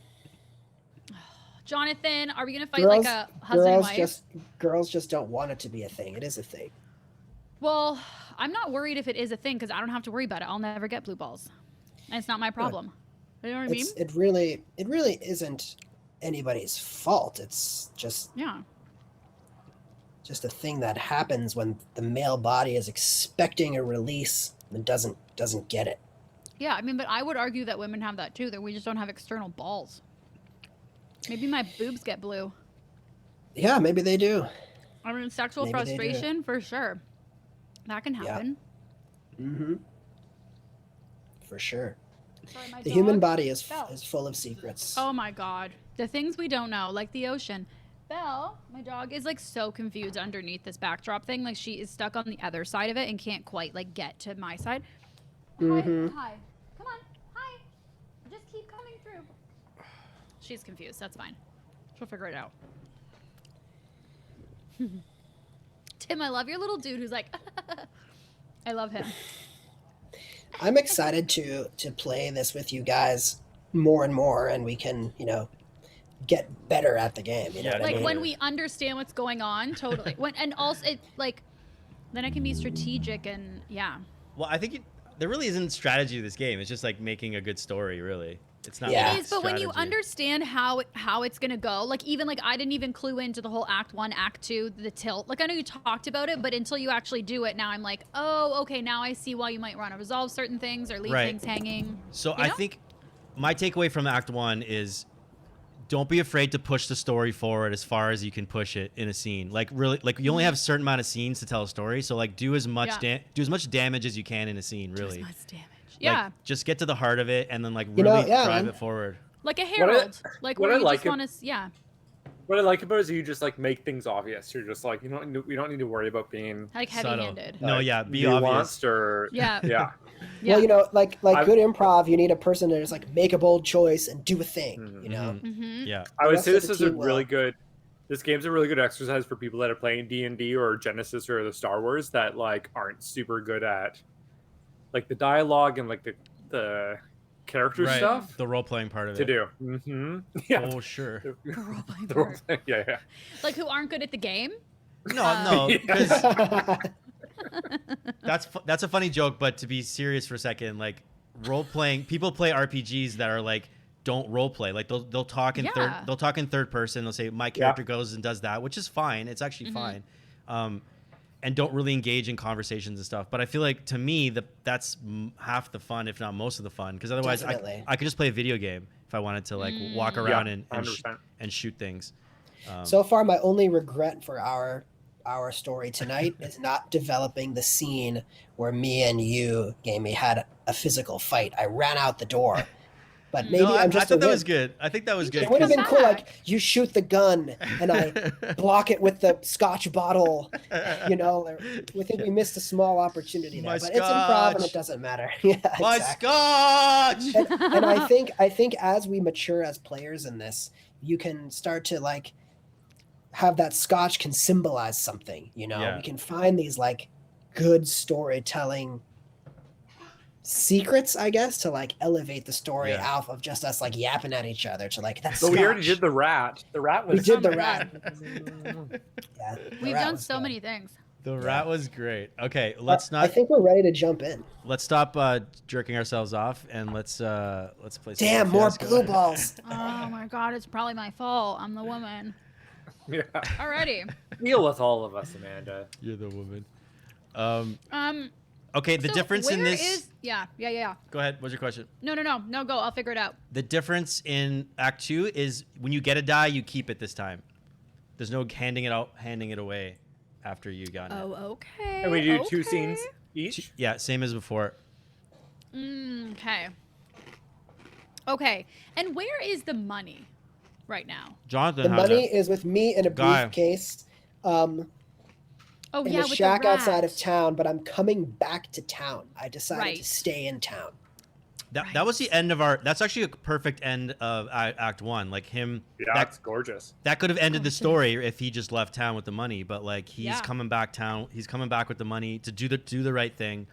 Jonathan, are we gonna fight like a husband and wife? Girls just don't want it to be a thing. It is a thing. Well, I'm not worried if it is a thing because I don't have to worry about it. I'll never get blue balls. And it's not my problem. You know what I mean? It really isn't anybody's fault. It's just Yeah. a thing that happens when the male body is expecting a release and doesn't get it. Yeah, I mean, but I would argue that women have that too, that we just don't have external balls. Maybe my boobs get blue. Yeah, maybe they do. I mean, sexual Maybe they do. frustration, for sure. That can Yeah. happen. Mm-hmm. For sure. Sorry, my The human dog body is fell. full of secrets. Oh my god. The things we don't know, like the ocean. Belle, my dog, is like so confused underneath this backdrop thing. Like she is stuck on the other side of it and can't quite like get to my side. Mhm. Hi. Come on. Hi. Just keep coming through. She's confused. That's fine. She'll figure it out. Tim, I love your little dude who's like, I love him. I'm excited to play this with you guys more and more, and we can, get better at the game. You know what I Like mean? when we understand what's going on, totally. And also it like, then I can be strategic and yeah. Well, I think there really isn't strategy to this game. It's just like making a good story, really. It's not. Yeah. It is, but when you strategy. understand how it's gonna go, like even like I didn't even clue into the whole Act 1, Act 2, the tilt. Like I know you talked about it, but until you actually do it, now I'm like, oh, okay, now I see why you might want to resolve certain things or leave Right. things hanging. So You I know? think my takeaway from Act 1 is don't be afraid to push the story forward as far as you can push it in a scene. Like really, like you only have a certain amount of scenes to tell a story, so like do as much Yeah. do as much damage as you can in a scene. Just Really, much damage. Like, Yeah, just get to the heart of it and then like You know, really yeah, drive man. it forward. like a What I- herald, like what where I you like just it- want to, yeah. What I like about it is you just like make things obvious. You're just like, we don't need to worry about being Like Subtle. heavy-handed. No, like, yeah, be obvious. nuanced or Yeah. yeah. Yeah. Well, like I've- good improv, you need a person to just like make a bold choice and do a thing. You know. Mm-hmm. Yeah. I would rest say of this the is a team really will. good. This game's a really good exercise for people that are playing D&D or Genesis or the Star Wars that like aren't super good at like the dialogue and like the character Right. stuff The role playing part of to it. do. Mm-hmm. Yeah. Oh sure. The role-playing The part. role-play- yeah. Like who aren't good at the game. No, Uh, no, because that's a funny joke. But to be serious for a second, like role playing, people play RPGs that are like don't role play. Like they'll talk in Yeah. third person. They'll say my character goes and does that, which is fine. It's actually fine. And don't really engage in conversations and stuff. But I feel like to me that's half the fun, if not most of the fun. Because otherwise, Definitely. I could just play a video game if I wanted to like walk around Yeah, and 100%. shoot things. So far, my only regret for our story tonight is not developing the scene where me and you, Gamey, had a physical fight. I ran out the door, but maybe No, I I'm just thought a that wimp. was good. I think that was good. It would have 'cause- been cool, back. like you shoot the gun and I block it with the scotch bottle. You know, we think we missed a small opportunity there, My but it's improv and scotch. it doesn't matter. Yeah, My exactly. scotch. And I think as we mature as players in this, you can start to like have that scotch can symbolize something. You know, Yeah. we can find these like good storytelling secrets, I guess, to like elevate the story Yeah. out of just us like yapping at each other to like that's. But we already scotch. did the rat. The rat We was did the my rat. God. Yeah, the We've rat done was so good. many things. The rat was great. Okay, let's I not. think we're ready to jump in. Let's stop jerking ourselves off and let's play. some Damn, more Fiasco. blue balls. Oh my god, it's probably my fault. I'm the woman. yeah. Alrighty. Deal with all of us, Amanda. You're the woman. Um. Okay, the so difference in where this. is- yeah. Go ahead. What's your question? No. Go. I'll figure it out. The difference in Act 2 is when you get a die, you keep it this time. There's no handing it away after you got it. Oh, okay. And we do two okay. scenes each. Yeah, same as before. Okay. Okay. And where is the money right now? Jonathan, The how's money it? is with me in a Guy. briefcase. Oh In yeah, a with shack the outside of rat. town, but I'm coming back to town. I decided Right. to stay in town. That was the end of our. That's actually a perfect end of Act 1. Like him. Yeah, That, it's gorgeous. that could have ended the Gorgeous. story if he just left town with the money. But like he's Yeah. coming back town. He's coming back with the money to do the right thing.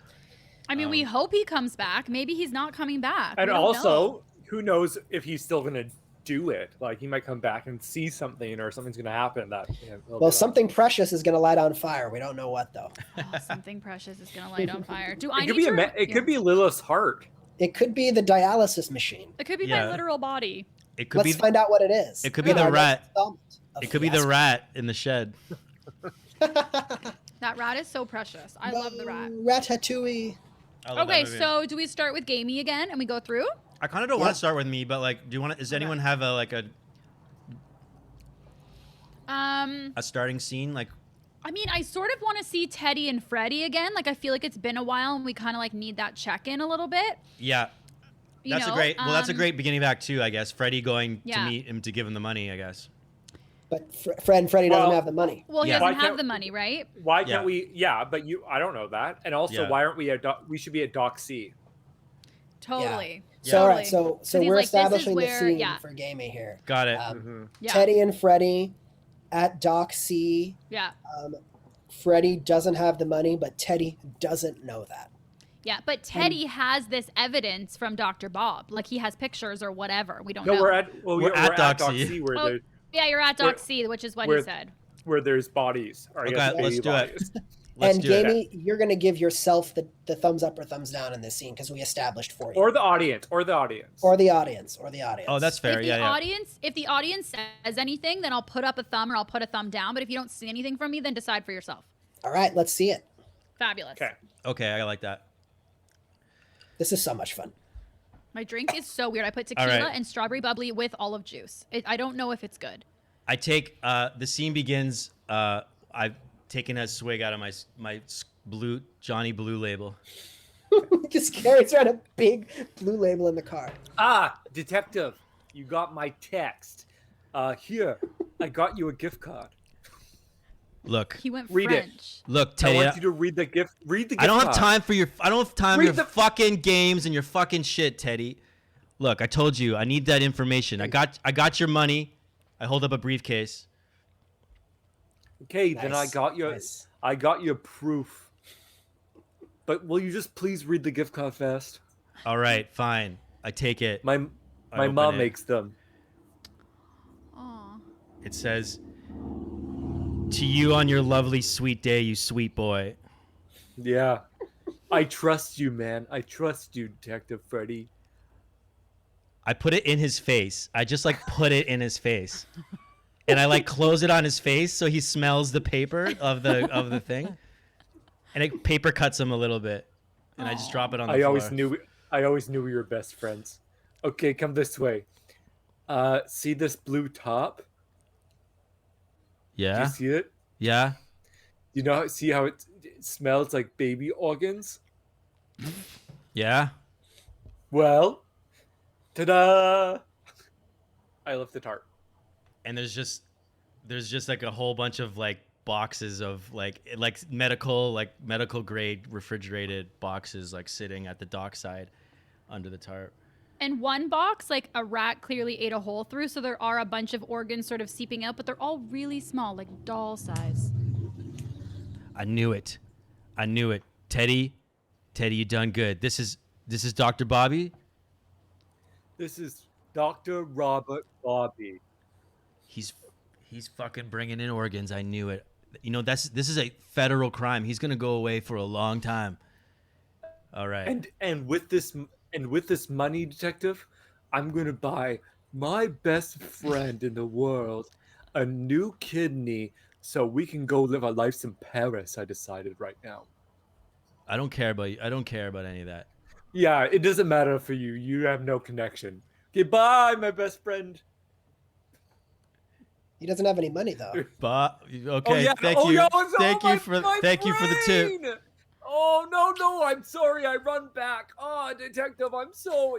I mean, we hope he comes back. Maybe he's not coming back. And We don't also, know. who knows if he's still gonna do it? Like he might come back and see something, or something's gonna happen that. He'll be Well, like, something precious is going to light on fire. We don't know what though. Oh, something precious is gonna light on fire. Do I It need could be to? it could be Lilith's heart. It could be the dialysis machine. It could be Yeah. my literal body. It could Let's be. find out what it is. It could be in the our next rat. installment of It could be the Fiasco. rat in the shed. That rat is so precious. I love the rat. Ratatouille. I love that Okay, movie. so do we start with Gamey again and we go through? I kind of don't Yeah. want to start with me, but like, do you want to? Does anyone have a starting scene? Like, I mean, I sort of want to see Teddy and Freddie again. Like, I feel like it's been a while and we kind of like need that check in a little bit. yeah, You that's know? a great. Well, that's a Um, great beginning of Act 2, I guess. Freddie going Yeah. to meet him to give him the money, I guess. But Freddie doesn't Well- have the money. Well, he Yeah. doesn't Why have can't- the money, right? Why Yeah. can't we? Yeah, but I don't know that. And also, Yeah. why aren't we at? We should be at Dock C. Totally. So all right, Totally. so 'Cause he's we're like, this is establishing where- the scene yeah. for gaming here. Got it. Yeah. Teddy and Freddie at Dock C. Yeah. Freddie doesn't have the money, but Teddy doesn't know that. Yeah. But Teddy has this evidence from Dr. Bob. Like, he has pictures or whatever. We don't know. No, we're at. Well, We're we're at at Dock Dock C. C, where Yeah, you're at Dock Where- C, which is what where- he said. there's bodies. Or I Okay, guess let's baby do it. bodies. Let's and do it. Gamey, you're gonna give yourself the thumbs up or thumbs down in this scene because we established for you. Or the audience. Or the audience. Or the audience. Oh, that's fair. If the audience says anything, then I'll put up a thumb or I'll put a thumb down. But if you don't see anything from me, then decide for yourself. All right, let's see it. Fabulous. Okay, I like that. This is so much fun. My drink is so weird. I put tequila right. and strawberry bubbly with olive juice. I don't know if it's good. I take the scene begins. I've taken a swig out of my blue Johnny Blue label. Just carries around a big blue label in the car. Ah, detective, you got my text. Here, I got you a gift card. Look, He went Read it. French. look, I Teddy. want you to read the gift. Read the gift I don't have card. time for your. I don't have time for Read your the- fucking games and your fucking shit, Teddy. Look, I told you I need that information. I got your money. I hold up a briefcase. Okay, then I Nice, got your nice. I got your proof. But will you just please read the gift card fast? All right, fine. I take it. My open mom it. makes them. Aw. It says, "To you on your lovely sweet day, you sweet boy." Yeah. I trust you, man. I trust you, Detective Freddy. I put it in his face. I just like put it in his face, and I like close it on his face so he smells the paper of the thing, and it paper cuts him a little bit, and I just drop it on the I floor. always knew we were best friends. Okay, come this way. See this blue top? Do Yeah, you see it? yeah. You know, see how it smells like baby organs? Yeah. Well, ta-da! I left the tarp. And there's just like a whole bunch of like boxes of like medical grade refrigerated boxes like sitting at the dockside under the tarp. And one box, like a rat clearly ate a hole through, so there are a bunch of organs sort of seeping out, but they're all really small, like doll size. I knew it. Teddy, you done good. This is Dr. Bobby. This is Dr. Robert Bobby. He's fucking bringing in organs. I knew it. You know, this is a federal crime. He's gonna go away for a long time. All right. And with this money, detective, I'm gonna buy my best friend in the world a new kidney so we can go live our lives in Paris. I decided right now. I don't care about any of that. Yeah, it doesn't matter for you. You have no connection. Goodbye, my best friend. He doesn't have any money though. But Oh, okay, yeah. thank Oh, you. no, it's- Thank oh, you my- for my thank you for the tip. brain! Oh no, I'm sorry. I run back. Oh, detective, I'm so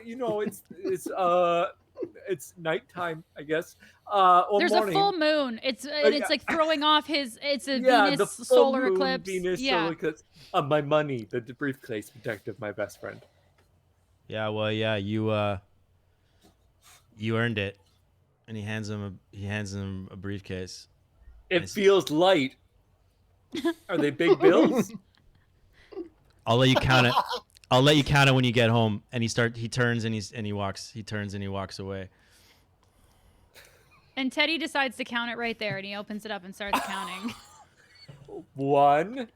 it's nighttime, I guess. Or There's morning. a full moon. It's yeah. like throwing off his. It's a Yeah, the Venus full solar moon, eclipse. Venus Yeah. solar eclipse. My money, the briefcase, detective, my best friend. Yeah, well, yeah, you earned it. And he hands him a briefcase. It Nice. feels light. Are they big bills? I'll let you count it. I'll let you count it when you get home. And he turns and he walks away. And Teddy decides to count it right there, and he opens it up and starts counting. 1,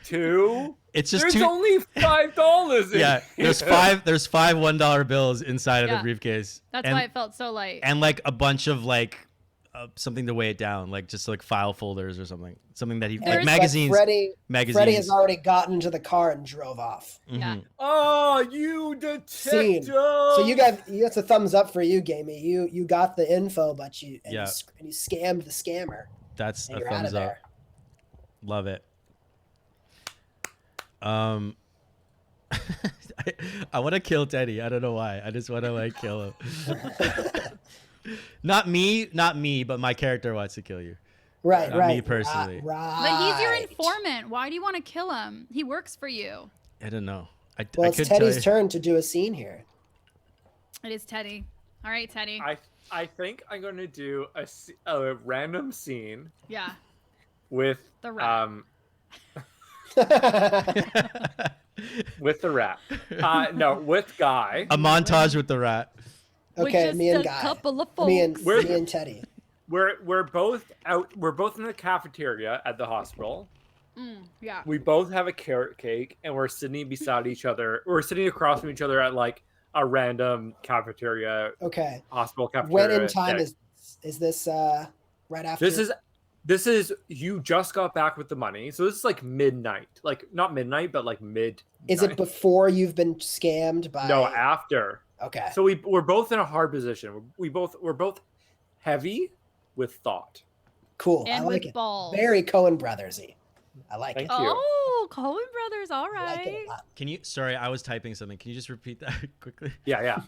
2. It's just There's two. only $5 in Yeah, there's here. five $1 bills inside of the Yeah. briefcase. That's and, why it felt so light. and like a bunch of like something to weigh it down, like just like file folders or something that he like There's- magazines. Freddie magazines. has already gotten into the car and drove off. Yeah. Mhm. Oh, you detective! Scene. So that's a thumbs up for you, Gamey. You got the info, but you scammed the scammer. That's And a you're out of thumbs up. there. Love it. I want to kill Teddy. I don't know why. I just want to like kill him. Not me, but my character wants to kill you. Right, Not right. me personally. Right. But he's your informant. Why do you want to kill him? He works for you. I don't know. I Well, could it's tell Teddy's you- turn to do a scene here. It is Teddy. All right, Teddy. I think I'm going to do a random scene Yeah. with The rat. with the rat. No, with Guy. A montage with the rat. Okay, With me just and a Guy. couple of folks. Me and We're- Teddy. We're both out. We're both in the cafeteria at the hospital. Yeah. We both have a carrot cake, and we're sitting beside each other. We're sitting across from each other at like a random cafeteria, Okay. hospital When cafeteria. in time thing. is this right after? This is you just got back with the money, so this is like midnight, like not midnight, but like mid. Is it before you've been scammed by? No, after. Okay. So we're both in a hard position. We're both heavy with thought. Cool. And I like with it. balls. Very Coen Brothers-y. I like Thank it. you. Oh, Coen Brothers. All I like it right. a lot. Can you? Sorry, I was typing something. Can you just repeat that quickly? Yeah.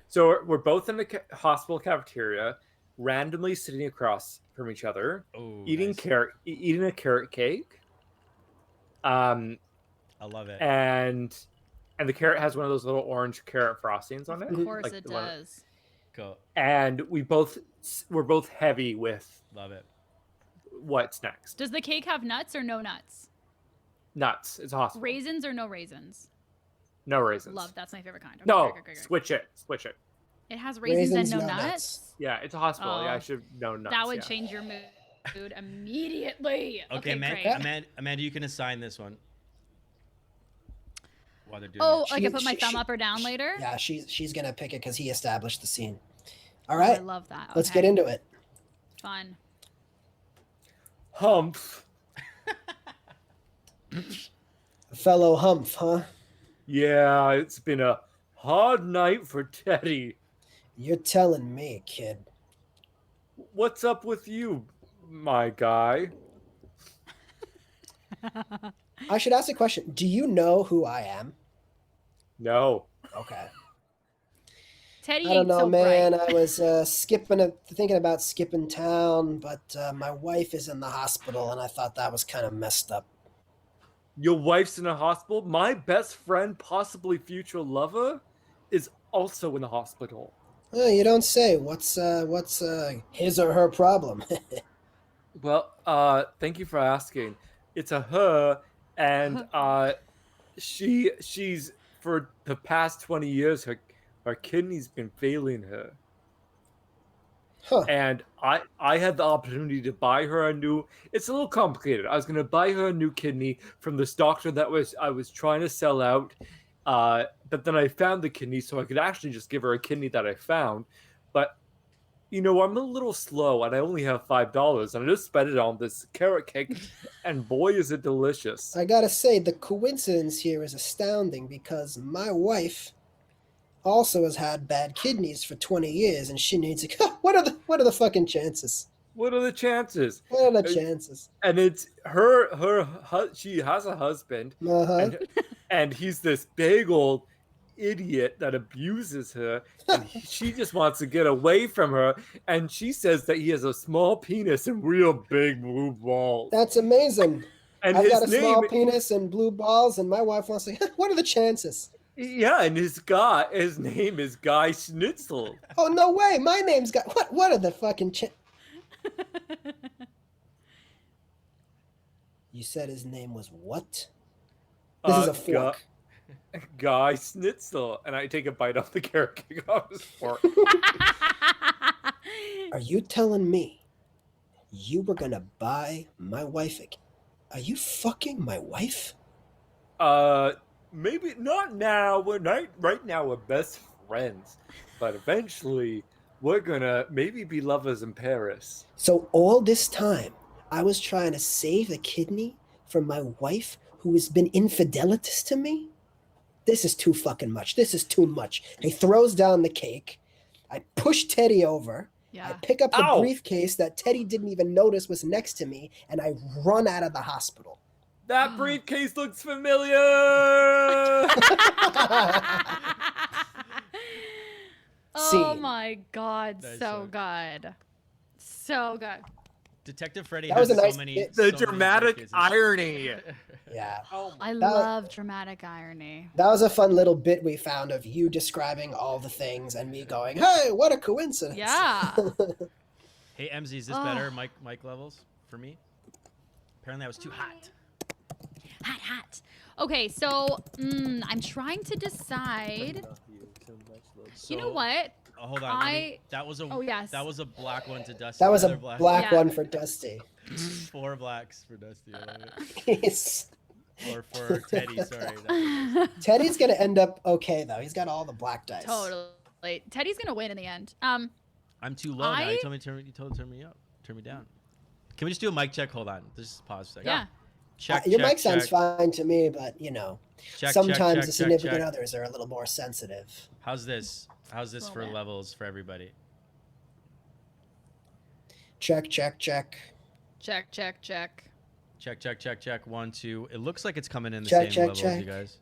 So we're both in the hospital cafeteria, randomly sitting across from each other, Oh, eating nice. eating a carrot cake. I love it. And the carrot has one of those little orange carrot frostings on it. Of course like it the one- does. Cool. And we're both heavy with Love it. what's next. Does the cake have nuts or no nuts? Nuts. It's a hospital. Raisins or no raisins? No raisins. Love. That's my favorite kind. Okay, No, great. switch it. It has raisins and no no nuts. Yeah, it's a hospital. Yeah, Oh. I should know nuts. That would yeah. change your mood immediately. Okay, great. Amanda, you can assign this one. While they're doing Oh, it. like I put my She- thumb up or down later? Yeah, she's gonna pick it because he established the scene. All Oh, I right, love that. let's Okay. get into it. Fun. Humph. Fellow Humph, huh? Yeah, it's been a hard night for Teddy. You're telling me, kid. What's up with you, my guy? I should ask a question. Do you know who I am? No. Okay. Teddy I don't ain't know, so man. bright. I was thinking about skipping town, but my wife is in the hospital, and I thought that was kind of messed up. Your wife's in a hospital? My best friend, possibly future lover, is also in the hospital. Oh, you don't say. What's his or her problem? Well, thank you for asking. It's a her, and she's for the past 20 years her kidney's been failing her. Huh. And I had the opportunity to buy her a new. It's a little complicated. I was going to buy her a new kidney from this doctor I was trying to sell out, but then I found the kidney, so I could actually just give her a kidney that I found. But you know, I'm a little slow, and I only have $5, and I just spent it on this carrot cake, and boy, is it delicious! I gotta say, the coincidence here is astounding because my wife also has had bad kidneys for 20 years, and she needs a. What are the fucking chances? What are the chances? What are the chances? And it's she has a husband, Uh-huh. and he's this big old idiot that abuses her, and she just wants to get away from her, and she says that he has a small penis and real big blue balls. That's amazing. And I've his got a small name, penis and blue balls, and my wife wants to. What are the chances? yeah, and his name is Guy Schnitzel. Oh no way! My name's got what? What are the fucking You said his name was what? This is a fork. Guy Schnitzel, and I take a bite off the carrot cake off his fork. Are you telling me you were gonna buy my wife a? Are you fucking my wife? Maybe not now. Right now we're best friends, but eventually we're gonna maybe be lovers in Paris. So all this time, I was trying to save a kidney from my wife who has been infidelitous to me? This is too fucking much. This is too much. He throws down the cake. I push Teddy over. Yeah. I pick up the Ow! briefcase that Teddy didn't even notice was next to me, and I run out of the hospital. That briefcase looks familiar. Oh Scene. my god, Nice so one. good. So good. Detective Freddy That has was a nice so many. bit. The so many dramatic briefcases. irony. Yeah. I That- love dramatic irony. That was a fun little bit we found of you describing all the things and me going, hey, what a coincidence. Yeah. Hey, MZ, is this Oh. better? Mic levels for me? Apparently, I was too hot. Hot. Okay, so I'm trying to decide. You know So- what? Oh, hold on. That was a. Oh, yes. That was a black one to Dusty. That was a Another black Yeah. one for Dusty. 4 blacks for Dusty. I love it. He's- Or for Teddy. Sorry. Teddy's gonna end up okay though. He's got all the black dice. Totally. Teddy's gonna win in the end. I'm too low now. You told me to turn me up. Turn me down. Can we just do a mic check? Hold on. Just pause a second. Yeah. Check. Your check, mic sounds check. fine to me, but you know, Check, sometimes check, the check, significant check. others are a little more sensitive. How's this? How's this for Little bit. levels for everybody? Check, check, check. Check. Check, check, check, check. 1, 2. It looks like it's coming in the Check, same check, levels, check. you guys.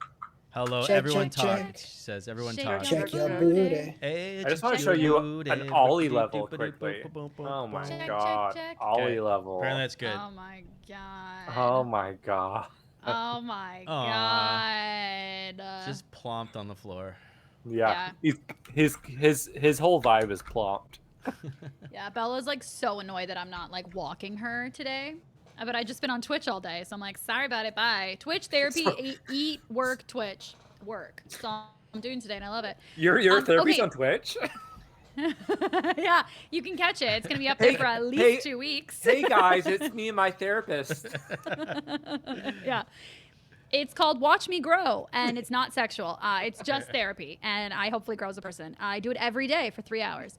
Hello, Check, everyone check, talk. check. She says, everyone Shake talk. your Check your booty. booty. Hey, I just check want to show your you booty. an Ollie level quickly. Oh my Check, check, god. check. Ollie Okay. level. Apparently that's good. Oh my god. Oh my god. Oh my Aw. god. Just plomped on the floor. Yeah. His whole vibe is plopped. Yeah, Bella's like so annoyed that I'm not like walking her today. But I just been on Twitch all day, so I'm like, sorry about it. Bye. Twitch therapy, eat, work, Twitch, work. That's all I'm doing today, and I love it. Your therapy's okay. on Twitch? Yeah, you can catch it. It's gonna be up there for at least 2 weeks. Hey guys, it's me and my therapist. Yeah. It's called Watch Me Grow, and it's not sexual. It's just therapy, and I hopefully grow as a person. I do it every day for 3 hours.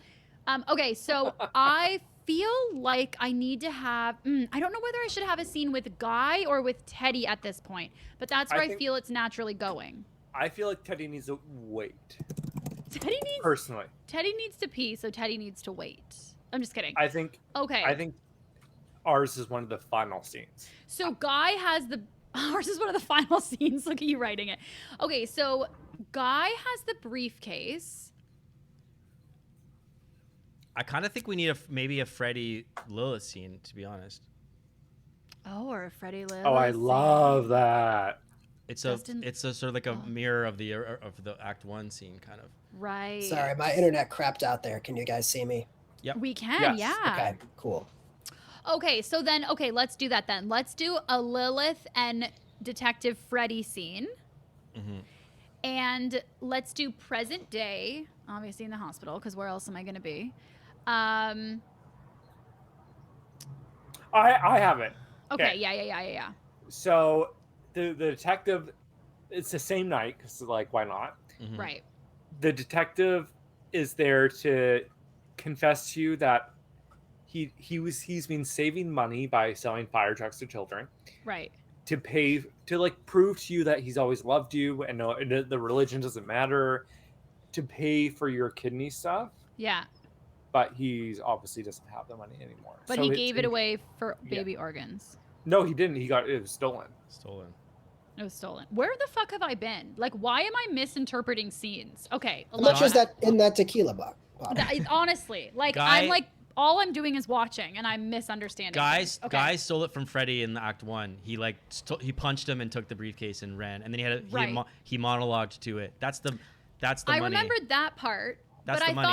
Okay, so I feel like I need to have. I don't know whether I should have a scene with Guy or with Teddy at this point, but that's where I think- feel it's naturally going. I feel like Teddy needs to wait. Personally. Personally. Teddy needs to pee, so Teddy needs to wait. I'm just kidding. I think Okay. ours is one of the final scenes. So Guy has the ours is one of the final scenes. Look at you writing it. Okay, so Guy has the briefcase. I kind of think we need maybe a Freddy Lilith scene, to be honest. Oh, or a Freddy Lilith. Oh, I scene. love that. It's Justin- a sort of like a mirror of the Act 1 scene, kind of. Right. Sorry, my internet crapped out there. Can you guys see me? Yep. We can, Yes. yeah. Okay, cool. Okay, so then let's do that then. Let's do a Lilith and Detective Freddy scene. Mm-hmm. And let's do present day, obviously in the hospital, because where else am I going to be? I have it. Okay, yeah. So the detective, it's the same night because like why not? Mm-hmm. Right. The detective is there to confess to you that he's been saving money by selling fire trucks to children Right. to pay to like prove to you that he's always loved you and the religion doesn't matter, to pay for your kidney stuff. Yeah. But he's obviously doesn't have the money anymore. But So he it's- gave it away for Yeah. baby organs. No, he didn't. It was stolen. Stolen. It was stolen. Where the fuck have I been? Like, why am I misinterpreting scenes? Okay. How much is that in that tequila bottle? Honestly, like, Guy- I'm like, all I'm doing is watching, and I'm misunderstanding. Guys, things. Okay. Guy stole it from Freddy in the Act 1. He like he punched him and took the briefcase and ran, and then Right. he monologued to it. That's the I money. remembered that part. That's but the I money.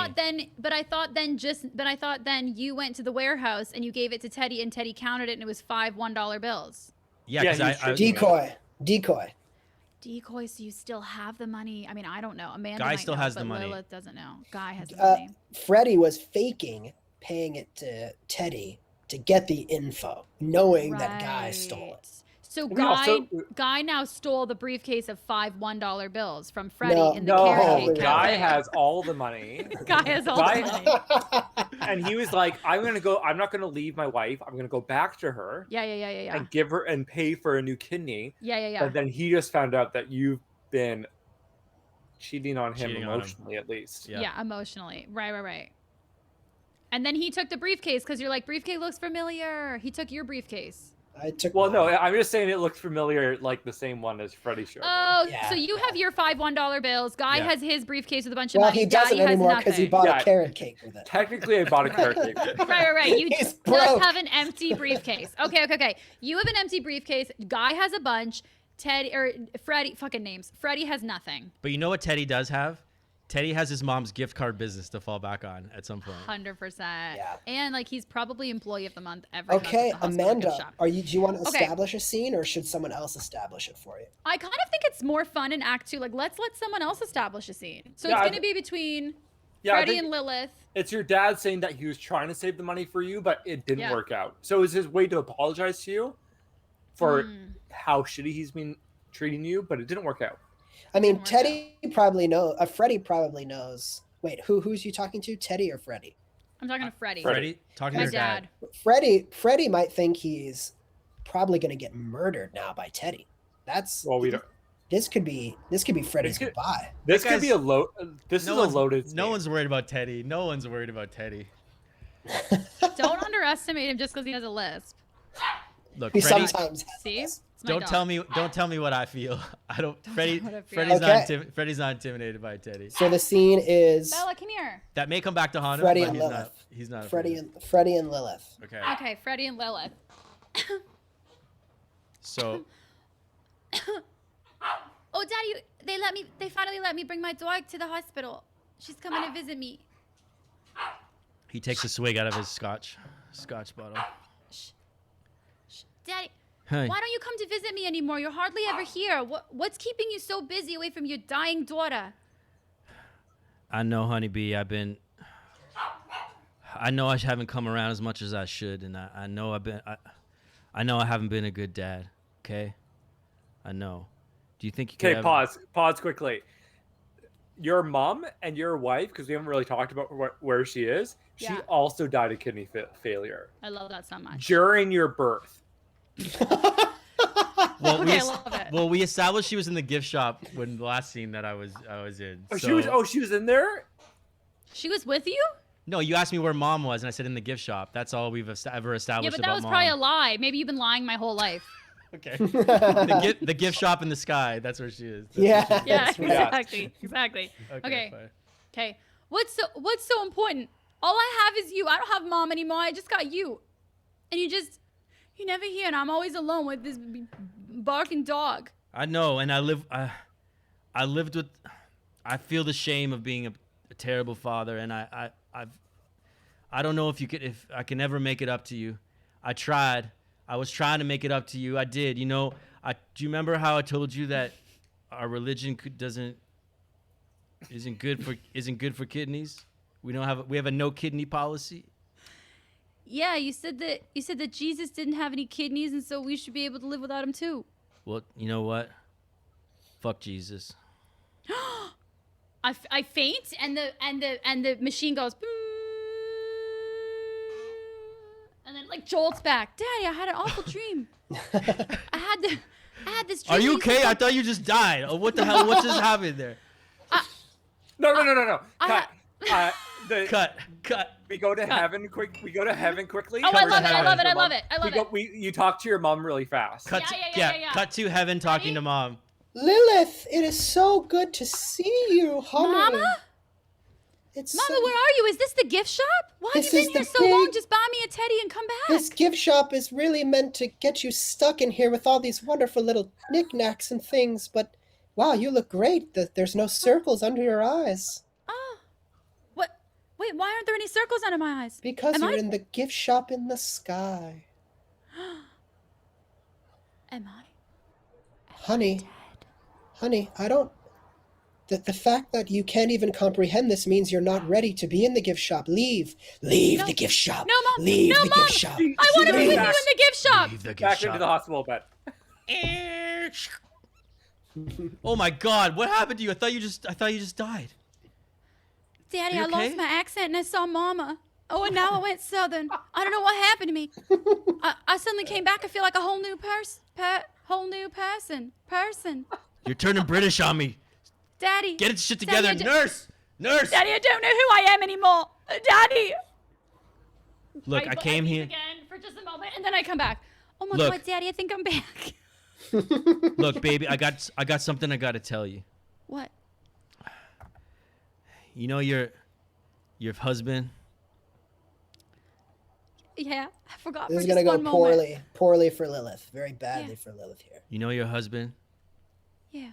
thought then you went to the warehouse and you gave it to Teddy, and Teddy counted it, and it was 5 $1 bills. Yeah, Yeah, because he's I tricky. Decoy. Decoy, so you still have the money. I mean, I don't know. Amanda Guy might still know, has but the money. Lilith doesn't know. Guy has the money. Freddie was faking paying it to Teddy to get the info, knowing that Guy stole it. So We Guy also- Guy now stole the briefcase of 5 $1 bills from Freddie No, in the No, Carrot Cake Guy Cafe. has all the money. Guy has all the Guy- money. And he was like, I'm not gonna leave my wife. I'm gonna go back to her Yeah. and give her and pay for a new kidney. Yeah. But then he just found out that you've been cheating on him Cheating on him. emotionally, at least. Yeah, emotionally. Right. And then he took the briefcase because you're like, briefcase looks familiar. He took your briefcase. I took. Well, no, mine. I'm just saying it looked familiar, like the same one as Freddie showed me. Oh, Yeah, so you have your 5 $1 bills. Guy Yeah. has his briefcase with a bunch of Well, money. he doesn't Daddy anymore has because he nothing. bought Yeah. a carrot cake with it. Technically, I bought a carrot cake. Right. You He's just broke. have an empty briefcase. Okay. You have an empty briefcase. Guy has a bunch. Freddie, fucking names. Freddie has nothing. But you know what Teddy does have? Teddy has his mom's gift card business to fall back on at some point. 100%. Yeah. And like he's probably employee of the month every month. Okay, at the hospital gift Amanda, shop. do you want to Okay. establish a scene, or should someone else establish it for you? I kind of think it's more fun in Act 2. Like, let's let someone else establish a scene. So Yeah, it's I- going to be between Yeah, I Freddie think and Lilith. it's your dad saying that he was trying to save the money for you, but it didn't Yeah. work out. So it was his way to apologize to you for Mm. how shitty he's been treating you, but it didn't work out. I mean, Didn't work Teddy probably knows. Freddie probably knows. Wait, who's you talking to? Teddy or Freddie? I'm talking to Freddie. Freddie, talking My to your dad. Freddie might think he's probably going to get murdered now by Teddy. That's Well, we don't. This could be Freddie's could- goodbye. This That could be guy's- a load. This is a loaded. No scene. one's worried about Teddy. No one's worried about Teddy. Don't underestimate him just because he has a lisp. Look, He Freddie, sometimes has See? this. It's my dog. don't tell me what I feel. I don't. Freddie, tell me what I feel. Freddie's not intimidated by Teddy. So the scene is Bella, come here. That may come back to haunt him, Freddie but and he's Lilith. not. He's not. Freddie afraid. and Lilith. Okay. Okay, Freddie and Lilith. So Oh, Daddy, they finally let me bring my dog to the hospital. She's coming to visit me. he takes a swig out of his scotch bottle. Daddy, Hey. why don't you come to visit me anymore? You're hardly ever here. What's keeping you so busy away from your dying daughter? I know, honeybee. I know I haven't come around as much as I should, and I know I know I haven't been a good dad. Okay. I know. Do you think you could Okay, ever- pause quickly. Your mom and your wife, because we haven't really talked about where she is. She Yeah. also died of kidney failure I love that so much. during your birth. Well, Okay, I love it. Well, we established she was in the gift shop when the last scene that I was in. Oh, So- she was in there. She was with you? No, you asked me where mom was, and I said in the gift shop. That's all we've ever established Yeah, but about that was mom. probably a lie. Maybe you've been lying my whole life. Okay. the gift shop in the sky. That's where she is. That's where Yeah. she is. Yeah, That's right. exactly. Okay. fine. Okay. What's so important? All I have is you. I don't have mom anymore. I just got you. And you're never here, and I'm always alone with this barking dog. I know, and I lived with. I feel the shame of being a terrible father, and I don't know if I can ever make it up to you. I tried. I was trying to make it up to you. I did. You know, do you remember how I told you that our religion isn't good for kidneys? We have a no kidney policy. Yeah, you said that Jesus didn't have any kidneys, and so we should be able to live without him too. Well, you know what? Fuck Jesus. I faint, and the machine goes, "Boo," and then like jolts back. Daddy, I had an awful dream. I had this dream. Are you that okay? said- I thought you just died. Oh, what the hell? What just happened there? No. I- Cut. We go to heaven quick. We go to heaven quickly. Oh, I Cover love it! the I love it! I Your love mom- it! I love it! You talk to your mom really fast. Cut. Yeah. Cut to heaven talking Ready? to mom. Lilith, it is so good to see you, honey. Mama? It's Mama, so- where are you? Is this the gift shop? Why have This you is been here the so long? big- Just buy me a teddy and come back. This gift shop is really meant to get you stuck in here with all these wonderful little knickknacks and things, but wow, you look great. There's no circles under your eyes. Oh. What? Wait, why aren't there any circles under my eyes? Because Am you're I- in the gift shop in the sky. Am I? Honey, I don't... The fact that you can't even comprehend this means you're not ready to be in the gift shop. Leave No. the gift shop. No, Mom. Leave No, the Mom. gift shop. I want to be Leave with you in that. the gift shop. Leave the gift Back shop. into the hospital bed. Oh my God! What happened to you? I thought you just died. Daddy, You I lost okay? my accent and I saw Mama. Oh, and now I went southern. I don't know what happened to me. I suddenly came back. I feel like a whole new person. You're turning British on me. Daddy. Get its shit Daddy, together, I ju- nurse. Daddy, I don't know who I am anymore. Daddy. Look, I came leave here. again for just a moment, and then I come back. Oh my Look. God, Daddy, I think I'm back. Look, baby, I got something I gotta tell you. What? You know your husband. Yeah, I forgot. This for is just going to one go moment. poorly for Lilith. Very badly Yeah. for Lilith here. You know your husband. Yeah.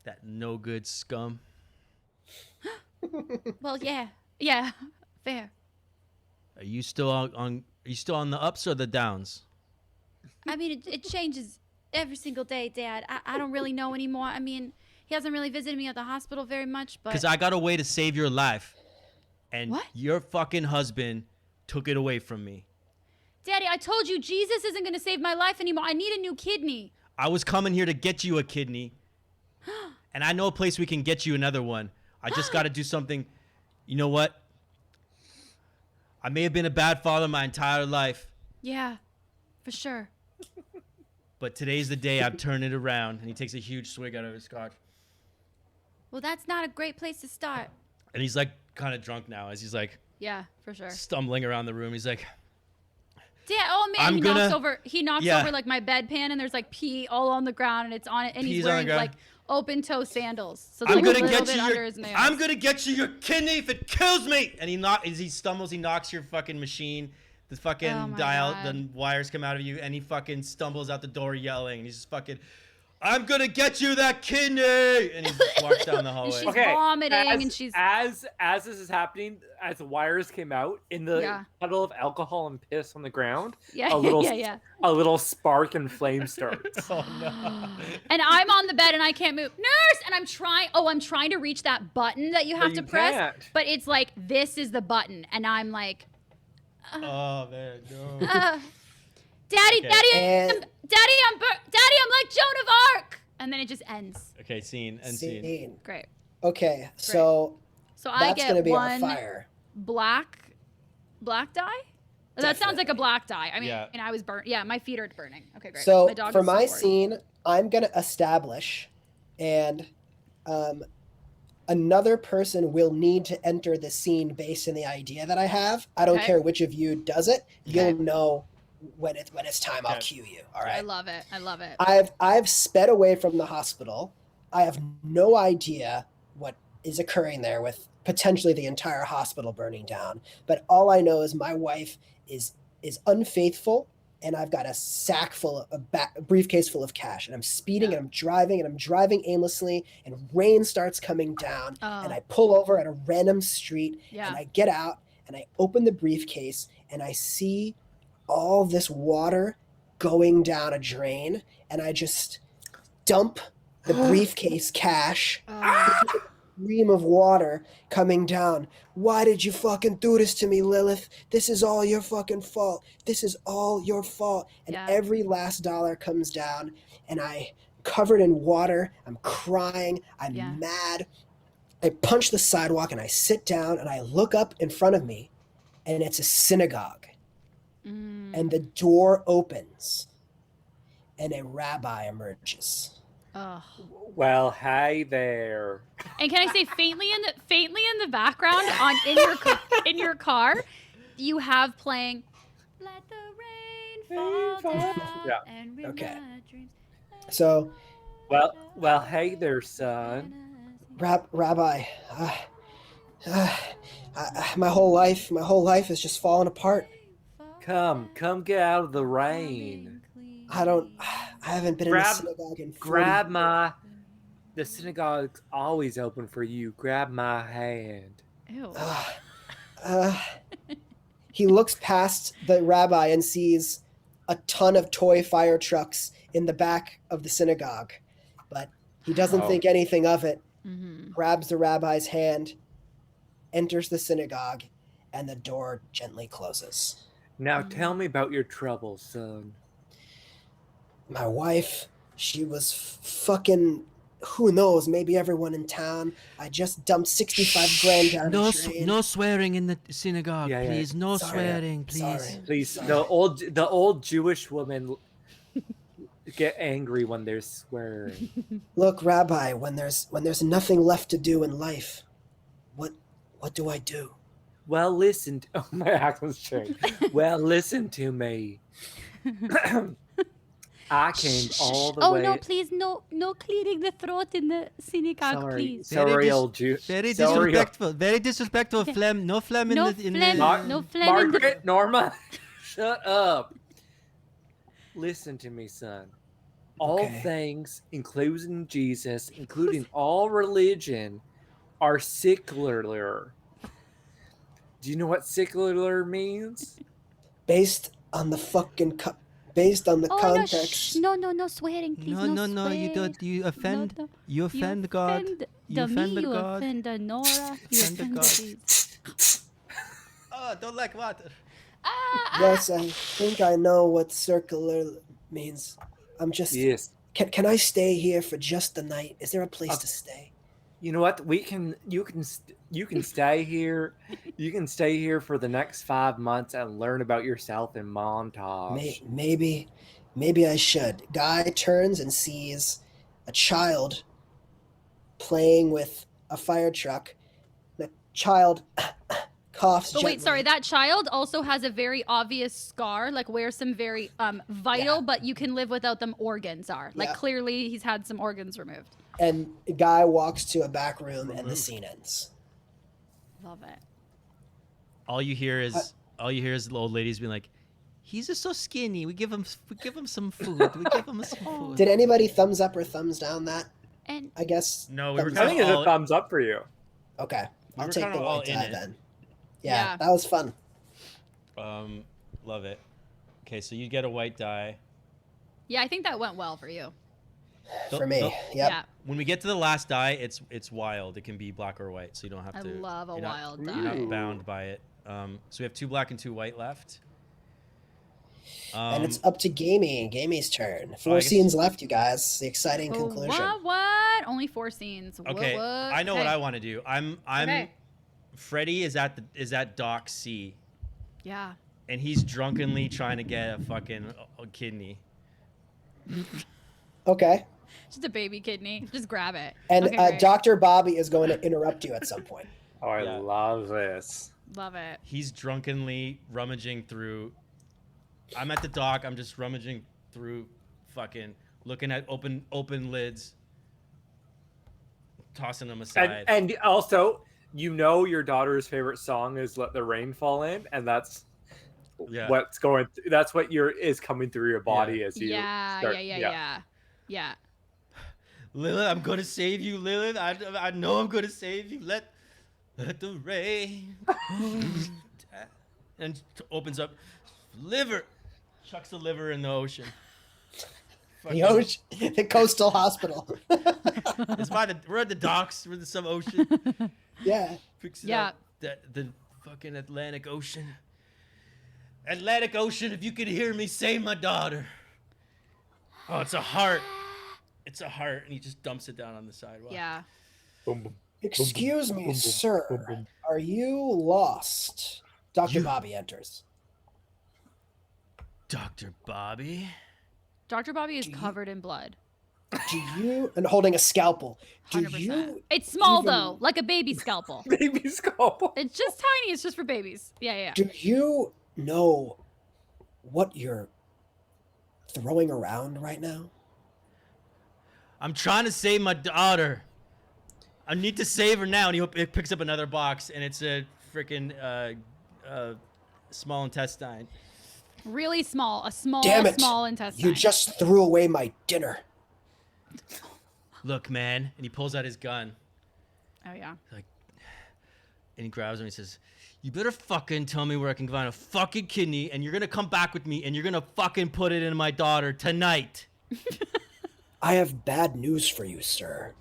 That no good scum. Well, yeah, fair. Are you still on the ups or the downs? I mean, it changes every single day, Dad. I don't really know anymore. I mean, he hasn't really visited me at the hospital very much, but Because I got a way to save your life. and What? your fucking husband took it away from me. Daddy, I told you Jesus isn't going to save my life anymore. I need a new kidney. I was coming here to get you a kidney, and I know a place we can get you another one. I just got to do something. You know what? I may have been a bad father my entire life, Yeah, for sure. but today's the day I've turned it around. And he takes a huge swig out of his scotch. Well, that's not a great place to start. And he's like kind of drunk now as he's like Yeah, for sure. stumbling around the room. He's like, Yeah, oh man, I'm he knocks Yeah. over like my bedpan and there's like pee all on the ground and it's on it and Pee's he's on the wearing ground. like open toe sandals. So I'm there's gonna a little get bit you under your, his nails. I'm gonna get you your kidney if it kills me. And as he stumbles, he knocks your fucking machine. The fucking Oh my dial, God. the wires come out of you, and he fucking stumbles out the door yelling. And he's just fucking, I'm gonna get you that kidney. And he just walks down the hallway. she's vomiting and she's as this is happening, as the wires came out in the Yeah. puddle of alcohol and piss on the ground, yeah, a little yeah. a little spark and flame starts. Oh no. And I'm on the bed and I can't move. Nurse! And I'm trying to reach that button that you have to you press. can't. But it's like, this is the button. And I'm like, Oh man, no. Daddy, Okay. Daddy, And- Daddy, I'm like Joan of Arc. And then it just ends. Okay, scene. Scene. Scene. Great. Okay, so So I that's get gonna be our one fire. black die? That sounds like a black die. I mean, Yeah. and I was burnt. Yeah, my feet are burning. Okay, great. So my dog for is so my bored. scene, I'm gonna establish, and another person will need to enter the scene based on the idea that I have. I don't Okay. care which of you does it. Okay. You'll know when it's time. I'll Okay. cue you. All I right. love it. I love it. I've sped away from the hospital. I have no idea what is occurring there with potentially the entire hospital burning down. But all I know is my wife is unfaithful, and I've got a sack full of a briefcase full of cash, and I'm speeding and I'm driving aimlessly, and rain starts coming down, and Oh. I pull over at a random street, Yeah. and I get out and I open the briefcase and I see all this water going down a drain, and I just dump the briefcase cash stream of water coming down. Why did you fucking do this to me, Lilith? This is all your fucking fault. This is all your fault. And Yeah. every last dollar comes down, and I, covered in water, I'm crying, I'm Yeah. mad. I punch the sidewalk and I sit down and I look up in front of me, and it's a synagogue. Mm. And the door opens and a rabbi emerges. Ugh. Well, hey there. And can I say faintly in the background in your car, you have playing "Let the Rain Fall Down" Yeah. and read Okay. my dreams. So, Well, hey there, son. Rabbi, my whole life has just fallen apart. Come get out of the rain. I haven't been in a Grab- synagogue in 40 Grab years. my. The synagogue's always open for you. Grab my hand. Ew. He looks past the rabbi and sees a ton of toy fire trucks in the back of the synagogue, but he doesn't Oh. think anything of it. Mm-hmm. Grabs the rabbi's hand, enters the synagogue, and the door gently closes. Now tell me about your troubles, son. My wife, she was fucking, who knows, maybe everyone in town. I just dumped 65 grand down No, the s- drain. no swearing in the synagogue, Yeah, yeah. please. No Sorry. swearing, please. Sorry. Please, the old Jewish woman get angry when they're swearing. Look, Rabbi, when there's nothing left to do in life, what do I do? Well, listen. Oh, my accent's changed. Well, listen to me. I came all the Oh way. no, please, no clearing the throat in the synagogue, Sorry, please. sorry, dis- old Jew. Very sorry, disrespectful. Very disrespectful. Phlegm. No phlegm in No the. In phlegm. the No phlegm in the- Margaret, Norma, shut up. Listen to me, son. All Okay. things, including Jesus, including all religion, are secular. Do you know what secular means? Based on the fucking based on the Oh context. no, no swearing, please. No. You swearing. don't. You offend. No, You offend God. You offend you God. offend the Nora. You Offend the offend God. the Oh, don't like water. Yes, I think I know what circular means. I'm just. Yes. Can I stay here for just the night? Is there a place to stay? You know what? You can stay here. You can stay here for the next 5 months and learn about yourself in montage. Maybe I should. Guy turns and sees a child playing with a fire truck. The child coughs But gently. wait, sorry, that child also has a very obvious scar, like where some very vital, but you can live without them organs are. Like Yeah. clearly he's had some organs removed. And the guy walks to a back room and the scene ends. Love it. All you hear is the old ladies being like, "He's just so skinny. We give him some food. We give him some food." Did anybody thumbs up or thumbs down that? And I guess. No, we were thumbs I up. think it's a thumbs up for you. Okay, We I'll were take kinda the all white in tie it. then. Yeah, Yeah. that was fun. Love it. Okay, so you get a white die. yeah, I think that went well for you. For me, Don't- yep. Yeah. When we get to the last die, it's wild. It can be black or white, so you don't have I to. love a you're not- wild You're die. not bound by it. So we have 2 black and 2 white left. And it's up to Gamey. Gamey's turn. I 4 guess- scenes left, you guys. The exciting Oh, conclusion. what? Only 4 scenes. Okay, What? I know what I want to do. I'm. Okay. Freddy is at Dock C, Yeah. and he's drunkenly trying to get a fucking kidney. Okay. Just a baby kidney. Just grab it. And Okay, great. Dr. Bobby is going to interrupt you at some point. Oh, I Yeah. love this. Love it. He's drunkenly rummaging through. I'm at the dock. I'm just rummaging through, fucking looking at open lids, tossing them aside. And also, you know your daughter's favorite song is "Let the Rain Fall In," and that's Yeah. what's going. That's what is coming through your body as you. start- Yeah. Lilith, I'm gonna save you, Lilith. I know I'm gonna save you. Let the rain. And opens up liver, chucks the liver in the ocean. The ocean, the coastal hospital. It's we're at the docks. We're in some ocean. Yeah. Picks it Yeah. up. The fucking Atlantic Ocean. Atlantic Ocean, if you could hear me, save my daughter. Oh, it's a heart. It's a heart, and he just dumps it down on the sidewalk. Yeah. Boom, boom. Excuse me, boom, sir. boom, boom. Are you lost? Dr. Bobby enters. Dr. Bobby. Dr. Bobby is covered in blood. Do you, and holding a scalpel, do 100%. you, It's small even- though, like a baby scalpel. Baby skull. It's just tiny. It's just for babies. Yeah. do you know what you're throwing around right now? I'm trying to save my daughter. I need to save her now. And he picks up another box, and it's a freaking small intestine. Really small. A small, Damn it. small intestine. You just threw away my dinner. Look, man. And he pulls out his gun. Oh yeah. And he grabs him and he says, "You better fucking tell me where I can find a fucking kidney, and you're gonna come back with me, and you're gonna fucking put it in my daughter tonight." I have bad news for you, sir.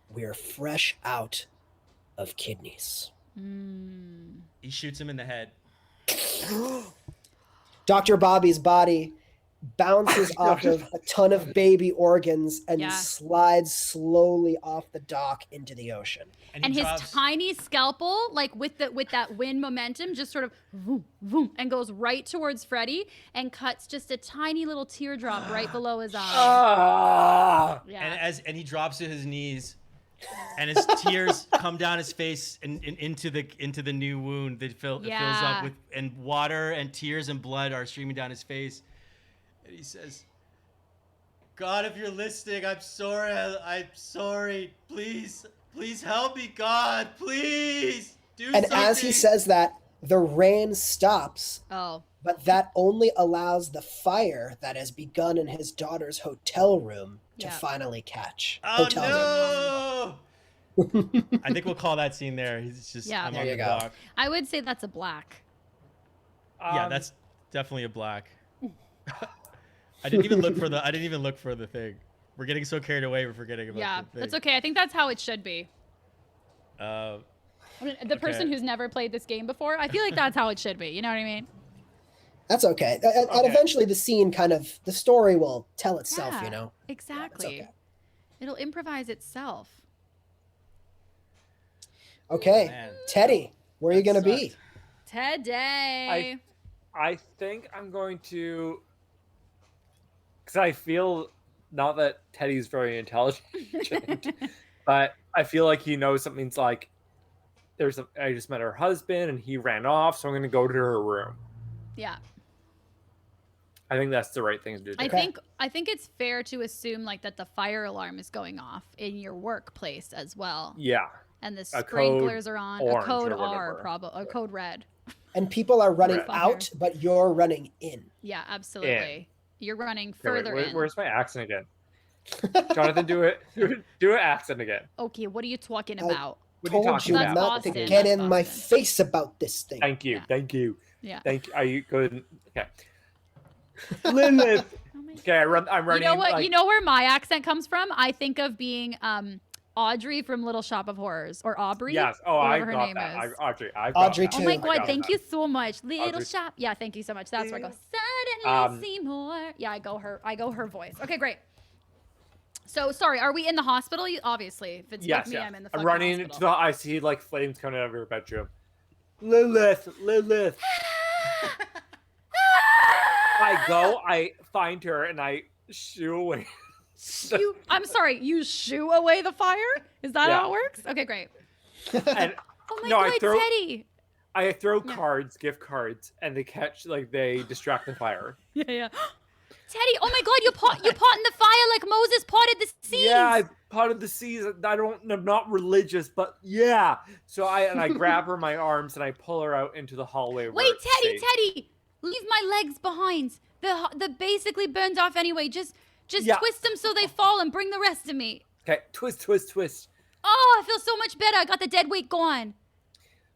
We're fresh out of kidneys. He shoots him in the head. Dr. Bobby's body bounces off of a ton of baby organs and Yeah. slides slowly off the dock into the ocean. And he his drops- tiny scalpel, like with that wind momentum, just sort of vroom, vroom, and goes right towards Freddy and cuts just a tiny little teardrop right below his eye. Ah. Yeah. And he drops to his knees, and his tears come down his face and into the new wound that fills Yeah. up with, and water and tears and blood are streaming down his face. And he says, "God, if you're listening, I'm sorry. I'm sorry. Please help me, God. Please do And something." as he says that, the rain stops, Oh. but that only allows the fire that has begun in his daughter's hotel room to Yeah. finally catch. "Oh Hotel room. no!" I think we'll call that scene there. He's just, Yeah. I'm There on you the go. dock. I would say that's a black. Yeah, that's definitely a black. I didn't even look for the thing. We're getting so carried away, we're forgetting about Yeah, the thing. that's okay. I think that's how it should be. I mean, the person who's never played this game before, I feel like that's how it should be. You know what I mean? That's okay. And eventually the scene the story will tell itself, Yeah, you know? Exactly. okay. It'll improvise itself. Okay. Man. Teddy, where are you going to be? sucked. Today. I think I'm going to, because I feel not that Teddy's very intelligent, but I feel like he knows something's like I just met her husband and he ran off, so I'm going to go to her room. Yeah. I think that's the right thing to do. I there. think it's fair to assume like that the fire alarm is going off in your workplace as well. Yeah. And the A code sprinklers are on. A orange code or R, whatever. probably. A code red. And people are running Right. out, but you're running in. Yeah, absolutely. You're running Okay, wait, further in. where's my accent again? Jonathan, do it. Do an accent again. Okay, what are you talking I- about? What are you Told talking you That's about? not to Boston. get That's in my Boston. face about this thing. Thank you. Yeah. Thank you. Yeah. Thank you. Are you good? Okay. Lilith. Oh my Okay, I'm running. You know what? like- You know where my accent comes from? I think of being Audrey from Little Shop of Horrors, or Aubrey. Yes. Oh, I whatever her got name that. is. Audrey. I got Audrey that. Oh too. my I god, got thank that. you so much. Little Audrey. Shop. Yeah, thank you so much. That's where I go. Suddenly see more. Yeah, I go her voice. Okay, great. So sorry, are we in the hospital? Obviously, if it's Yes, with me, yes. I'm in the I'm fucking running into hospital. the. I see like flames coming out of her bedroom. Lilith. I find her, and I shoo away. I'm sorry, you shoo away the fire? Is that Yeah. how it works? Okay, great. And Oh my No, I god, throw- Teddy. I throw Yeah. cards, gift cards, and they distract the fire. Yeah. Teddy, oh my god, you pot in the fire like Moses potted the seas. Yeah, I potted the seas. I'm not religious, but yeah. So I grab her in my arms and I pull her out into the hallway. where Wait, it's Teddy, safe. Teddy, leave my legs behind. The basically burned off anyway. Just Yeah. twist them so they fall and bring the rest of me. Okay, twist. Oh, I feel so much better. I got the dead weight gone.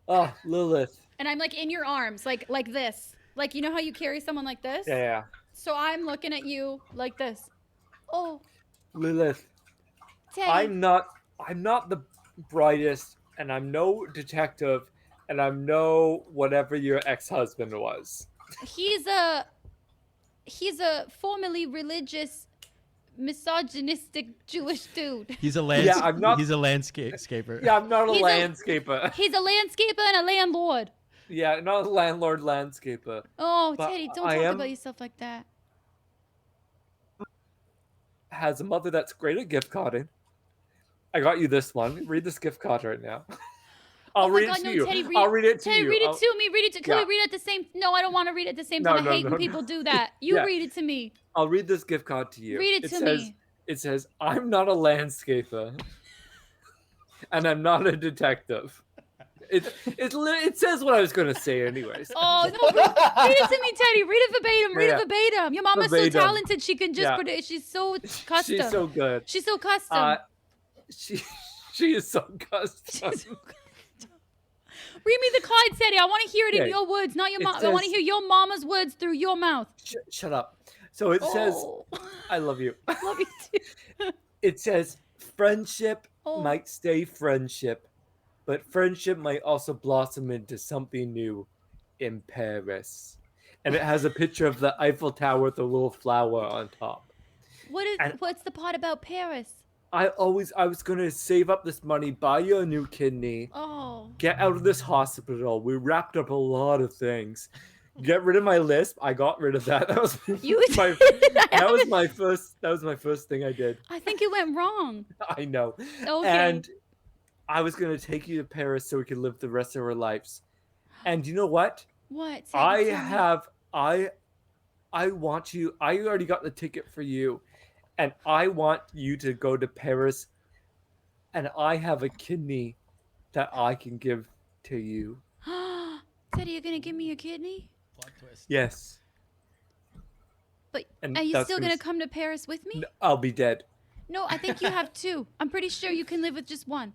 Oh, Lilith. And I'm like in your arms, like this. Like, you know how you carry someone like this? Yeah. So I'm looking at you like this. Oh, Lilith. Teddy. I'm not the brightest, and I'm no detective, and I'm no whatever your ex-husband was. He's a formerly religious, misogynistic Jewish dude. He's a Yeah, I'm not- He's a landscaper. Yeah, I'm not a He's a- landscaper. He's a landscaper and a landlord. Yeah, not a landlord landscaper. Oh, But Teddy, don't I talk am- about yourself like that. Has a mother that's great at gift carding. I got you this one. Read this gift card right now. I'll Oh my read God, it to no, you. Teddy, I'll read it to Teddy, you. read it I'll- to me. Read it to. Can Yeah. we read it at the same? No, I don't want to read it at the same No, time. no, I hate no, when no. people do that. You Yeah. read it to me. I'll read this gift card to you. Read it to says, me. It says, I'm not a landscaper. And I'm not a detective. It says what I was going to say anyways. Oh no! Read it to me, Teddy. Read it verbatim. Read Yeah. it verbatim. Your mama's Verbatim. so talented. She can just Yeah. put it. She's so custom. She's so good. She's so custom. She is so custom. She's so custom. Read me the card, Teddy. I want to hear it in Okay. your words, not your It mom. I want to says- hear your mama's words through your mouth. Shut up. So it says, Oh. I love you. Love you too. It says, friendship Oh. might stay friendship, but friendship might also blossom into something new in Paris. And it has a picture of the Eiffel Tower with a little flower on top. And- What's the part about Paris? I was going to save up this money, buy you a new kidney, Oh. get out of this hospital. We wrapped up a lot of things. Get rid of my lisp. I got rid of that. That was You my did? that was my first thing I did. I think it went wrong. I know. Okay. And I was going to take you to Paris so we could live the rest of our lives. And you know what? What? I Tell me. want you. I already got the ticket for you. And I want you to go to Paris. And I have a kidney that I can give to you. Teddy, you're gonna give me a kidney? Plot twist. Yes. But And are you that's still gonna gonna s- come to Paris with me? I'll be dead. No, I think you have two. I'm pretty sure you can live with just one.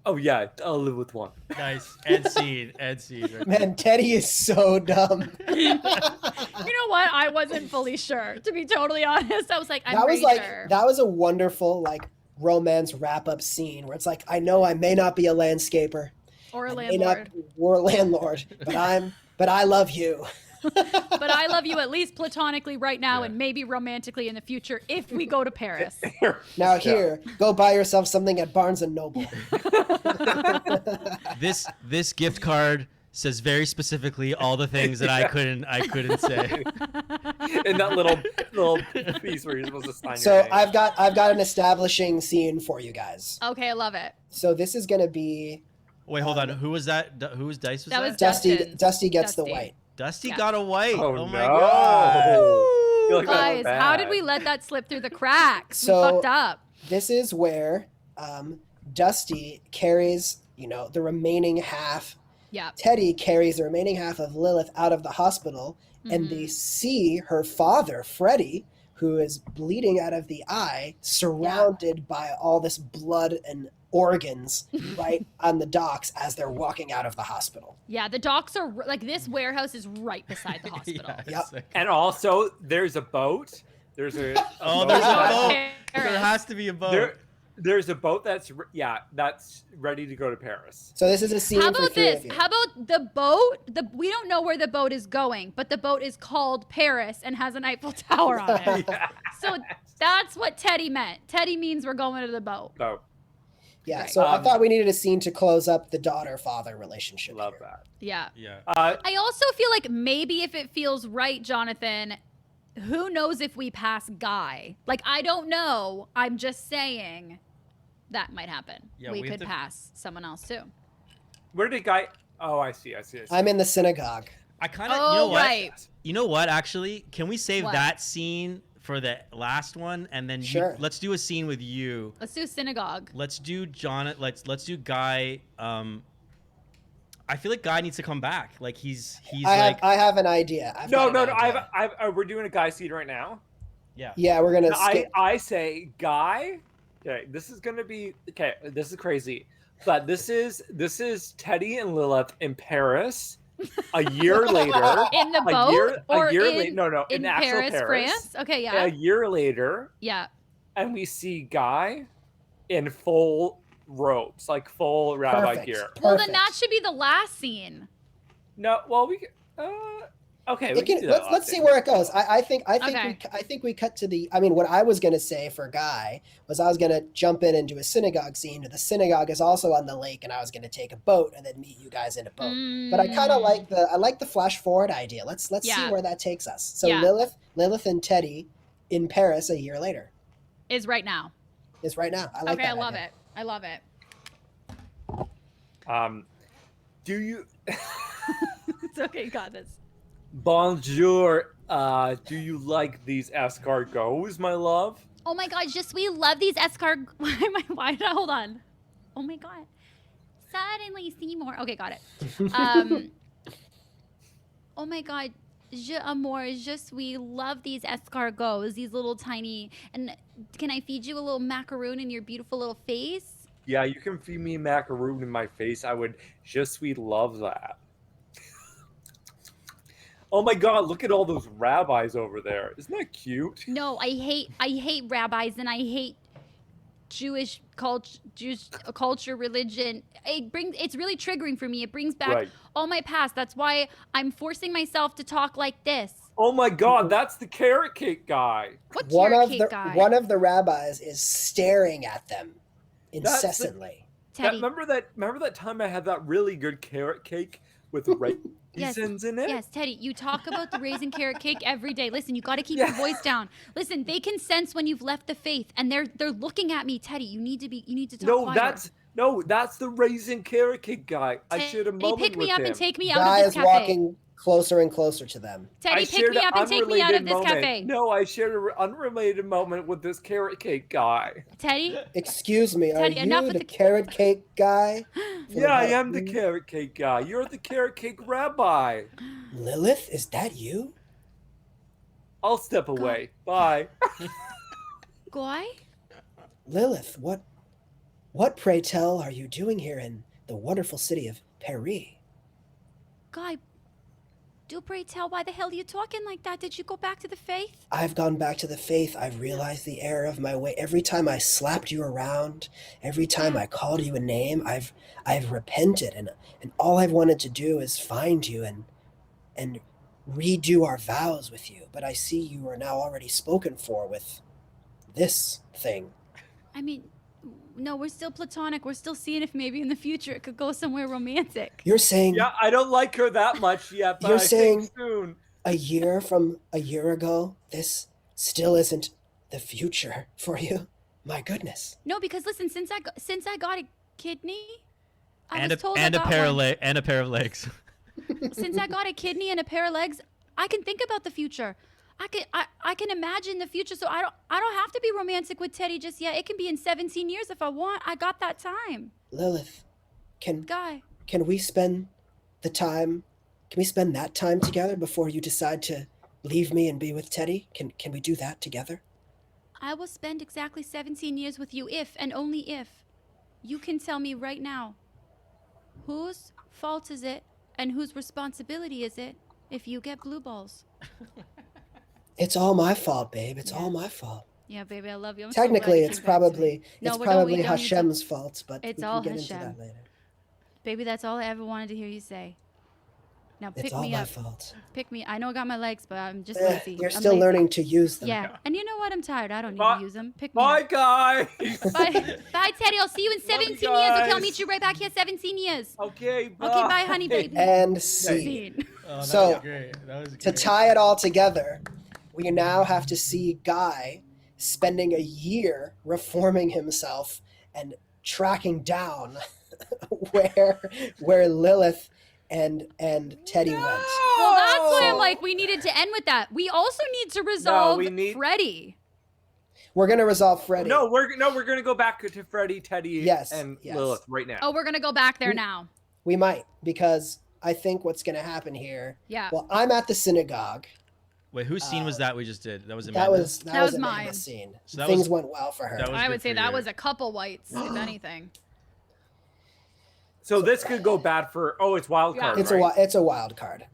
Oh yeah, I'll live with one. Nice. End scene. End scene. Right there. Man, Teddy is so dumb. You know what? I wasn't fully sure. To be totally honest, I was like, I'm that was pretty like sure. that was a wonderful like romance wrap up scene where it's like, I know I may not be a landscaper, Or a I may not landlord. be your landlord, but I love you. But I love you at least platonically right now Yeah. and maybe romantically in the future if we go to Paris. Now Yeah. here, go buy yourself something at Barnes and Noble. This gift card says very specifically all the things that I couldn't say. In that little piece where you're supposed to sign So your name. I've got an establishing scene for you guys. Okay, I love it. So this is gonna be Wait, hold on. Who was that? Whose dice was That that? was Dusty. Dustin's. Dusty gets the Dusty. white. Dusty Yeah. got a white. Oh, my no. god. I feel like that's Guys, how did bad. we let that slip through the cracks? So- We fucked up. This is where Dusty carries, the remaining half. Yeah. Teddy carries the remaining half of Lilith out of the hospital, and they see her father, Freddie, who is bleeding out of the eye, surrounded by all this blood and organs right on the docks as they're walking out of the hospital. Yeah, the docks are like this warehouse is right beside the hospital. Yeah, Yep. it's like- And also, there's a boat. There's a Oh, boat there's a that- boat. Paris. There has to be a boat. There's a boat that's ready to go to Paris. So this is a scene How for about three this? of you. How about the boat? We don't know where the boat is going, but the boat is called Paris and has an Eiffel Tower on it. Yeah. So that's what Teddy meant. Teddy means we're going to the boat. So Yeah, Right. so I thought we needed a scene to close up the daughter-father relationship. love here. that. Yeah. Yeah. I also feel like maybe if it feels right, Jonathan, who knows if we pass Guy? Like, I don't know. I'm just saying that might happen. Yeah, we we have could to- pass someone else too. Where did Guy? Oh, I see. I'm in the synagogue. I kind of. Oh, you know what? right. You know what? Actually, can we save What? that scene for the last one, and then Sure. let's do a scene with you. Let's do synagogue. Let's do John. Let's do Guy. I feel like Guy needs to come back. Like he's I like have an idea. I've No, got no, an uh, no. idea. We're doing a Guy scene right now. yeah. Yeah, we're gonna I skip. I say Guy. Okay, this is gonna be okay. This is crazy, but this is Teddy and Lilith in Paris. A year later, In the a boat year, or a year in, later. No, in actual Paris, France? Okay, yeah. A year later, Yeah. and we see Guy in full robes, like full rabbi Perfect. gear. Well, then Perfect. that should be the last scene. No, well, we okay. We It can can, do that let's last see scene. where it goes. I think Okay. we cut to the. I mean, what I was gonna say for Guy was I was gonna jump in and do a synagogue scene. The synagogue is also on the lake, and I was gonna take a boat and then meet you guys in a boat. But I kind of like the flash forward idea. Let's see Yeah. where that takes us. So Yeah. Lilith and Teddy in Paris a year later Is right now. is right now. I like Okay, that I love idea. it. I love it. Do you It's okay, you got this. bonjour? Do you like these escargots, my love? Oh my god, just we love these escargot. Why did I hold on? Oh my god. Suddenly Seymour. Okay, got it. Oh my god. Je amour, je suis love these escargots, these little tiny. And can I feed you a little macaroon in your beautiful little face? Yeah, you can feed me macaroon in my face. I would just we love that. Oh my god, look at all those rabbis over there. Isn't that cute? No, I hate rabbis and I hate Jewish culture, religion. It's really triggering for me. It brings back Right. all my past. That's why I'm forcing myself to talk like this. Oh my god, that's the carrot cake guy. What One carrot of cake the guy? one of the rabbis is staring at them That's the- incessantly. Teddy. Remember that time I had that really good carrot cake with raisins in it? Yes, Teddy, you talk about the raisin carrot cake every day. Listen, you got to keep Yeah. your voice down. Listen, they can sense when you've left the faith, and they're looking at me, Teddy. You need to talk No, quieter. that's the raisin carrot cake guy. I Teddy, shared a moment pick me with up him. and take me out Guy of this is cafe. walking closer and closer to them. Teddy, I pick shared me an up and take me out of unrelated this moment. cafe. No, I shared an unrelated moment with this carrot cake guy. Teddy, Excuse me, are Teddy, enough you with the the- carrot cake guy? Yeah, I am the carrot cake guy. You're the carrot cake rabbi. Lilith, is that you? I'll step away. Bye. Guy? Lilith, what pray tell are you doing here in the wonderful city of Paris? Guy, Do pray tell, why the hell are you talking like that? Did you go back to the faith? I've gone back to the faith. I've realized the error of my way. Every time I slapped you around, every time I called you a name, I've repented, and all I've wanted to do is find you and redo our vows with you. But I see you are now already spoken for with this thing. I mean, no, we're still platonic. We're still seeing if maybe in the future it could go somewhere romantic. You're saying Yeah, I don't like her that much yet, but You're I saying- think soon. a year from a year ago, this still isn't the future for you? My goodness. No, because listen, since I got a kidney, I And was told I a got pair one. of legs. Since I got a kidney and a pair of legs, I can think about the future. I can imagine the future, so I don't have to be romantic with Teddy just yet. It can be in 17 years if I want. I got that time. Lilith, can we spend the time? Can we spend that time together before you decide to leave me and be with Teddy? Can we do that together? I will spend exactly 17 years with you if and only if you can tell me right now whose fault is it and whose responsibility is it if you get blue balls. It's all my fault, babe. It's all my fault. Yeah, baby, I love you. I'm so glad Technically, you it's came back to me. probably No, it's we probably don't need to- Hashem's fault, but It's we all can get into Hashem. that later. Baby, that's all I ever wanted to hear you say. Now It's pick all me my up. fault. Pick me. I know I got my legs, but I'm just Eh, lazy. you're I'm still lazy. learning to use them. Yeah, and you know what? I'm tired. I don't need Bye- to use them. Pick me Bye, up. guys. Bye. Bye, Teddy. I'll see you in Love 17 you years. Okay, I'll guys. meet you right back here 17 years. Okay, bye. Okay, bye, honey, baby. And see. Scene. Oh, So, was great. That was To tie it all together, we now have to see Guy spending a year reforming himself and tracking down where Lilith and Teddy went. Well, that's why I'm Oh. like, we needed to end with that. We also need to resolve we need- Freddy. We're gonna resolve Freddy. No, we're gonna go back to Freddy, Teddy, Yes, and yes. Lilith right now. Oh, we're gonna go back there We- now. We might, because I think what's gonna happen here. Yeah. Well, I'm at the synagogue. Wait, whose scene was that we just did? That was That Amanda? was That was Amanda's mine. scene. So that Things was- went well for her. that was I good would say for that you. was a couple whites, if anything. So this could go bad for. Oh, it's wild Yeah. card. It's right? it's a wild card.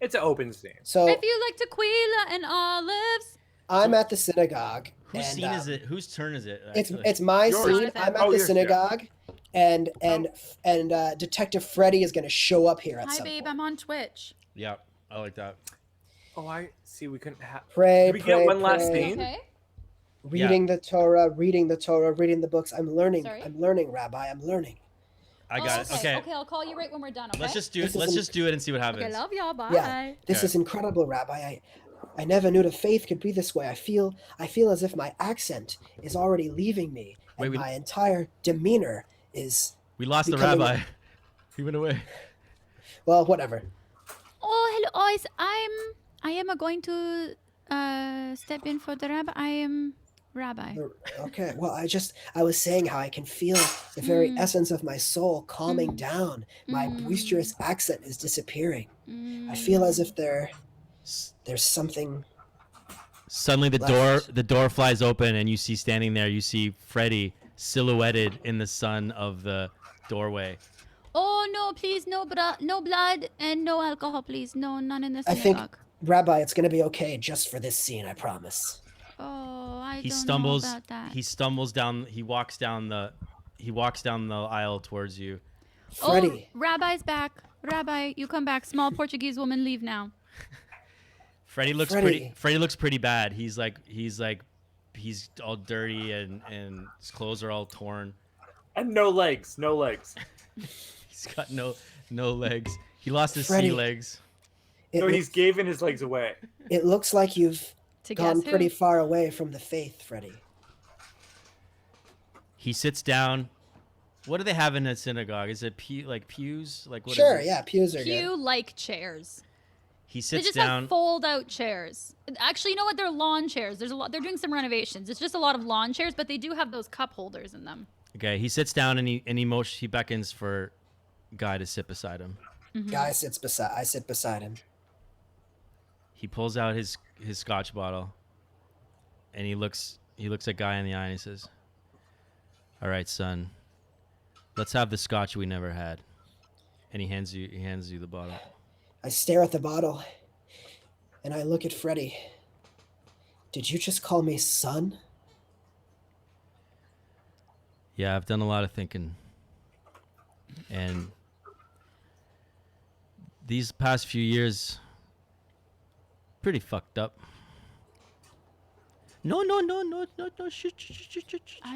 It's an open scene. So If you like tequila and olives. I'm at the synagogue. Whose and, scene is it? Whose turn is it? It's actually? it's my Yours. scene. I'm at Oh, the yours, yeah. synagogue, and Detective Freddy is going to show up here at Hi, some babe. point. I'm on Twitch. Yeah, I like that. Oh, I see. We couldn't have. Pray, Did we pray, get one last pray. scene? Okay. Reading the Torah, reading the books. I'm learning. Sorry? I'm learning, Rabbi. I'm learning. I got it. Okay. Okay, I'll call you right when we're done. Okay. Let's just do it. This Let's isn't- just do it and see what happens. Okay, love y'all. Bye. Yeah, this Okay. is incredible, Rabbi. I never knew the faith could be this way. I feel as if my accent is already leaving me, and Wait, my entire demeanor is We lost the becoming- rabbi. He went away. well, whatever. Oh, hello, guys. I am going to step in for the rabbi. I am rabbi. Okay. Well, I was saying how I can feel the very essence of my soul calming down. My boisterous accent is disappearing. I feel as if there's something. Suddenly, Left. the door flies open, and you see standing there. You see Freddy silhouetted in the sun of the doorway. Oh no, please, no blood and no alcohol, please. No, none in the I think, synagogue. Rabbi, it's gonna be okay just for this scene. I promise. Oh, I He don't stumbles. know about that. He stumbles down. He walks down the aisle towards you. Freddy, Oh, Rabbi's back. Rabbi, you come back. Small Portuguese woman, leave now. Freddy looks Freddy. pretty. Freddy looks pretty bad. He's all dirty and his clothes are all torn. And no legs. No legs. He's got no legs. He lost his Freddy. sea legs. it, So loo- he's giving his legs away. it looks like you've To gone guess who? pretty far away from the faith, Freddy. He sits down. What do they have in a synagogue? Is it pews? Like what is Sure, it? yeah, pews are good. Pew-like chairs. He They sits just down. have fold-out chairs. Actually, you know what? They're lawn chairs. There's a lot. They're doing some renovations. It's just a lot of lawn chairs, but they do have those cup holders in them. Okay, he sits down and he beckons for Guy to sit beside him. I sit beside him. He pulls out his scotch bottle, and he looks at Guy in the eye and he says, "All right, son, let's have the scotch we never had." And he hands you the bottle. I stare at the bottle, and I look at Freddy. Did you just call me son? Yeah, I've done a lot of thinking. And these past few years, pretty fucked up. No. I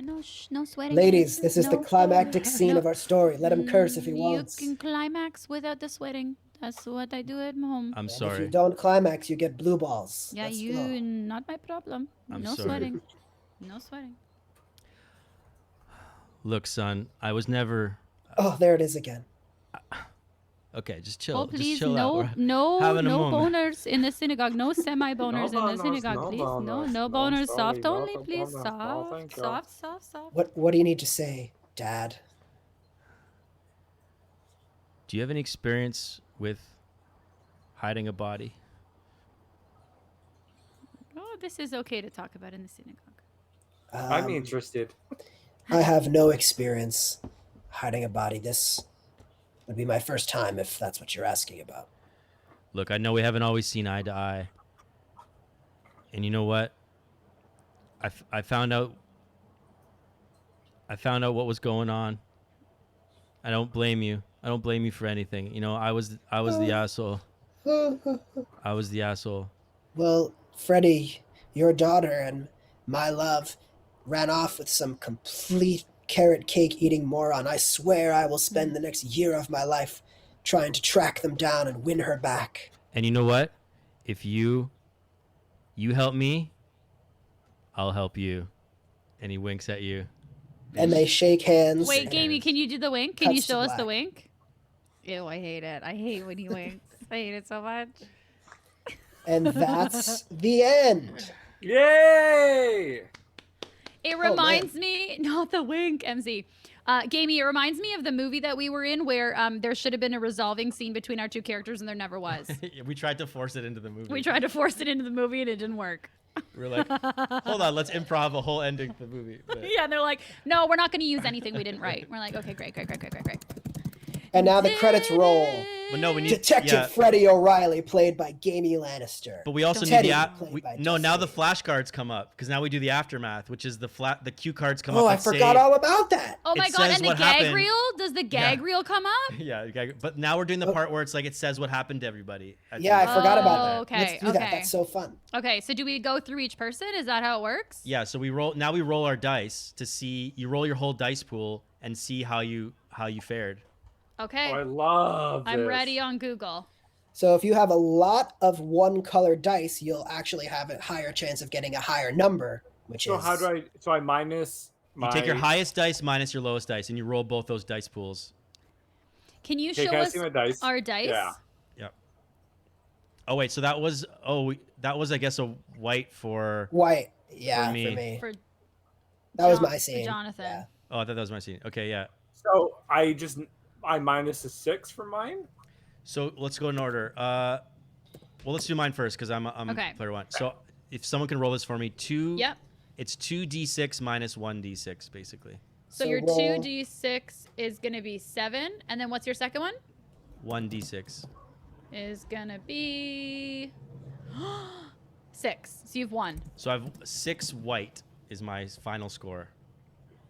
know. No sweating. Ladies, this is the No. climactic scene No. of our story. Let him curse if he You wants. can climax without the sweating. That's what I do at home. I'm And if sorry. you don't climax, you get blue balls. Yeah, Let's you. go. Not my problem. I'm No sorry. sweating. No sweating. Look, son, I was never. Oh, there it is again. Okay, just chill. Oh, Just please, chill out. We're no having a no moment. boners in the synagogue. No semi-boners in the boners, synagogue, no please. boners. No No, boners. sorry, Soft no only, please. boners. No, Soft, thank you. soft. What do you need to say, Dad? Do you have any experience with hiding a body? Oh, this is okay to talk about in the synagogue. I'm interested. I have no experience hiding a body. This would be my first time, if that's what you're asking about. Look, I know we haven't always seen eye to eye. And you know what? I found out what was going on. I don't blame you. I don't blame you for anything. You know, I was the asshole. I was the asshole. Well, Freddie, your daughter and my love ran off with some complete carrot cake eating moron. I swear I will spend the next year of my life trying to track them down and win her back. And you know what? If you help me, I'll help you. And he winks at you. And they shake hands. Wait, and- Gamey, can you do the wink? Can you Cuts to show us the black. wink? Ew, I hate it. I hate when he winks. I hate it so much. And that's the end. Yay! It man. reminds me, not the wink, MZ. Gamey, it reminds me of the movie that we were in where there should have been a resolving scene between our two characters and there never was. We tried to force it into the movie. We tried to force it into the movie and it didn't work. We're like, hold on, let's improv a whole ending to the movie. But- Yeah, and they're like, no, we're not going to use anything we didn't write. We're like, okay, great. And now the credits roll. But no, we need Detective yeah, Freddie O'Reilly, played by Gamey Lannister. But we also Teddy, need the played by no. Now the Jesse. flashcards come up because now we do the aftermath, which is the cue cards come Oh, up. I that forgot say- all about that. Oh my It god, says and the what gag happened. reel? Does the gag Yeah. reel come up? Yeah, but now we're doing the part where it's like it says what happened to everybody. at the Yeah, I end. forgot about Oh, that. okay, Let's do that. okay. That's so fun. Okay, so do we go through each person? Is that how it works? Yeah, so we roll our dice to see. You roll your whole dice pool and see how you fared. Okay. Oh, I love this. I'm ready on Google. So if you have a lot of one color dice, you'll actually have a higher chance of getting a higher number, which So is how do I? So I minus my. You take your highest dice minus your lowest dice, and you roll both those dice pools. Can you Okay, show can I us see my dice? our dice? Yeah. Yep. Oh wait, so that was I guess a white for. white. Yeah, for me. me. For That was Jon- my for scene. Jonathan. Yeah. Oh, I thought that was my scene. Okay, yeah. So I minus a 6 for mine. So let's go in order. Well, let's do mine first because I'm Okay. player one. So if someone can roll this for me, Yep. It's 2d6 minus 1d6 basically. So, So your roll- 2d6 is going to be 7. And then what's your second one? 1d6. Is going to be 6. So you've won. So I've 6 white is my final score.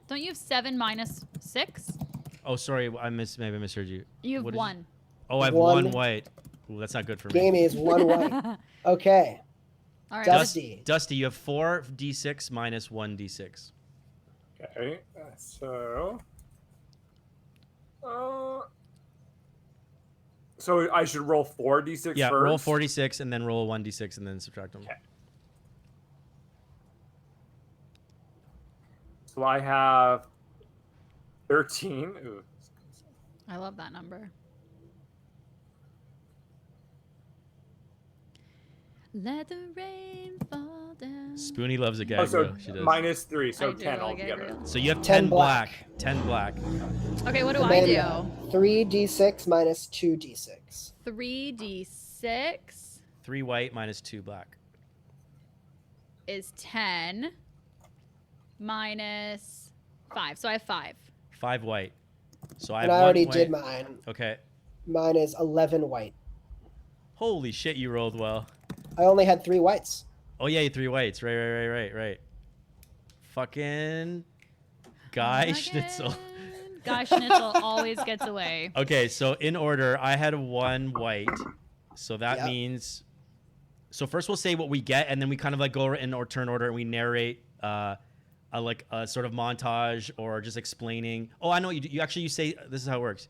Don't you have 7 minus 6? Oh, sorry, maybe I misheard you. You have What did 1. Oh, I have One. 1 white. Ooh, that's not good for me. Gamey is one white. Okay. All right. Dusty. Dusty, you have 4d6 minus 1d6. Okay. So. So I should roll 4d6 Yeah, first. roll 46 and then roll 1d6 and then subtract them. Okay. So I have 13. Ooh. I love that number. Let the rain fall down. Spoony loves a gag Oh, so reel. She does. minus 3, I so do 10 like it, altogether. really. So you have 10 10 black. 10 black. Okay, what do I do? Amanda, 3d6 minus 2d6. 3d6 3 white minus 2 black. is 10 minus 5. So I have 5. 5 white. So I have And I one already white. did mine. Okay. Mine is 11 white. Holy shit, you rolled well. I only had 3 whites. Oh yeah, 3 whites. Right. Fucking Guy Schnitzel. Guy Schnitzel always gets away. Okay, so in order, I had 1 white. So that Yep. means... So first we'll say what we get, and then we kind of like go in or turn order, and we narrate a sort of montage or just explaining. Oh, I know what you do. You say, this is how it works.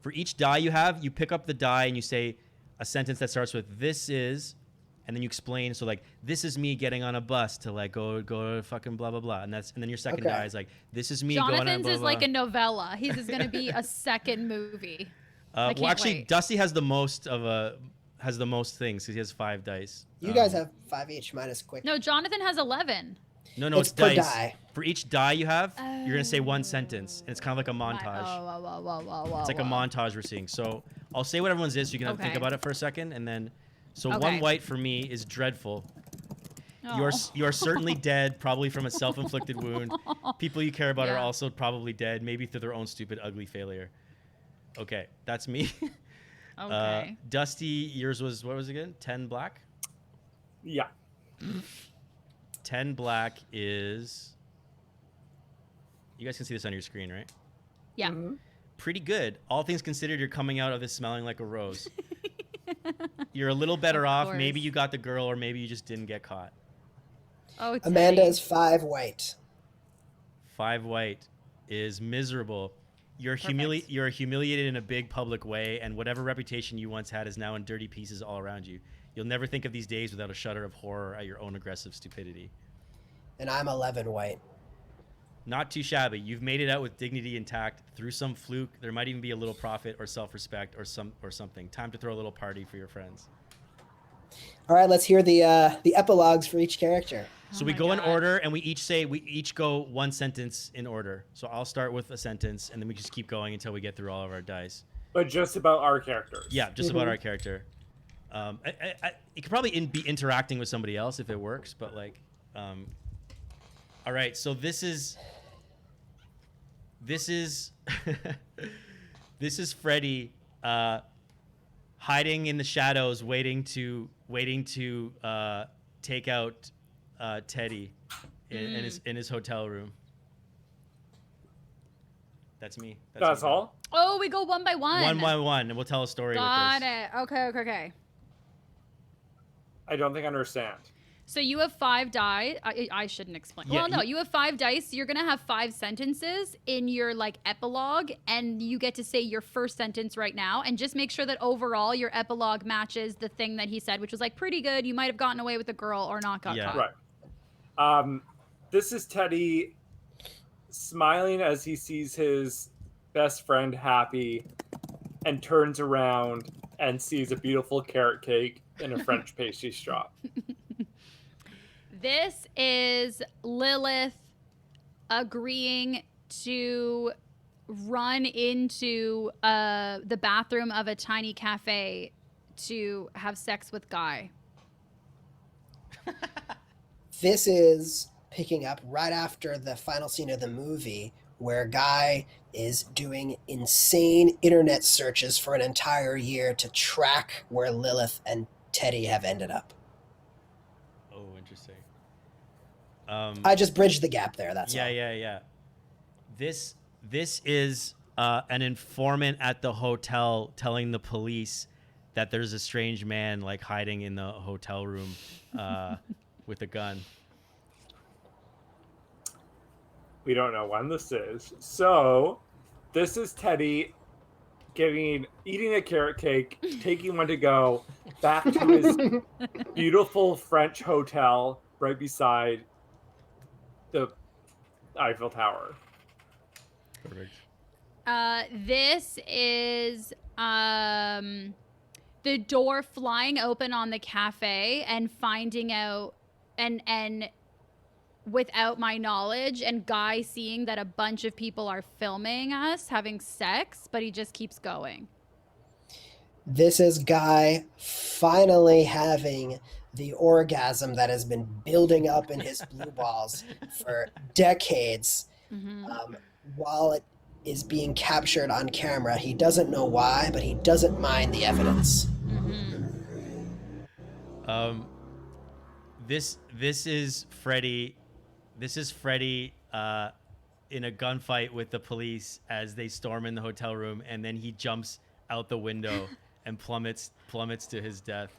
For each die you have, you pick up the die and you say a sentence that starts with "this is," and then you explain. So like, this is me getting on a bus to like go to fucking blah blah blah, and then your second die is like, this is me going on Jonathan's blah, is blah, like blah. a novella. His is going to be a second movie. I can't Well, actually, wait. Dusty has the most things because he has 5 dice. You guys have 5 each minus quick. No, Jonathan has 11. No, It's it's per dice. die. For each die you have, you're gonna say 1 sentence, and it's kind of like a montage. It's like a montage we're seeing. So I'll say what everyone's is, so you can have to think Okay. about it for a second, and then. So Okay. 1 white for me is dreadful. Oh. You are certainly dead, probably from a self-inflicted wound. People you care about are Yeah. also probably dead, maybe through their own stupid, ugly failure. Okay, that's me. Okay. Dusty, yours was what was it again? 10 black. Yeah. 10 black is. You guys can see this on your screen, right? Yeah. Pretty good. All things considered, you're coming out of this smelling like a rose. You're a little better Of off. course. Maybe you got the girl, or maybe you just didn't get caught. Oh, Teddy. Amanda is 5 white. 5 white is miserable. You're Perfect. you're humiliated in a big public way, and whatever reputation you once had is now in dirty pieces all around you. You'll never think of these days without a shudder of horror at your own aggressive stupidity. And I'm 11 white. Not too shabby. You've made it out with dignity intact. Through some fluke, there might even be a little profit or self-respect or something. Time to throw a little party for your friends. All right, let's hear the epilogues for each character. So Oh we my go in God. order, and we each go 1 sentence in order. So I'll start with a sentence, and then we just keep going until we get through all of our dice. But just about our characters. Yeah, just about our character. It could probably be interacting with somebody else if it works, but like, all right. So this is this is Freddy hiding in the shadows, waiting to take out Teddy in his hotel room. That's me. That's me. all? Oh, we go one by one. 1 by 1, and we'll tell a story Got with this. it. Okay. I don't think I understand. So you have 5 die. I shouldn't explain. Yeah, Well, no, you have 5 dice. You're gonna have 5 sentences in your like epilogue, and you get to say your first sentence right now, and just make sure that overall your epilogue matches the thing that he said, which was like pretty good. You might have gotten away with the girl or not got Yeah. caught. Right. This is Teddy smiling as he sees his best friend happy and turns around and sees a beautiful carrot cake in a French pastry shop. This is Lilith agreeing to run into the bathroom of a tiny cafe to have sex with Guy. This is picking up right after the final scene of the movie where Guy is doing insane internet searches for an entire year to track where Lilith and Teddy have ended up. Oh, interesting. I just bridged the gap there, that's all. Yeah. This is an informant at the hotel telling the police that there's a strange man like hiding in the hotel room with a gun. We don't know when this is. So, this is Teddy eating a carrot cake, taking one to go back to his beautiful French hotel right beside the Eiffel Tower. Perfect. This is the door flying open on the cafe and finding out and without my knowledge, and Guy seeing that a bunch of people are filming us having sex, but he just keeps going. This is Guy finally having the orgasm that has been building up in his blue balls for decades. While it is being captured on camera, he doesn't know why, but he doesn't mind the evidence. This is Freddy. This is Freddy in a gunfight with the police as they storm in the hotel room, and then he jumps out the window and plummets to his death.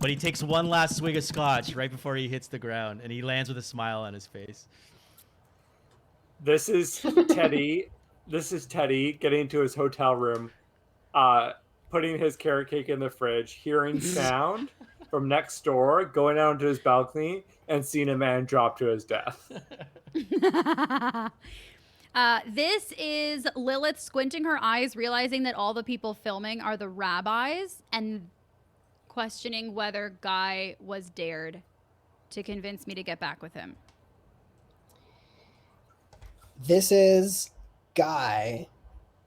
But he takes one last swig of scotch right before he hits the ground, and he lands with a smile on his face. This is Teddy. This is Teddy getting into his hotel room, putting his carrot cake in the fridge, hearing sound from next door, going out into his balcony, and seeing a man drop to his death. This is Lilith squinting her eyes, realizing that all the people filming are the rabbis, and questioning whether Guy was dared to convince me to get back with him. This is Guy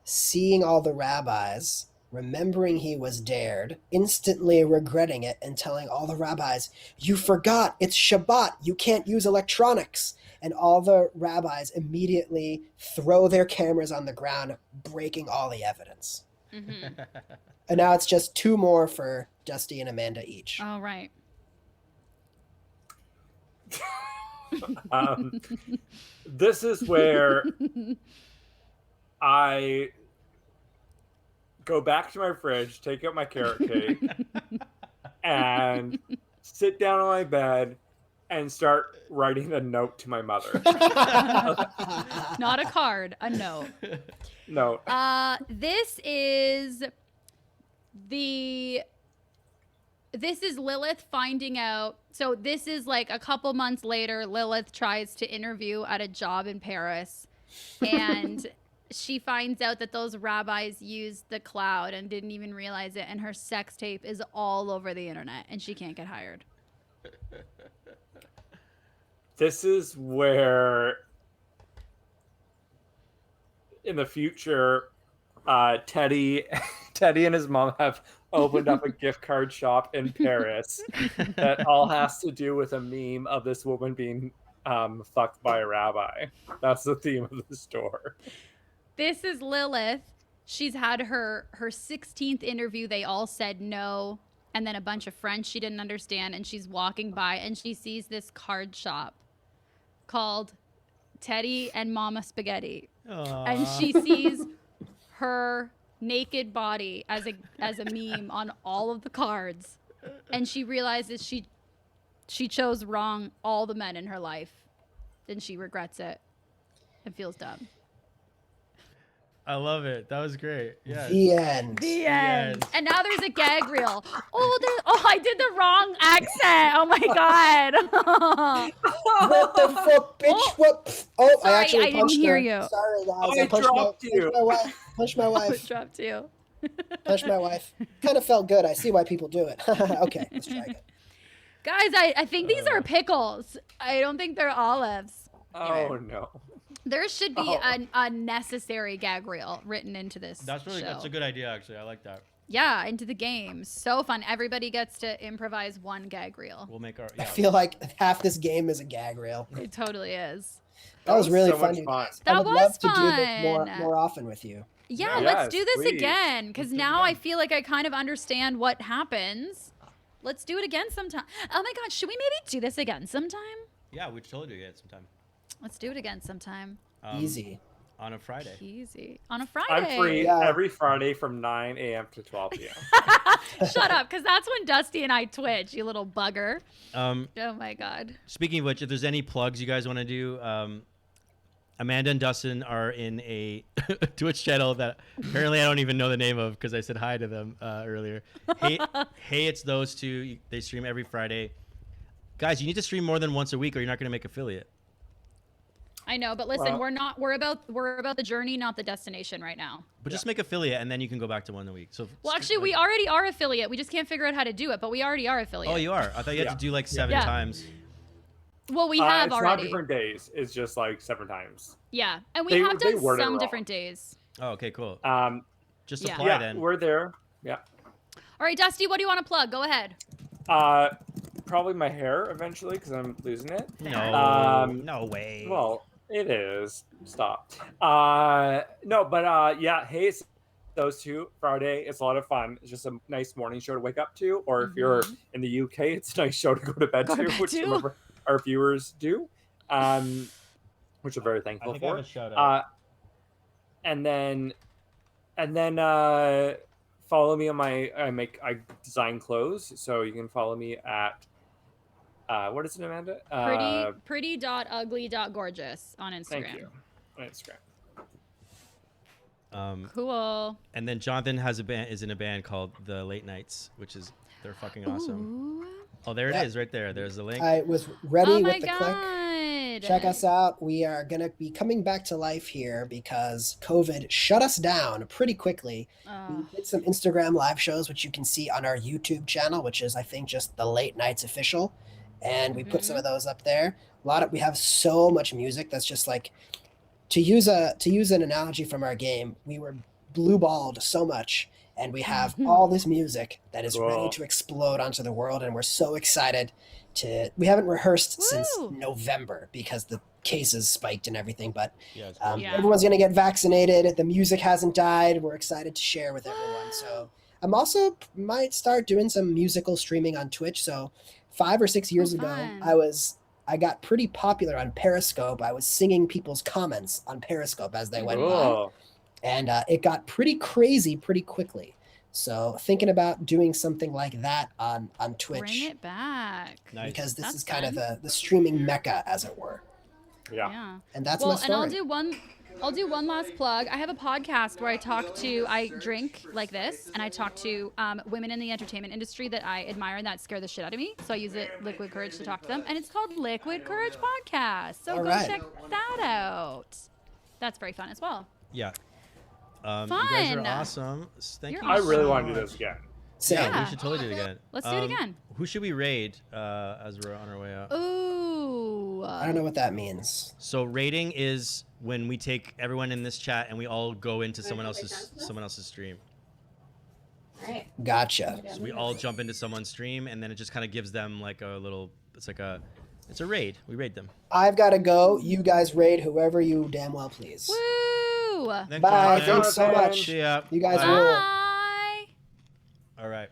seeing all the rabbis, remembering he was dared, instantly regretting it, and telling all the rabbis, "You forgot, it's Shabbat, you can't use electronics." And all the rabbis immediately throw their cameras on the ground, breaking all the evidence. Mm-hmm. And now it's just 2 more for Dusty and Amanda each. All right. This is where I go back to my fridge, take out my carrot cake, and sit down on my bed and start writing a note to my mother. Not a card, a note. No. This is Lilith finding out. So this is like a couple months later. Lilith tries to interview at a job in Paris, and she finds out that those rabbis used the cloud and didn't even realize it, and her sex tape is all over the internet, and she can't get hired. This is where, in the future, Teddy and his mom have opened up a gift card shop in Paris that all has to do with a meme of this woman being fucked by a rabbi. That's the theme of the store. This is Lilith. She's had her 16th interview. They all said no. And then a bunch of French she didn't understand. And she's walking by and she sees this card shop called Teddy and Mama Spaghetti. Aww. And she sees her naked body as a meme on all of the cards. And she realizes she chose wrong all the men in her life. And she regrets it and feels dumb. I love it. That was great. Yeah. The end. The end. And now there's a gag reel. Oh, I did the wrong accent. Oh my god. What the fuck, bitch? Oh. What? Oh, Sorry, I actually I didn't punched hear her. you. Sorry, guys. I I punched dropped you. my wife. Punched my wife. Dropped you. Punched my wife. Kind of felt good. I see why people do it. Okay, let's try again. Guys, I think these are pickles. I don't think they're olives. Oh no. There should be a necessary gag reel written into this show. That's a good idea, actually. I like that. Yeah, into the game. So fun. Everybody gets to improvise one gag reel. We'll make our. I Yeah. feel like half this game is a gag reel. It totally is. That was really so fun. much you fun. guys. That I would was love to do this fun. more often with you. Yeah, Yes, let's do this please. again. Because Let's do it now I again. feel like I kind of understand what happens. Let's do it again sometime. Oh my god, should we maybe do this again sometime? Yeah, we totally do it sometime. Let's do it again sometime. Easy. On a Friday. Easy. On a Friday. I'm free Yeah. every Friday from 9 a.m. to 12 p.m. Shut up, because that's when Dusty and I twitch, you little bugger. Oh my god. Speaking of which, if there's any plugs you guys want to do, Amanda and Dustin are in a Twitch channel that apparently I don't even know the name of because I said hi to them earlier. Hey, it's those two. They stream every Friday. Guys, you need to stream more than once a week or you're not going to make affiliate. I know, but listen, Well- we're about the journey, not the destination right now. But just make affiliate and then you can go back to one a week. So Well, actually, we already are affiliate. We just can't figure out how to do it, but we already are affiliate. Oh, you are? I thought you had Yeah. to do like 7 Yeah. times. Well, we have it's already. not different days. It's just like 7 times. Yeah, and we They- have they done worded it some wrong. different days. Oh, okay, cool. Just Yeah. apply Yeah, then. we're there. Yeah. All right, Dusty, what do you want to plug? Go ahead. Probably my hair eventually because I'm losing it. No, no way. Well, it is. Stop. No, but yeah. Hey, it's those two. Friday, it's a lot of fun. It's just a nice morning show to wake up to. Or if you're in the UK, it's a nice show to go to bed to, which some of our viewers do, which we're very thankful I for. have a shout out. And then follow me on my I design clothes, so you can follow me at what is it, Amanda? Pretty.ugly.gorgeous on Instagram. Thank you. On Instagram. Cool. And then Jonathan is in a band called The Late Nights, which is they're fucking awesome. Ooh. Oh, there it is, right there. There's the link. I was ready Oh my with the click. god. Check us out. We are going to be coming back to life here because COVID shut us down pretty quickly. We did some Instagram live shows, which you can see on our YouTube channel, which is, I think, just The Late Nights Official. And we put some of those up there. We have so much music that's just like, to use an analogy from our game, we were blue-balled so much, and we have all this music that is ready to explode onto the world, and we're so excited we haven't rehearsed since November because the cases spiked and everything, but everyone's going to get vaccinated. The music hasn't died. We're excited to share with everyone. So I'm also might start doing some musical streaming on Twitch. So 5 or 6 years ago, I got pretty popular on Periscope. I was singing people's comments on Periscope as they went by. And it got pretty crazy pretty quickly. So thinking about doing something like that on Twitch. Bring it back. Nice. Because this That's is kind fun. of the streaming mecca, as it were. Yeah. And that's Well, my story. and I'll do one last plug. I have a podcast where I drink like this, and I talk to women in the entertainment industry that I admire and that scare the shit out of me. So I use Liquid Courage to talk to them, and it's called Liquid Courage Podcast. So go check that out. That's very fun as well. Yeah. Fun. You guys are awesome. Thank You're you. I really so want to do much. this again. Same. Yeah, we should totally do it again. Let's do it again. Who should we raid as we're on our way out? Ooh. I don't know what that means. So raiding is when we take everyone in this chat and we all go into someone else's stream. Gotcha. So we all jump into someone's stream, and then it just kind of gives them like a little. It's a raid. We raid them. I've got to go. You guys raid whoever you damn well please. Woo. Thanks, Bye. Jonathan. Thanks so much. See ya. You guys Bye. rule. Bye. All right.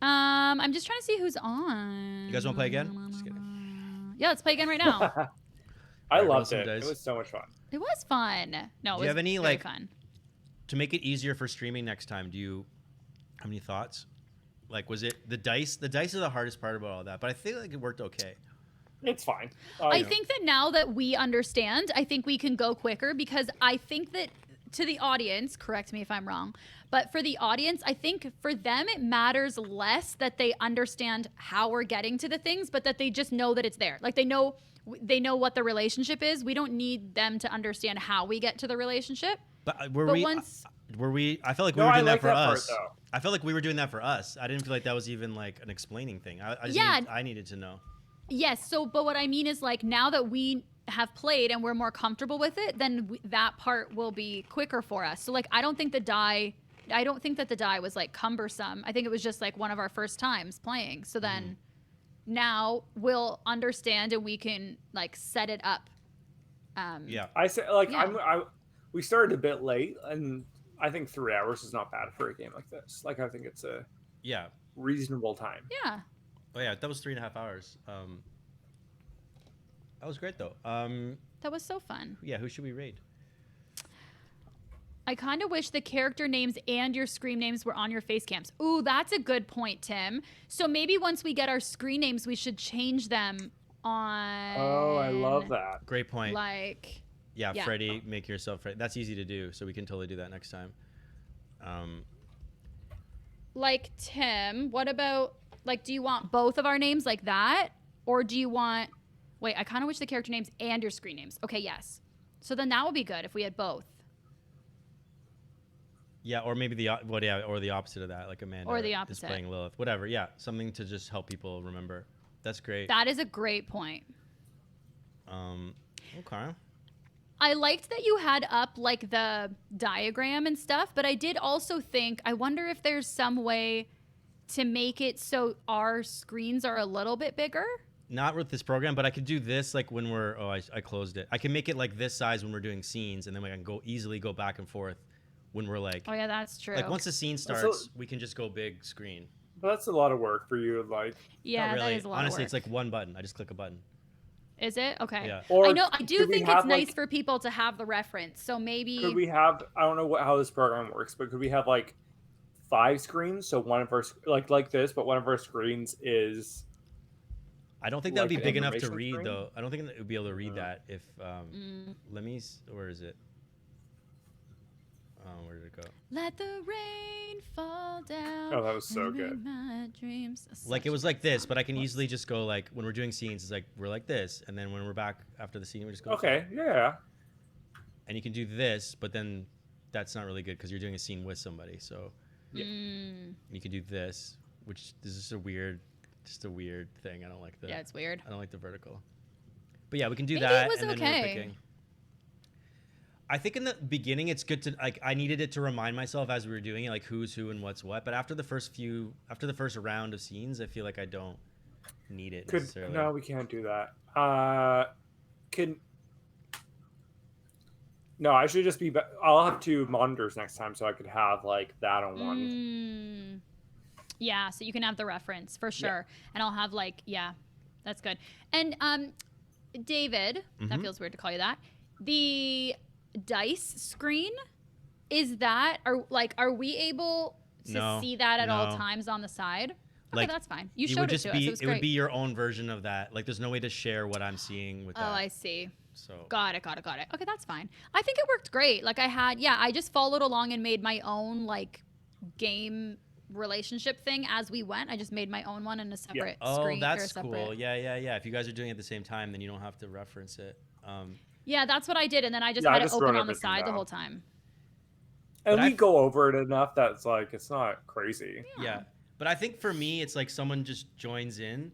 I'm just trying to see who's on. You guys want to play again? Just kidding. Yeah, let's play again right now. I Alright, roll loved some it. dice. It was so much fun. It was fun. No, it Do was you have any, very like- fun. To make it easier for streaming next time, do you have any thoughts? Like, was it the dice? The dice are the hardest part about all that, but I feel like it worked okay. It's fine. I think that now that we understand, I think we can go quicker because I think that to the audience, correct me if I'm wrong, but for the audience, I think for them it matters less that they understand how we're getting to the things, but that they just know that it's there. Like they know what the relationship is. We don't need them to understand how we get to the relationship. But once were we? I felt like we No, were I doing that like for that part, us. though. I felt like we were doing that for us. I didn't feel like that was even like an explaining thing. I needed to know. Yes. So, but what I mean is like now that we have played and we're more comfortable with it, then that part will be quicker for us. So like, I don't think that the die was like cumbersome. I think it was just like one of our first times playing. So then now we'll understand and we can like set it up. Yeah. I say like Yeah. we started a bit late, and I think 3 hours is not bad for a game like this. Like I think it's a Yeah. reasonable time. Yeah. Oh yeah, that was 3.5 hours. That was great though. That was so fun. Yeah, who should we raid? I kind of wish the character names and your screen names were on your face cams. Ooh, that's a good point, Tim. So maybe once we get our screen names, we should change them on. Oh, I love that. Great point. Like, Yeah, Yeah. Freddie, make yourself Freddy. That's easy to do, so we can totally do that next time. like Tim, what about, like, do you want both of our names like that? Or do you want, wait, I kind of wish the character names and your screen names. Okay, yes. So then that would be good if we had both. Yeah, or maybe or the opposite of that, like Amanda Or the is opposite. playing Lilith. Whatever, yeah, something to just help people remember. That's great. That is a great point. Okay. I liked that you had up like the diagram and stuff, but I did also think, I wonder if there's some way to make it so our screens are a little bit bigger. Not with this program, but I could do this like when we're. Oh, I closed it. I can make it like this size when we're doing scenes, and then we can easily go back and forth when we're like, Oh yeah, that's true. like once the scene starts, we can just go big screen. But that's a lot of work for you. Like, yeah, Not really. that is a lot Honestly, of it's work. like one button. I just click a button. Is it? Okay. Yeah. or I know. I do could we think it's have, nice like- for people to have the reference. So maybe. Could we have? I don't know how this program works, but could we have like 5 screens? So one of our like this, but one of our screens is. I don't think that would Like be an big enough to information read screen? though. I don't think it would be able to read No. that if. Mm. Let me. Where is it? Where did it go? Let the rain fall down. Oh, that was so and make good. My dreams Like such it was like this, fun. but I can Whoops. easily just go like when we're doing scenes, it's like we're like this, and then when we're back after the scene, we just go. Okay. Yeah. And you can do this, but then that's not really good because you're doing a scene with somebody. So Yeah. you can do this, which is just a weird thing. I don't like the. Yeah, it's weird. I don't like the vertical. But yeah, we can do Maybe it that. was and then okay. we're picking. I think in the beginning it's good to like I needed it to remind myself as we were doing it like who's who and what's what. But after the first round of scenes, I feel like I don't need it necessarily. No, we can't do that. No, I should just be. I'll have 2 monitors next time, so I could have like that on one. Mm. Yeah, so you can have the reference for sure, and I'll have like that's good. And David, that Mhm. feels weird to call you that. The dice screen are we able to No, see that at all no. times on the side? Okay, Like, that's fine. You it showed would it just to be us. It was it great. would be your own version of that. Like there's no way to share what I'm seeing with Oh, that. I see. So Got it. Okay, that's fine. I think it worked great. Like I just followed along and made my own like game relationship thing as we went. I just made my own one in a separate oh, screen. or that's separate. cool. Yeah. If you guys are doing it at the same time, then you don't have to reference it. Yeah, that's what I did, and then I just Yeah, I had it just open wrote on the everything side the down. whole time. And But we I've- go over it enough that's like it's not crazy. Yeah. But I think for me, it's like someone just joins in.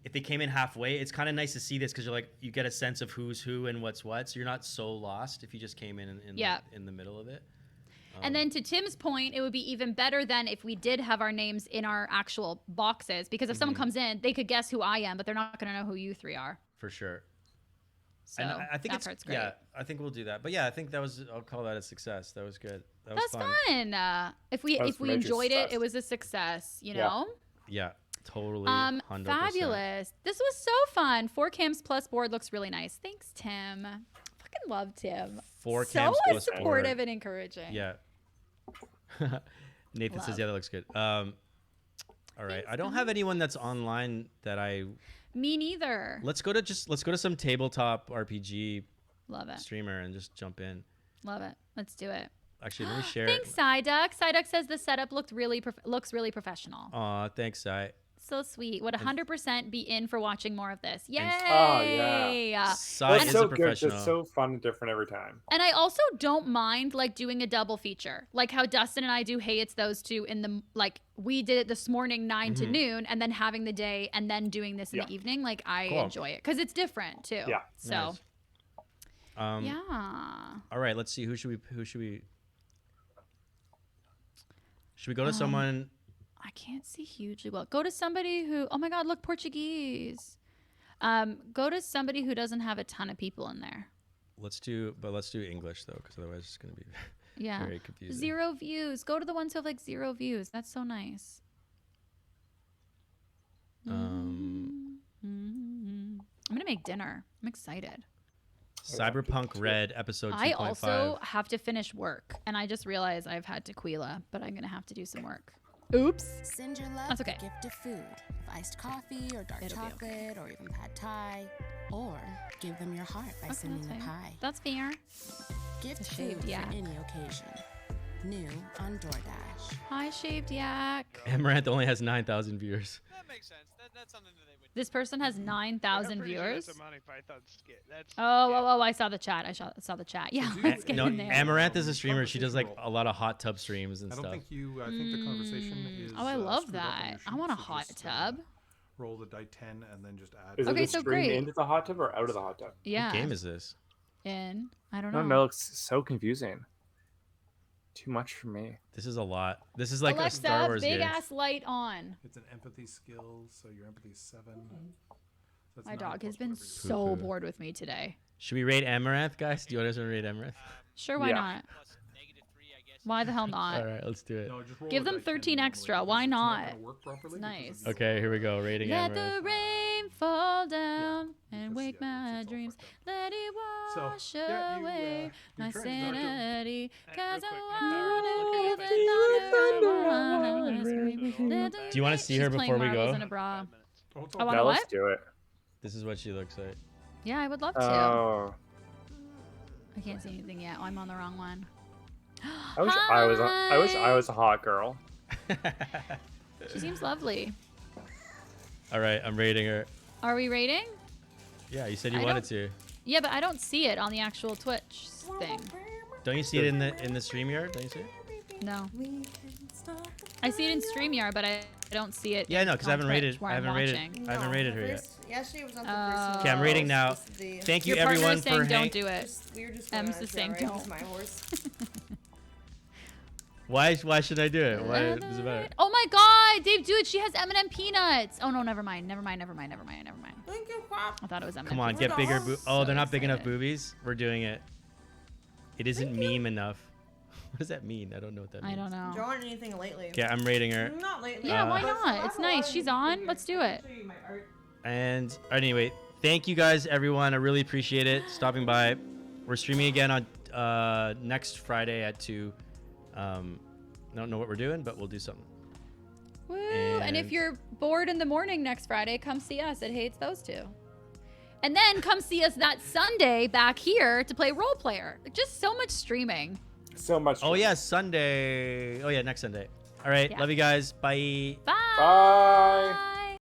If they came in halfway, it's kind of nice to see this because you get a sense of who's who and what's what. So you're not so lost if you just came in Yeah. in the middle of it. And then to Tim's point, it would be even better than if we did have our names in our actual boxes, because if someone comes in, they could guess who I am, but they're not going to know who you 3 are. For sure. So And I think that it's part's great. yeah. I think we'll do that. But yeah, I think I'll call that a success. That was good. That was That's fun. If we That was major enjoyed it, success. it was a success. You Yeah. know. Yeah. Totally. 100%. Fabulous. This was so fun. 4 cams plus board looks really nice. Thanks, Tim. Fucking love Tim. 4 so cams plus supportive board. and encouraging. Yeah. Nathan says, Love. yeah, that looks good. All right. Thanks, I don't have anyone that's online that Me neither. let's go to some tabletop RPG Love it. streamer and just jump in. Love it. Let's do it. Actually, let me share Thanks, it. Psyduck. Psyduck says the setup looks really professional. Aw, thanks, Sai. So sweet. Would 100% be in for watching more of this. Yay! Oh, yeah. Sai That's is so a good. professional. It's so fun and different every time. And I also don't mind like doing a double feature, like how Dustin and I do. Hey, it's those 2 in the like we did it this morning 9 to noon, and then having the day, and then doing this in Yeah. the evening. Like I Cool. enjoy it because it's different too. Yeah. So Nice. yeah. All right, let's see. Who should we go to someone? I can't see hugely well. Go to somebody who. Oh my God! Look, Portuguese. Go to somebody who doesn't have a ton of people in there. Let's do English though, because otherwise it's gonna be Yeah. very confusing. 0 views. Go to the ones who have like 0 views. That's so nice. Um, I'm gonna make dinner. I'm excited. Cyberpunk Red episode 2.5. I also have to finish work, and I just realized I've had tequila, but I'm gonna have to do some work. Oops. Send your love That's a okay. gift of food, of iced coffee or dark It'll be chocolate or even pad thai. Or give them your heart by Okay, sending that's a fair. pie. That's fair. Gift The food shaved for yak. any occasion. New on DoorDash. Hi, shaved yak. Amaranth only has 9,000 viewers. That makes sense. That's something that they would. This person has 9,000 I'm pretty sure viewers. That's a Monty Python skit. That's, Oh, I saw the chat. I saw the chat. Yeah, do let's you- get No, in there. Amaranth is a streamer. She does like Conversation a lot of hot tub streams and I don't stuff. think you. I think the conversation is. Oh, I love screwed up on that. your I sheet, want a so hot just, tub. roll the die 10 and then just add. Is Okay, it so streamed great. into the hot tub or out of the hot tub? Yeah. What game is this? In. I don't I know. don't know. It's so confusing. Too much for me. This is a lot. This is like Alexa, a Star Wars big game. ass light on. It's an empathy skill, so your empathy is 7. So that's My 9 dog has plus been whatever you- so Poo-poo. bored with me today. Should we rate Amaranth, guys? Do you want us to rate Amaranth? Sure, why Yeah. not? plus -3, I guess, Why the hell not? All right, let's do it. No, just roll Give a them die 10 13 normally, extra, because why it's not? gonna work properly It's because nice. of Okay, here we go. Rating Let Amaranth. the rain fall down and because, wake yeah, my it's all dreams. fucked up. Let it So, wash yeah, you, away my your turn, Zarko. sanity. And Cause real quick, I if I want were to to live look at another it, Do you wanna see her She's playing before we marbles go? in a bra. Oh, it's I all wanna Now what? let's do it. This is what she looks like. Yeah, I would love to. Oh, I can't see anything yet. Oh, I'm on the wrong one. I wish I was a hot girl. She seems lovely. All right, I'm rating her. Are we rating? Yeah, you said you I wanted don't- to. Yeah, but I don't see it on the actual Twitch thing. Don't you see it in the StreamYard? Don't you see it? No. I see it in StreamYard, but I don't see it. Yeah, no, because I on haven't Twitch rated. where I I'm haven't rated. watching. I haven't rated her yet. Yesterday was not the Oh. first one. Okay, I'm rating now. This is the- Thank you Your partner everyone is saying for don't do it. we were just M's going on is a saying trail, right? don't. He's my horse. Why should I do it? Why does it matter? Oh my god, Dave, do it. She has M&M peanuts. Oh no, never mind. Thank you, Pop. I thought it was M&M. Come on, peanuts. get bigger. Oh, So they're not big enough excited. boobies. We're doing it. It isn't meme enough. What does that mean? I don't know what that means. I don't know. Drawing anything lately? Okay, I'm rating her. Not lately. Yeah, why Uh, not? It's nice. She's on. Let's do it. Show you my art. And anyway, thank you guys, everyone. I really appreciate it stopping by. We're streaming again on next Friday at 2. I don't know what we're doing, but we'll do something. Woo! And if And- you're bored in the morning next Friday, come see us at Hates Those Two. And then come see us that Sunday back here to play Role Player. Like, just so much streaming. So much. Oh yeah, Sunday. Oh yeah, next Sunday. All right, Yeah. love you guys. Bye. Bye. Bye.